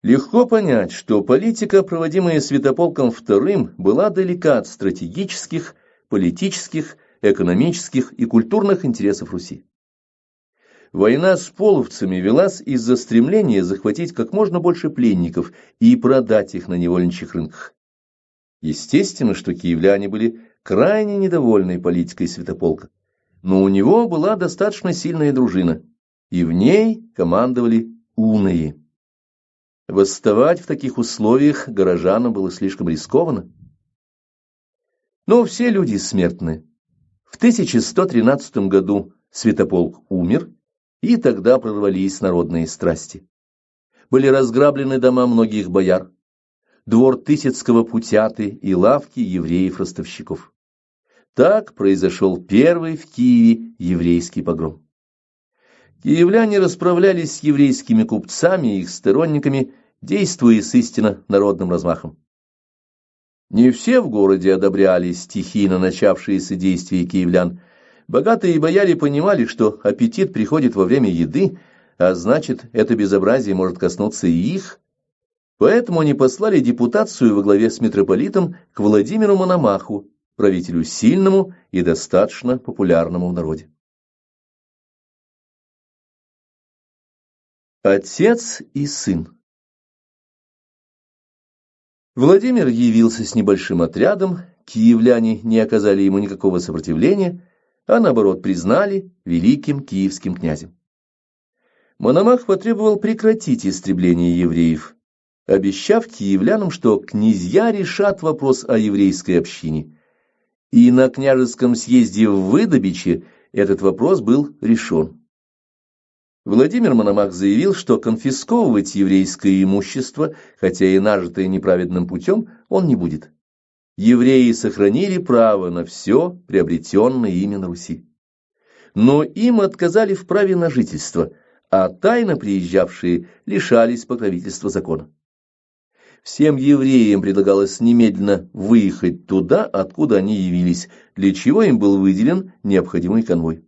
Легко понять, что политика, проводимая Святополком II, была далека от стратегических, политических, экономических и культурных интересов Руси. Война с половцами велась из-за стремления захватить как можно больше пленников и продать их на невольничьих рынках. Естественно, что киевляне были крайне недовольны политикой Святополка, но у него была достаточно сильная дружина, и в ней командовали унаи. Восставать в таких условиях горожанам было слишком рискованно. Но все люди смертны. В 1113 году Святополк умер, и тогда прорвались народные страсти. Были разграблены дома многих бояр, двор Тысяцкого Путяты и лавки евреев-ростовщиков. Так произошел первый в Киеве еврейский погром. Киевляне расправлялись с еврейскими купцами и их сторонниками, действуя с истинно народным размахом. Не все в городе одобряли стихийно начавшиеся действия киевлян. Богатые бояре понимали, что аппетит приходит во время еды, а значит, это безобразие может коснуться и их. Поэтому они послали депутацию во главе с митрополитом к Владимиру Мономаху, правителю сильному и достаточно популярному в народе. Отец и сын. Владимир явился с небольшим отрядом, киевляне не оказали ему никакого сопротивления, а наоборот признали великим киевским князем. Мономах потребовал прекратить истребление евреев, обещав киевлянам, что князья решат вопрос о еврейской общине. И на княжеском съезде в Выдобиче этот вопрос был решен. Владимир Мономах заявил, что конфисковывать еврейское имущество, хотя и нажитое неправедным путем, он не будет. Евреи сохранили право на все, приобретенное ими на Руси. Но им отказали в праве на жительство, а тайно приезжавшие лишались покровительства закона. Всем евреям предлагалось немедленно выехать туда, откуда они явились, для чего им был выделен необходимый конвой.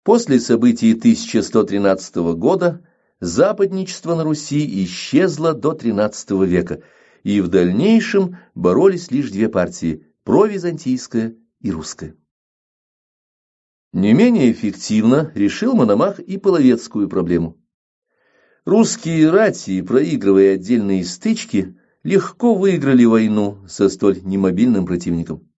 После событий 1113 года западничество на Руси исчезло до XIII века, и в дальнейшем боролись лишь две партии – провизантийская и русская. Не менее эффективно решил Мономах и половецкую проблему. Русские рати, проигрывая отдельные стычки, легко выиграли войну со столь немобильным противником.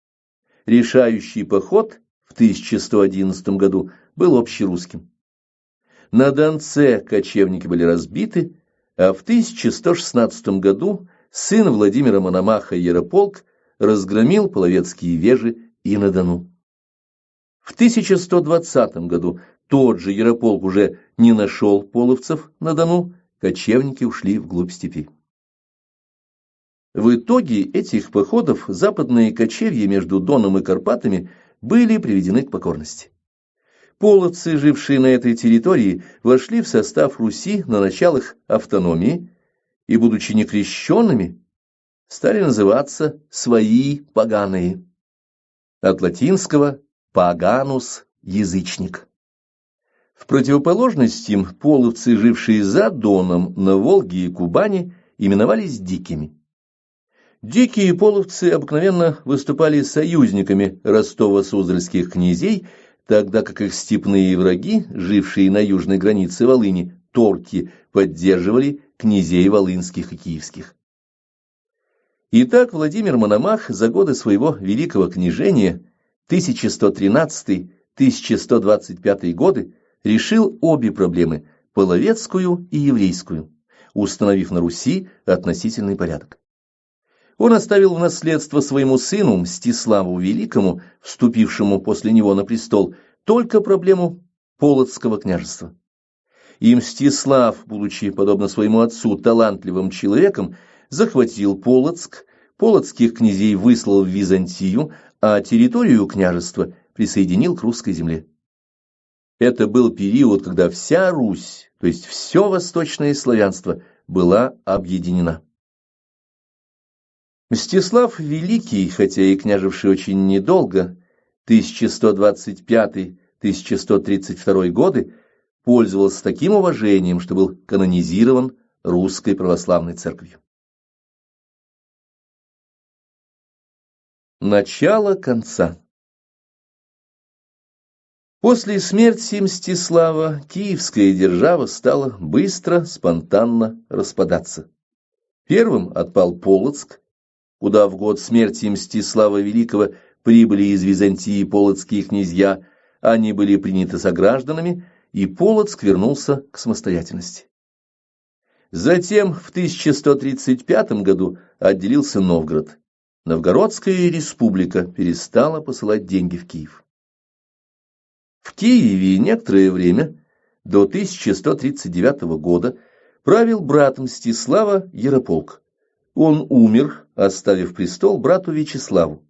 Решающий поход в 1111 году был общерусским. На Донце кочевники были разбиты, а в 1116 году сын Владимира Мономаха Ярополк разгромил половецкие вежи и на Дону. В 1120 году тот же Ярополк уже не нашел половцев на Дону, кочевники ушли вглубь степи. В итоге этих походов западные кочевья между Доном и Карпатами были приведены к покорности. Половцы, жившие на этой территории, вошли в состав Руси на началах автономии и, будучи некрещенными, стали называться «свои поганые». От латинского «паганус» – язычник. В противоположность им половцы, жившие за Доном, на Волге и Кубани, именовались дикими. Дикие половцы обыкновенно выступали союзниками ростово-суздальских князей, тогда как их степные враги, жившие на южной границе Волыни, торки, поддерживали князей волынских и киевских. Итак, Владимир Мономах за годы своего великого княжения 1113-1125 годы решил обе проблемы – половецкую и еврейскую, установив на Руси относительный порядок. Он оставил в наследство своему сыну Мстиславу Великому, вступившему после него на престол, только проблему Полоцкого княжества. И Мстислав, будучи, подобно своему отцу, талантливым человеком, захватил Полоцк, полоцких князей выслал в Византию, а территорию княжества присоединил к русской земле. Это был период, когда вся Русь, то есть все восточное славянство, была объединена. Мстислав Великий, хотя и княживший очень недолго, 1125-1132 годы, пользовался таким уважением, что был канонизирован Русской Православной Церковью. Начало конца. После смерти Мстислава киевская держава стала быстро, спонтанно распадаться. Первым отпал Полоцк, куда в год смерти Мстислава Великого прибыли из Византии полоцкие князья, они были приняты согражданами, и Полоцк вернулся к самостоятельности. Затем в 1135 году отделился Новгород. Новгородская республика перестала посылать деньги в Киев. В Киеве некоторое время, до 1139 года, правил брат Мстислава Ярополк. Он умер, оставив престол брату Вячеславу.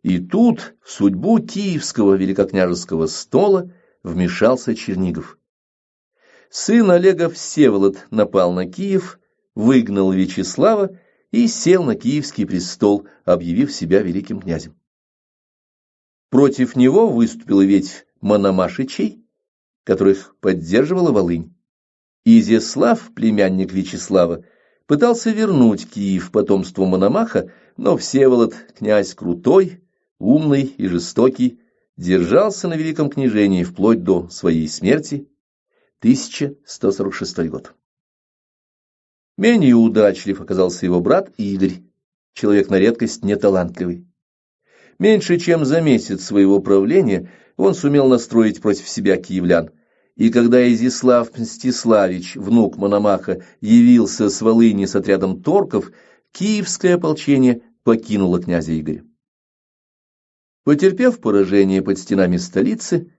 И тут в судьбу киевского великокняжеского стола вмешался Чернигов. Сын Олега Всеволод напал на Киев, выгнал Вячеслава и сел на киевский престол, объявив себя великим князем. Против него выступила ветвь Мономашичей, которых поддерживала Волынь. Изяслав, племянник Вячеслава, пытался вернуть Киев потомству Мономаха, но Всеволод, князь крутой, умный и жестокий, держался на великом княжении вплоть до своей смерти, 1146 год. Менее удачлив оказался его брат Игорь, человек на редкость неталантливый. Меньше чем за месяц своего правления он сумел настроить против себя киевлян, и когда Изяслав Мстиславич, внук Мономаха, явился с Волыни с отрядом торков, киевское ополчение покинуло князя Игоря. Потерпев поражение под стенами столицы,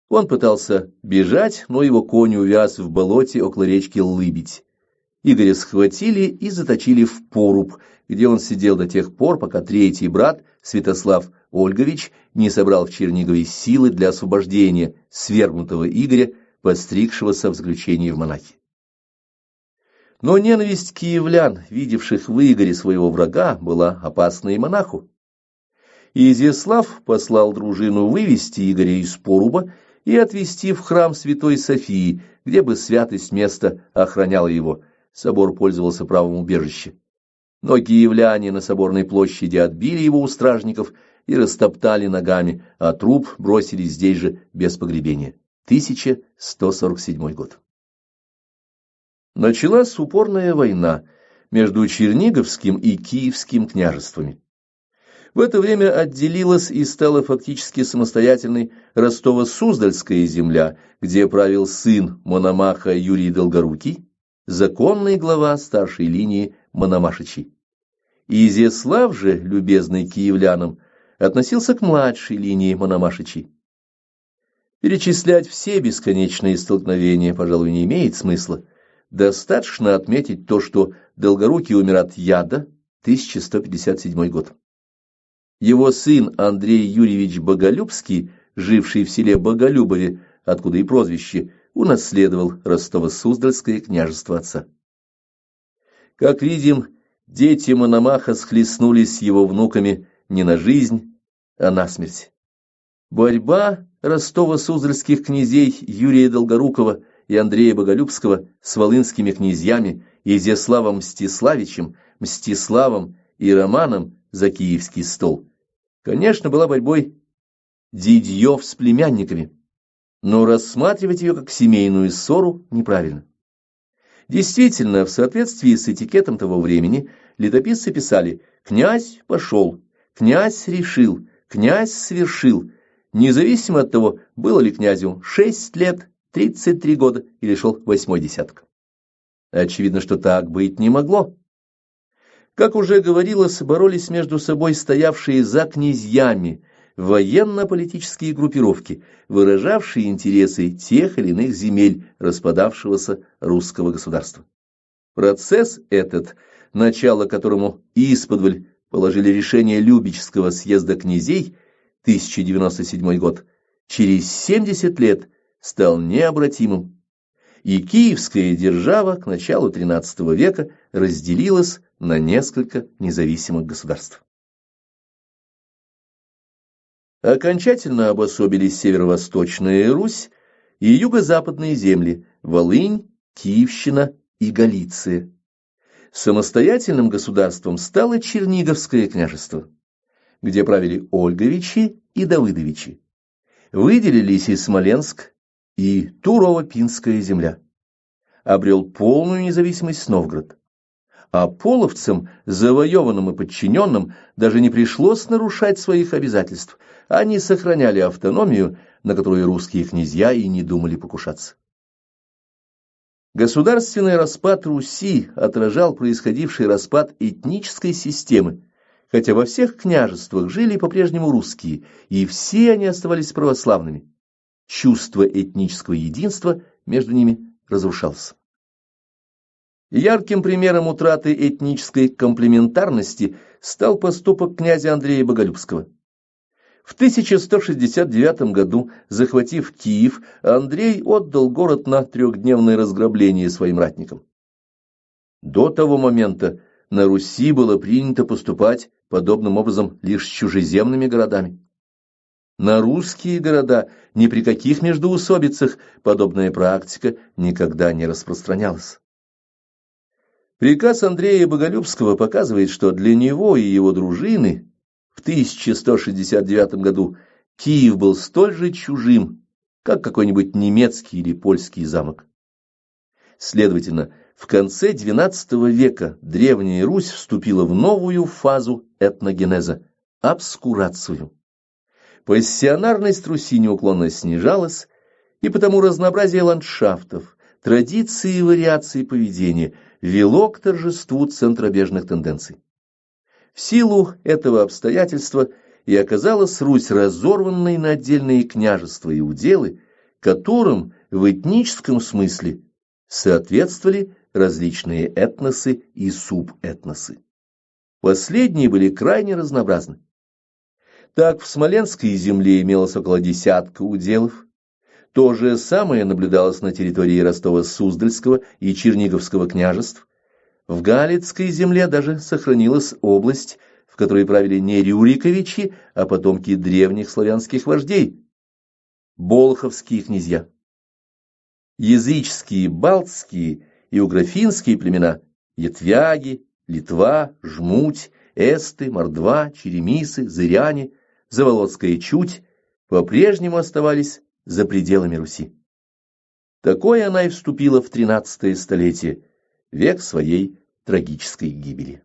он пытался бежать, но его конь увяз в болоте около речки Лыбедь. Игоря схватили и заточили в поруб, где он сидел до тех пор, пока третий брат, Святослав Ольгович, не собрал в Чернигове силы для освобождения свергнутого Игоря, постригшегося в заключении в монахи. Но ненависть киевлян, видевших в Игоре своего врага, была опасна и монаху. Изяслав послал дружину вывести Игоря из поруба и отвезти в храм Святой Софии, где бы святость места охраняла его. Собор пользовался правом убежища. Но киевляне на соборной площади отбили его у стражников и растоптали ногами, а труп бросили здесь же без погребения. 1147 год. Началась упорная война между Черниговским и Киевским княжествами. В это время отделилась и стала фактически самостоятельной Ростово-Суздальская земля, где правил сын Мономаха Юрий Долгорукий, законный глава старшей линии Мономашичей. Изяслав же, любезный киевлянам, относился к младшей линии Мономашичей. Перечислять все бесконечные столкновения, пожалуй, не имеет смысла. Достаточно отметить то, что Долгорукий умер от яда, 1157 год. Его сын Андрей Юрьевич Боголюбский, живший в селе Боголюбове, откуда и прозвище, унаследовал Ростово-Суздальское княжество отца. Как видим, дети Мономаха схлестнулись с его внуками не на жизнь, а на смерть. Борьба Ростово-Суздальских князей Юрия Долгорукова и Андрея Боголюбского с волынскими князьями Изяславом Мстиславичем, Мстиславом и Романом за киевский стол, конечно, была борьбой дядьев с племянниками, но рассматривать ее как семейную ссору неправильно. Действительно, в соответствии с этикетом того времени летописцы писали «князь пошел», «князь решил», «князь совершил», независимо от того, было ли князю 6 лет, 33 года или шел 8-й десяток. Очевидно, что так быть не могло. Как уже говорилось, боролись между собой стоявшие за князьями военно-политические группировки, выражавшие интересы тех или иных земель распадавшегося русского государства. Процесс этот, начало которому исподволь положили решение Любечского съезда князей, 1097 год, через 70 лет стал необратимым, и киевская держава к началу XIII века разделилась на несколько независимых государств. Окончательно обособились северо-восточная Русь и юго-западные земли – Волынь, Киевщина и Галиция. Самостоятельным государством стало Черниговское княжество, где правили Ольговичи и Давыдовичи. Выделились и Смоленск, и Турово-Пинская земля. Обрел полную независимость Новгород. А половцам, завоеванным и подчиненным, даже не пришлось нарушать своих обязательств. Они сохраняли автономию, на которую русские князья и не думали покушаться. Государственный распад Руси отражал происходивший распад этнической системы, хотя во всех княжествах жили по-прежнему русские, и все они оставались православными. Чувство этнического единства между ними разрушалось. Ярким примером утраты этнической комплементарности стал поступок князя Андрея Боголюбского. В 1169 году, захватив Киев, Андрей отдал город на трехдневное разграбление своим ратникам. До того момента на Руси было принято поступать подобным образом лишь с чужеземными городами. На русские города ни при каких междоусобицах подобная практика никогда не распространялась. Приказ Андрея Боголюбского показывает, что для него и его дружины в 1169 году Киев был столь же чужим, как какой-нибудь немецкий или польский замок. Следовательно, в конце XII века Древняя Русь вступила в новую фазу этногенеза – обскурацию. Пассионарность Руси неуклонно снижалась, и потому разнообразие ландшафтов, традиций и вариаций поведения вело к торжеству центробежных тенденций. В силу этого обстоятельства и оказалась Русь разорванной на отдельные княжества и уделы, которым в этническом смысле соответствовали различные этносы и субэтносы. Последние были крайне разнообразны. Так в Смоленской земле имелось около десятка уделов. То же самое наблюдалось на территории Ростово-Суздальского и Черниговского княжеств. В Галицкой земле даже сохранилась область, в которой правили не Рюриковичи, а потомки древних славянских вождей – болховские князья. Языческие, балтские и угрофинские племена – ятвяги, Литва, Жмуть, эсты, мордва, черемисы, зыряне – Заволоцкая Чуть по-прежнему оставались за пределами Руси. Такой она и вступила в XIII столетие, век своей трагической гибели.